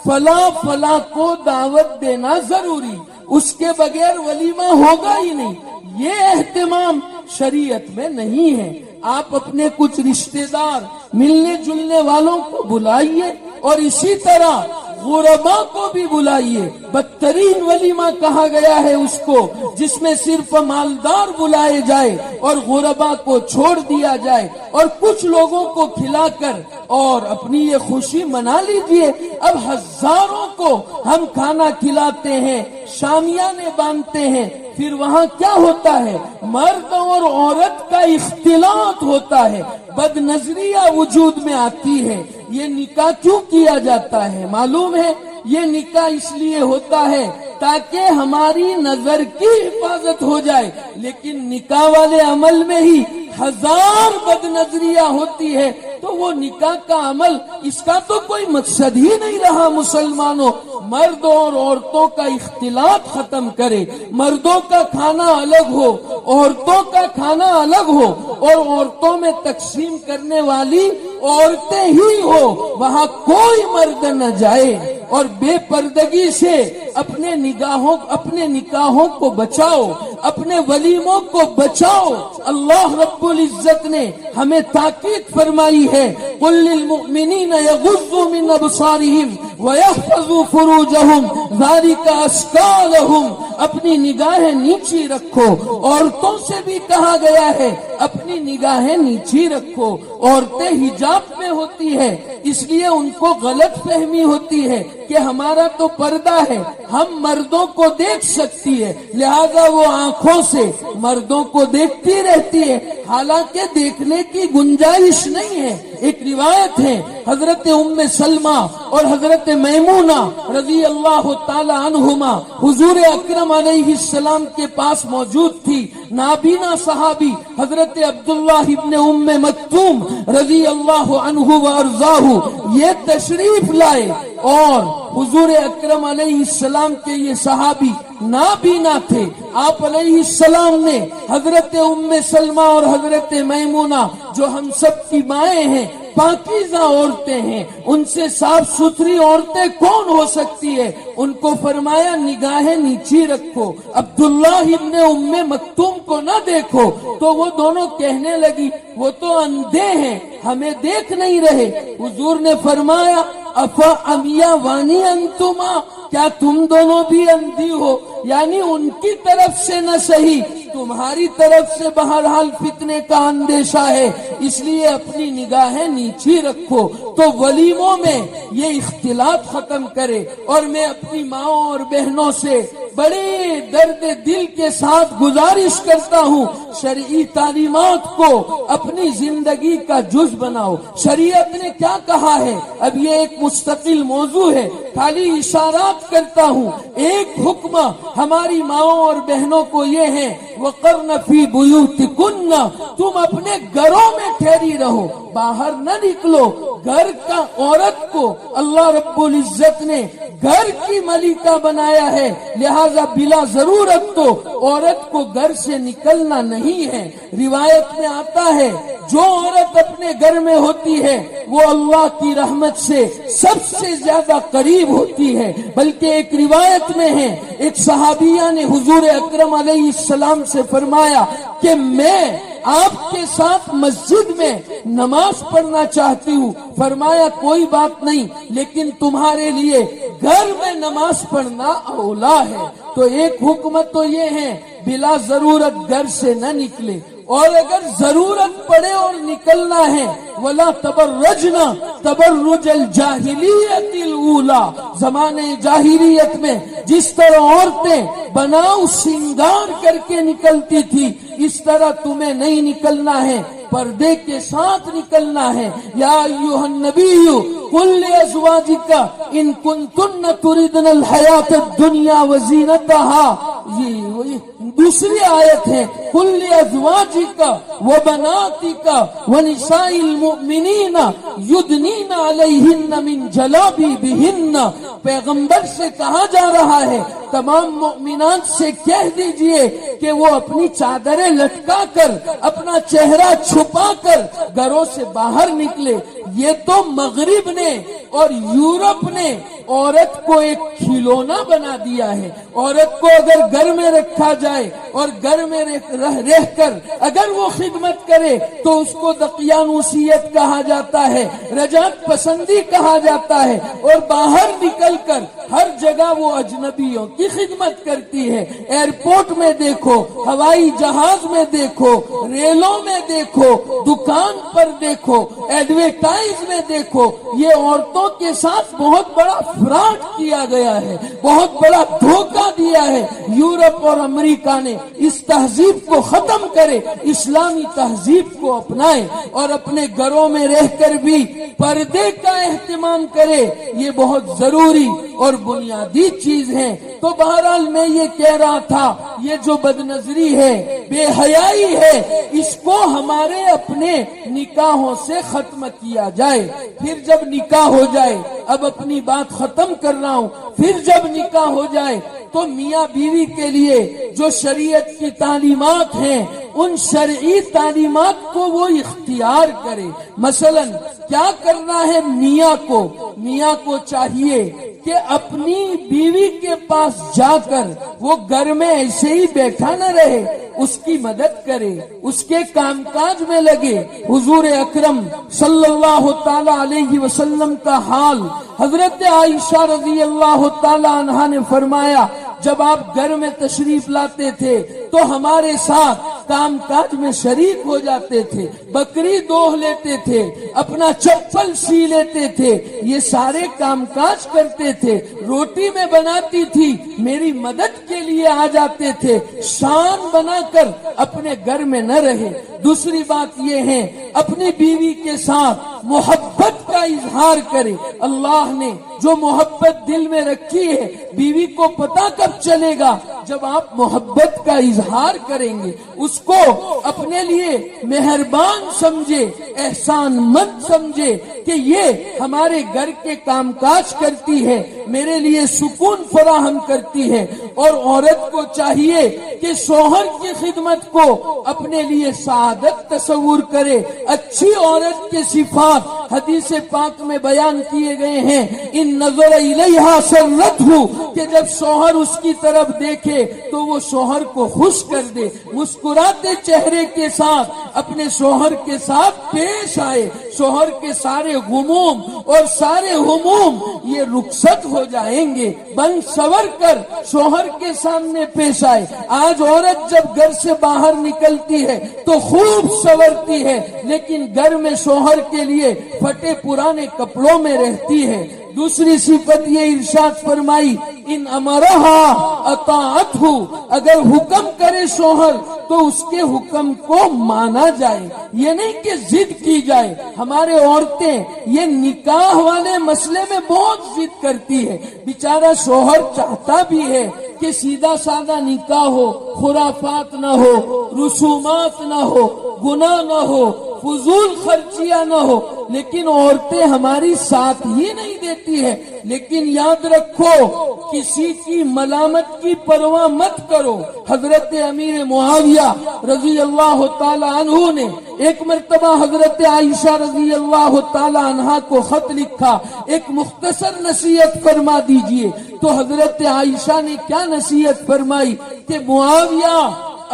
فلاں فلاں کو دعوت دینا ضروری، اس کے بغیر ولیمہ ہوگا ہی نہیں۔ یہ اہتمام شریعت میں نہیں ہے۔ آپ اپنے کچھ رشتہ دار، ملنے جلنے والوں کو بلائیے، اور اسی طرح غربا کو بھی بلائیے۔ بدترین ولیمہ کہا گیا ہے اس کو جس میں صرف مالدار بلائے جائے اور غربا کو چھوڑ دیا جائے، اور کچھ لوگوں کو کھلا کر اور اپنی یہ خوشی منا لیجئے۔ اب ہزاروں کو ہم کھانا کھلاتے ہیں، شامیانے باندھتے ہیں، پھر وہاں کیا ہوتا ہے؟ مرد اور عورت کا اختلاط ہوتا ہے، بد نظریہ وجود میں آتی ہے۔ یہ نکاح کیوں کیا جاتا ہے معلوم ہے؟ یہ نکاح اس لیے ہوتا ہے تاکہ ہماری نظر کی حفاظت ہو جائے، لیکن نکاح والے عمل میں ہی 1000 بد نظریہ ہوتی ہے، تو وہ نکاح کا عمل، اس کا تو کوئی مقصد ہی نہیں رہا۔ مسلمانوں، مردوں اور عورتوں کا اختلاط ختم کرے، مردوں کا کھانا الگ ہو، عورتوں کا کھانا الگ ہو، اور عورتوں میں تقسیم کرنے والی عورتیں ہی ہو، وہاں کوئی مرد نہ جائے، اور بے پردگی سے اپنے نکاحوں کو بچاؤ، اپنے ولیموں کو بچاؤ۔ اللہ رب العزت نے ہمیں تاکید فرمائی ہے، قل للمؤمنین یغضوا من ابصارہم ویحفظوا فروجہم ذالک ازکی لہم، اپنی نگاہیں نیچی رکھو۔ عورتوں سے بھی کہا گیا ہے اپنی نگاہیں نیچی رکھو۔ عورتیں حجاب میں ہوتی ہے، اس لیے ان کو غلط فہمی ہوتی ہے کہ ہمارا تو پردہ ہے، ہم مردوں کو دیکھ سکتی ہے، لہذا وہ آنکھوں سے مردوں کو دیکھتی رہتی ہے، حالانکہ دیکھنے کی گنجائش نہیں ہے۔ ایک روایت ہے حضرت ام سلمہ اور حضرت میمونہ رضی اللہ تعالی عنہما حضور اکرم علیہ السلام کے پاس موجود تھی۔ نابینا صحابی حضرت عبداللہ ابن ام مکتوم رضی اللہ عنہ وارضاہ یہ تشریف لائے اور حضور اکرم علیہ السلام کے یہ صحابی نابینا تھے۔ آپ علیہ السلام نے حضرت ام سلمہ اور حضرت میمونہ جو ہم سب کی مائیں ہیں، پاکیزہ عورتیں ہیں، ان سے صاف ستھری عورتیں کون ہو سکتی ہے، ان کو فرمایا نگاہیں نیچی رکھو، عبداللہ ابن ام مکتوم کو نہ دیکھو۔ تو وہ دونوں کہنے لگی وہ تو اندھے ہیں، ہمیں دیکھ نہیں رہے۔ حضور نے فرمایا افا امیا وانی انتما، کیا تم دونوں بھی اندھی ہو؟ یعنی ان کی طرف سے نہ صحیح، تمہاری طرف سے بہرحال فتنے کا اندیشہ ہے، اس لیے اپنی نگاہیں نیچی رکھو۔ تو ولیموں میں یہ اختلاط ختم کرے۔ اور میں اپنی ماؤں اور بہنوں سے بڑے درد دل کے ساتھ گزارش کرتا ہوں، شرعی تعلیمات کو اپنی زندگی کا جز بناؤ۔ شریعت نے کیا کہا ہے، اب یہ ایک مستقل موضوع ہے، خالی اشارات کرتا ہوں۔ ایک حکم ہماری ماؤں اور بہنوں کو یہ ہے وَقَرْنَ فِي بُيُوتِكُنَّ، تم اپنے گھروں میں ٹھہری رہو، باہر نہ نکلو۔ گھر کا عورت کو اللہ رب العزت نے گھر کی ملکہ بنایا ہے، لہذا بلا ضرورت تو عورت کو گھر سے نکلنا نہیں ہے۔ روایت میں آتا ہے جو عورت اپنے گھر میں ہوتی ہے وہ اللہ کی رحمت سے سب سے زیادہ قریب ہوتی ہے۔ بلکہ ایک روایت میں ہے ایک صحابیہ نے حضور اکرم علیہ السلام سے فرمایا کہ میں آپ کے ساتھ مسجد میں نماز پڑھنا چاہتی ہوں۔ فرمایا کوئی بات نہیں، لیکن تمہارے لیے گھر میں نماز پڑھنا اولا ہے۔ تو ایک حکمت تو یہ ہے بلا ضرورت گھر سے نہ نکلے، اور اگر ضرورت پڑے اور نکلنا ہے وَلَا تَبَرَّجْنَا تَبَرُّجَ الْجَاهِلِيَّةِ الْأُولَى، زمانے جاہلیت میں جس طرح عورتیں بناؤ سنگار کر کے نکلتی تھی، اس طرح تمہیں نہیں نکلنا ہے، پردے کے ساتھ نکلنا ہے۔ یا ایھا النبی قل لازواجک ان کنتن تردن الحیات الدنیا وزینتها، یہ دوسری آیت ہے قل لازواجک وبناتک ونساء المؤمنین یدنین علیہن من جلابیبہن، پیغمبر سے کہا جا رہا ہے تمام مومنات سے کہہ دیجئے کہ وہ اپنی چادریں لٹکا کر اپنا چہرہ چھپا کر گھروں سے باہر نکلے۔ یہ تو مغرب نے اور یورپ نے عورت کو ایک کھلونا بنا دیا ہے۔ عورت کو اگر گھر میں رکھا جائے اور گھر میں رہ کر اگر وہ خدمت کرے تو اس کو دقیانوسیت کہا جاتا ہے، رجعت پسندی کہا جاتا ہے، اور باہر نکل کر ہر جگہ وہ اجنبیوں کی خدمت کرتی ہے۔ ایئرپورٹ میں دیکھو، ہوائی جہاز میں دیکھو، ریلوں میں دیکھو، دکان پر دیکھو، ایڈورٹائز میں دیکھو، یہ عورتوں کے ساتھ بہت بڑا فراڈ کیا گیا ہے، بہت بڑا دھوکہ دیا ہے۔ یورپ اور امریکہ نے اس تہذیب کو ختم کرے، اسلامی تہذیب کو اپنائے اور اپنے گھروں میں رہ کر بھی پردے کا اہتمام کرے، یہ بہت ضروری اور بنیادی چیز ہے۔ تو بہرحال میں یہ کہہ رہا تھا یہ جو بدنظری ہے، بے حیائی ہے، اس کو ہمارے اپنے نکاحوں سے ختم کیا جائے۔ پھر جب نکاح ہو جائے، اب اپنی بات ختم کر رہا ہوں، پھر جب نکاح ہو جائے تو میاں بیوی کے لیے جو شریعت کی تعلیمات ہیں ان شرعی تعلیمات کو وہ اختیار کرے۔ مثلا کیا کرنا ہے میاں کو چاہیے کہ اپنی بیوی کے پاس جا کر وہ گھر میں ایسے ہی بیٹھا نہ رہے، اس کی مدد کرے، اس کے کام کاج میں لگے۔ حضور اکرم صلی اللہ تعالی علیہ وسلم کا حال حضرت عائشہ رضی اللہ تعالی عنہا نے فرمایا، جب آپ گھر میں تشریف لاتے تھے تو ہمارے ساتھ کام کاج میں شریک ہو جاتے تھے، بکری دوہ لیتے تھے، اپنا چپل سی لیتے تھے، یہ سارے کام کاج کرتے تھے، روٹی میں بناتی تھی میری مدد کے لیے آ جاتے تھے۔ شان بنا کر اپنے گھر میں نہ رہے۔ دوسری بات یہ ہے اپنی بیوی کے ساتھ محبت کا اظہار کرے۔ اللہ نے جو محبت دل میں رکھی ہے بیوی کو پتہ کب چلے گا؟ جب آپ محبت کا اظہار کریں گے، اس کو اپنے لیے مہربان سمجھے، احسان مند سمجھے کہ یہ ہمارے گھر کے کام کاج کرتی ہے، میرے لیے سکون فراہم کرتی ہے۔ اور عورت کو چاہیے کہ شوہر کی خدمت کو اپنے لیے سعادت تصور کرے۔ اچھی عورت کے صفات حدیث پاک میں بیان کیے گئے ہیں، ان نظر الیہا سرتہ، کہ جب شوہر اس کی طرف دیکھے تو وہ شوہر کو خوش کر دے، مسکراتے چہرے کے ساتھ اپنے شوہر کے ساتھ پیش آئے، شوہر کے سارے غموم اور سارے ہموم یہ رخصت ہو جائیں گے، بن سور کر شوہر کے سامنے پیش آئے۔ آج عورت جب گھر سے باہر نکلتی ہے تو خوب سورتی ہے، لیکن گھر میں شوہر کے لیے پھٹے پرانے کپڑوں میں رہتی ہے۔ دوسری صفت یہ ارشاد فرمائی، ان امرہا اطاعتہ، اگر حکم کرے شوہر تو اس کے حکم کو مانا جائے، یہ نہیں کہ ضد کی جائے۔ ہمارے عورتیں یہ نکاح والے مسئلے میں بہت ضد کرتی ہے، بیچارہ شوہر چاہتا بھی ہے کہ سیدھا سادہ نکاح ہو، خرافات نہ ہو، رسومات نہ ہو، گناہ نہ ہو، فضول خرچیاں نہ ہو، لیکن عورتیں ہماری ساتھ ہی نہیں دیتی ہے۔ لیکن یاد رکھو کسی کی ملامت کی پرواہ مت کرو۔ حضرت امیر معاویہ رضی اللہ تعالی عنہ نے ایک مرتبہ حضرت عائشہ رضی اللہ تعالی عنہا کو خط لکھا، ایک مختصر نصیحت فرما دیجئے۔ تو حضرت عائشہ نے کیا نصیحت فرمائی کہ معاویہ،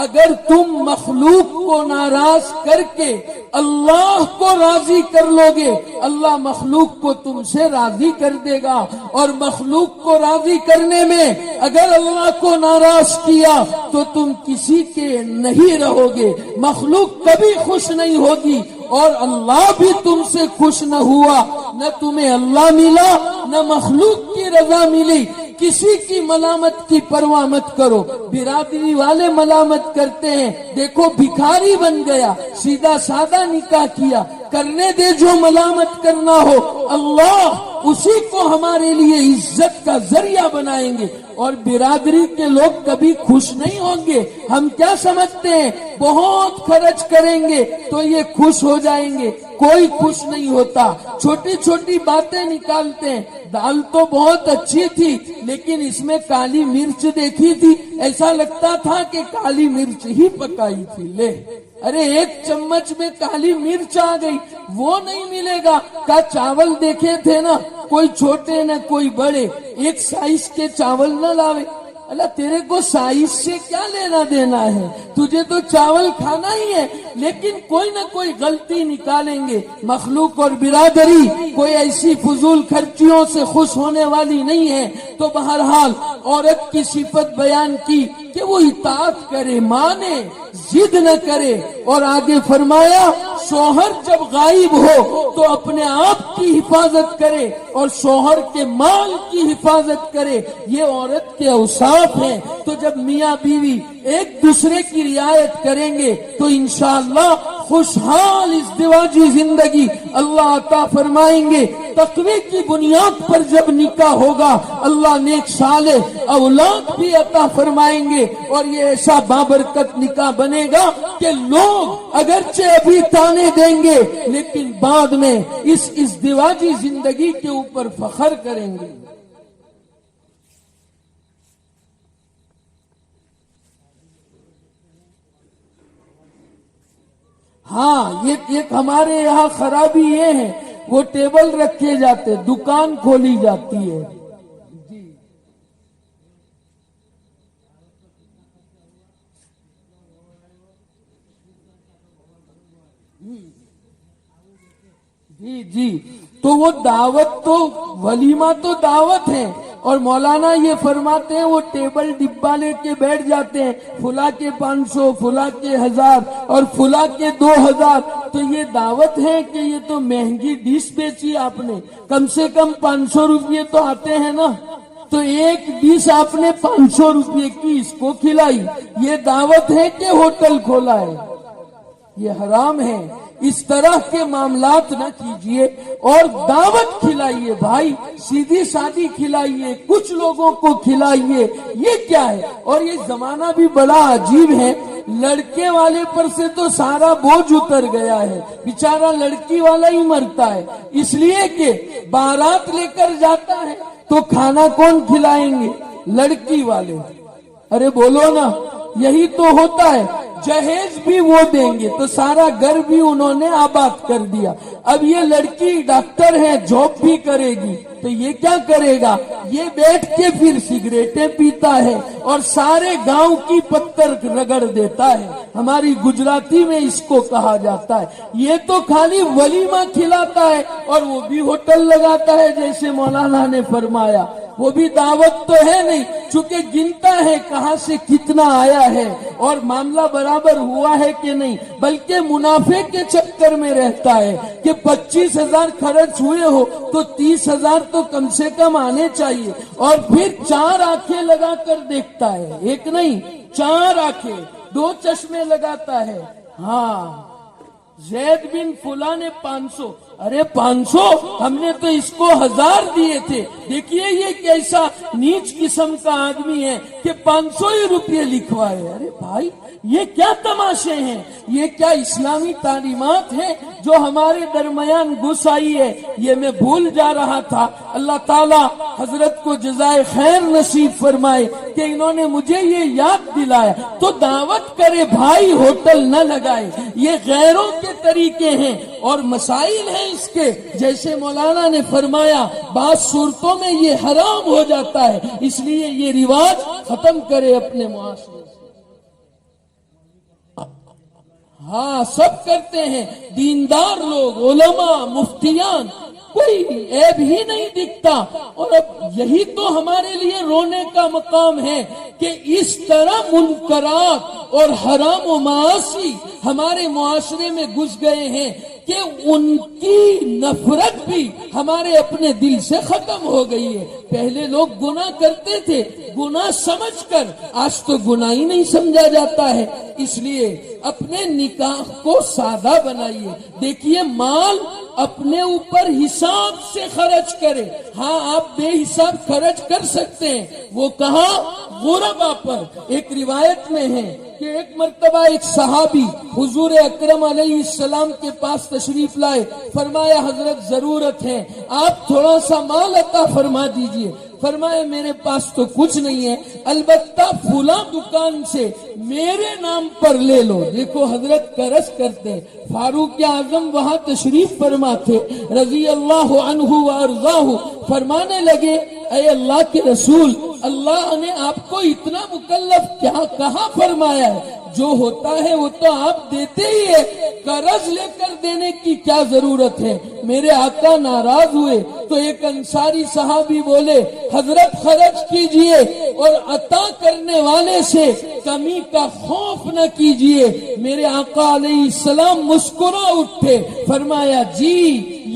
اگر تم مخلوق کو ناراض کر کے اللہ کو راضی کر لو گے، اللہ مخلوق کو تم سے راضی کر دے گا، اور مخلوق کو راضی کرنے میں اگر اللہ کو ناراض کیا تو تم کسی کے نہیں رہو گے، مخلوق کبھی خوش نہیں ہوگی، اور اللہ بھی تم سے خوش نہ ہوا، نہ تمہیں اللہ ملا نہ مخلوق کی رضا ملی۔ کسی کی ملامت کی پرواہ مت کرو۔ برادری والے ملامت کرتے ہیں، دیکھو بھکاری بن گیا، سیدھا سادہ نکاح کیا، کرنے دے جو ملامت کرنا ہو، اللہ اسی کو ہمارے لیے عزت کا ذریعہ بنائیں گے، اور برادری کے لوگ کبھی خوش نہیں ہوں گے۔ ہم کیا سمجھتے ہیں بہت خرچ کریں گے تو یہ خوش ہو جائیں گے، کوئی خوش نہیں ہوتا۔ چھوٹی چھوٹی باتیں نکالتے ہیں، دال تو بہت اچھی تھی لیکن اس میں کالی مرچ دیکھی تھی، ایسا لگتا تھا کہ کالی مرچ ہی پکائی تھی، لے ارے ایک چمچ میں کالی مرچ آ گئی، وہ نہیں ملے گا۔ کا چاول دیکھے تھے نا، کوئی چھوٹے نہ کوئی بڑے، ایک سائز کے چاول نہ لاوے۔ اللہ تیرے کو سائز سے کیا لینا دینا ہے، تجھے تو چاول کھانا ہی ہے، لیکن کوئی نہ کوئی غلطی نکالیں گے۔ مخلوق اور برادری کوئی ایسی فضول خرچیوں سے خوش ہونے والی نہیں ہے۔ تو بہرحال عورت کی صفت بیان کی کہ وہ اطاعت کرے، مانے، ضد نہ کرے، اور آگے فرمایا شوہر جب غائب ہو تو اپنے آپ کی حفاظت کرے اور شوہر کے مال کی حفاظت کرے، یہ عورت کے اوصاف ہیں۔ تو جب میاں بیوی ایک دوسرے کی رعایت کریں گے تو انشاءاللہ خوشحال ازدواجی زندگی اللہ عطا فرمائیں گے۔ تقوی کی بنیاد پر جب نکاح ہوگا اللہ نیک صالح اولاد بھی عطا فرمائیں گے، اور یہ ایسا بابرکت نکاح بنے گا کہ لوگ اگرچہ ابھی تانے دیں گے لیکن بعد میں اس ازدواجی زندگی کے اوپر فخر کریں گے۔ ہاں ایک ہمارے یہاں خرابی یہ ہے، وہ ٹیبل رکھے جاتے، دکان کھولی جاتی ہے، جی جی، تو وہ دعوت تو ولیمہ تو دعوت ہے، اور مولانا یہ فرماتے ہیں وہ ٹیبل ڈبہ لے کے بیٹھ جاتے ہیں، فلاں کے 500، فلاں کے 1000 اور فلاں کے 2000، تو یہ دعوت ہے کہ یہ تو مہنگی ڈش بیچی آپ نے، کم سے کم 500 روپے تو آتے ہیں نا، تو ایک ڈش آپ نے 500 روپے کی اس کو کھلائی، یہ دعوت ہے کہ ہوٹل کھولا ہے؟ یہ حرام ہے۔ اس طرح کے معاملات نہ کیجئے اور دعوت کھلائیے بھائی، سیدھی سادی کھلائیے، کچھ لوگوں کو کھلائیے، یہ کیا ہے؟ اور یہ زمانہ بھی بڑا عجیب ہے، لڑکے والے پر سے تو سارا بوجھ اتر گیا ہے، بیچارہ لڑکی والا ہی مرتا ہے، اس لیے کہ بارات لے کر جاتا ہے تو کھانا کون کھلائیں گے؟ لڑکی والے۔ ارے بولو نا، یہی تو ہوتا ہے، جہیز بھی وہ دیں گے تو سارا گھر بھی انہوں نے آباد کر دیا۔ اب یہ لڑکی ڈاکٹر ہے، جاب بھی کرے گی تو یہ کیا کرے گا؟ یہ بیٹھ کے پھر سگریٹیں پیتا ہے اور سارے گاؤں کی پتھر رگڑ دیتا ہے، ہماری گجراتی میں اس کو کہا جاتا ہے۔ یہ تو خالی ولیمہ کھلاتا ہے اور وہ بھی ہوٹل لگاتا ہے، جیسے مولانا نے فرمایا، وہ بھی دعوت تو ہے نہیں، چونکہ گنتا ہے کہاں سے کتنا آیا ہے اور معاملہ برابر ہوا ہے کہ نہیں، بلکہ منافع کے چکر میں رہتا ہے کہ 25,000 خرچ ہوئے ہو تو 30,000 تو کم سے کم آنے چاہیے، اور پھر 4 آنکھیں لگا کر دیکھتا ہے، ایک نہیں 4 آنکھیں، 2 چشمے لگاتا ہے۔ ہاں، زید بن فلاں نے 500، ارے 500 ہم نے تو اس کو 1000 دیے تھے، دیکھیے یہ کیسا نیچ قسم کا آدمی ہے کہ 500 ہی روپے لکھوائے۔ ارے بھائی یہ کیا تماشے ہیں؟ یہ کیا اسلامی تعلیمات ہیں جو ہمارے درمیان گھس آئی ہے؟ یہ میں بھول جا رہا تھا، اللہ تعالی حضرت کو جزائے خیر نصیب فرمائے کہ انہوں نے مجھے یہ یاد دلایا۔ تو دعوت کرے بھائی، ہوٹل نہ لگائے، یہ غیروں کے طریقے ہیں اور مسائل ہیں اس کے، جیسے مولانا نے فرمایا بعض صورتوں میں یہ حرام ہو جاتا ہے، اس لیے یہ رواج ختم کرے اپنے معاشرے سے۔ ہاں سب کرتے ہیں، دیندار لوگ، علماء، مفتیان، کوئی عیب ہی نہیں دکھتا، اور اب یہی تو ہمارے لیے رونے کا مقام ہے کہ اس طرح منکرات اور حرام و معاصی ہمارے معاشرے میں گھس گئے ہیں کہ ان کی نفرت بھی ہمارے اپنے دل سے ختم ہو گئی ہے۔ پہلے لوگ گناہ کرتے تھے گناہ سمجھ کر، آج تو گناہ ہی نہیں سمجھا جاتا ہے، اس لیے اپنے نکاح کو سادہ بنائیے۔ دیکھیے مال اپنے اوپر حساب سے خرچ کرے، ہاں آپ بے حساب خرچ کر سکتے ہیں، وہ کہاں؟ غربا پر۔ ایک روایت میں ہے کہ ایک مرتبہ ایک صحابی حضور اکرم علیہ السلام کے پاس تشریف لائے، فرمایا حضرت ضرورت ہے، آپ تھوڑا سا مال عطا فرما دیجئے۔ فرمایا میرے پاس تو کچھ نہیں ہے، البتہ فلاں دکان سے میرے نام پر لے لو۔ دیکھو حضرت قرض کرتے، فاروق اعظم وہاں تشریف فرما تھے رضی اللہ عنہ وارضاہ، فرمانے لگے اے اللہ کے رسول، اللہ نے آپ کو اتنا مکلف کیا کہاں فرمایا ہے؟ جو ہوتا ہے وہ تو آپ دیتے ہی ہے، قرض لے کر دینے کی کیا ضرورت ہے؟ میرے آقا ناراض ہوئے تو ایک انصاری صحابی بولے حضرت خرچ کیجئے اور عطا کرنے والے سے کمی کا خوف نہ کیجئے۔ میرے آقا علیہ السلام مسکرا اٹھے، فرمایا جی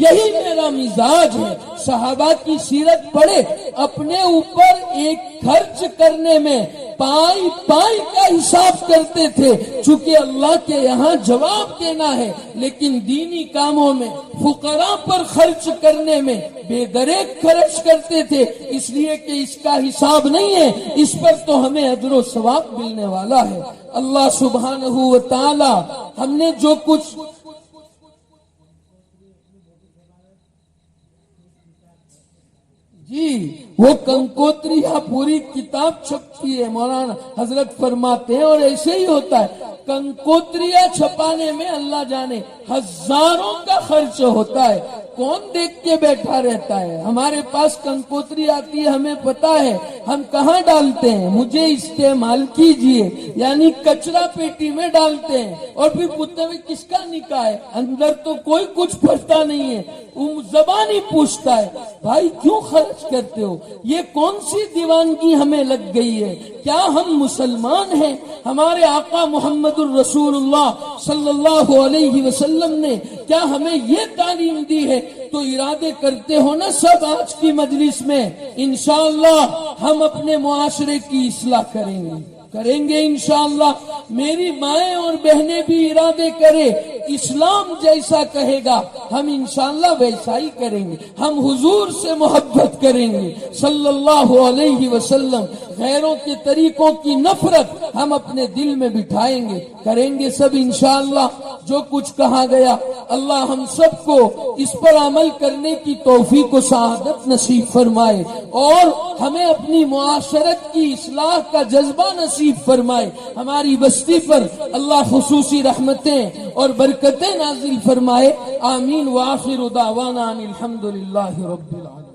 یہی میرا مزاج ہے۔ صحابہ کی سیرت پڑھے، اپنے اوپر ایک خرچ کرنے میں پائی پائی کا حساب کرتے تھے، چونکہ اللہ کے یہاں جواب دینا ہے، لیکن دینی کاموں میں فقراء پر خرچ کرنے میں بے دریغ خرچ کرتے تھے، اس لیے کہ اس کا حساب نہیں ہے، اس پر تو ہمیں اجر و ثواب ملنے والا ہے۔ اللہ سبحانہ و تعالی ہم نے جو کچھ جی وہ کنکوتریاں پوری کتاب چھپتی ہے، مولانا حضرت فرماتے ہیں، اور ایسے ہی ہوتا ہے، کنکوتریاں چھپانے میں اللہ جانے ہزاروں کا خرچ ہوتا ہے، کون دیکھ کے بیٹھا رہتا ہے؟ ہمارے پاس کنکوتری آتی ہے، ہمیں پتا ہے ہم کہاں ڈالتے ہیں، مجھے استعمال کیجئے، یعنی کچرا پیٹی میں ڈالتے ہیں، اور پھر پوچھتے ہیں کس کا نکاح ہے، اندر تو کوئی کچھ پھٹتا نہیں ہے، زبان ہی پوچھتا ہے بھائی کیوں خرچ کرتے ہو؟ یہ کون سی دیوانگی ہمیں لگ گئی ہے؟ کیا ہم مسلمان ہیں؟ ہمارے آقا محمد الرسول اللہ صلی اللہ علیہ وسلم نے کیا ہمیں یہ تعلیم دی ہے؟ تو ارادے کرتے ہو نا سب آج کی مجلس میں انشاءاللہ ہم اپنے معاشرے کی اصلاح کریں گے انشاءاللہ۔ میری مائیں اور بہنیں بھی ارادے کرے، اسلام جیسا کہے گا ہم انشاءاللہ ویسا ہی کریں گے، ہم حضور سے محبت کریں گے صلی اللہ علیہ وسلم، غیروں کے طریقوں کی نفرت ہم اپنے دل میں بٹھائیں گے، کریں گے سب انشاءاللہ۔ جو کچھ کہا گیا اللہ ہم سب کو اس پر عمل کرنے کی توفیق و سعادت نصیب فرمائے، اور ہمیں اپنی معاشرت کی اصلاح کا جذبہ نصیب فرمائے، ہماری بستی پر اللہ خصوصی رحمتیں اور برکتیں نازل فرمائے، آمین۔ وآخر دعوانا ان الحمدللہ رب العالمین۔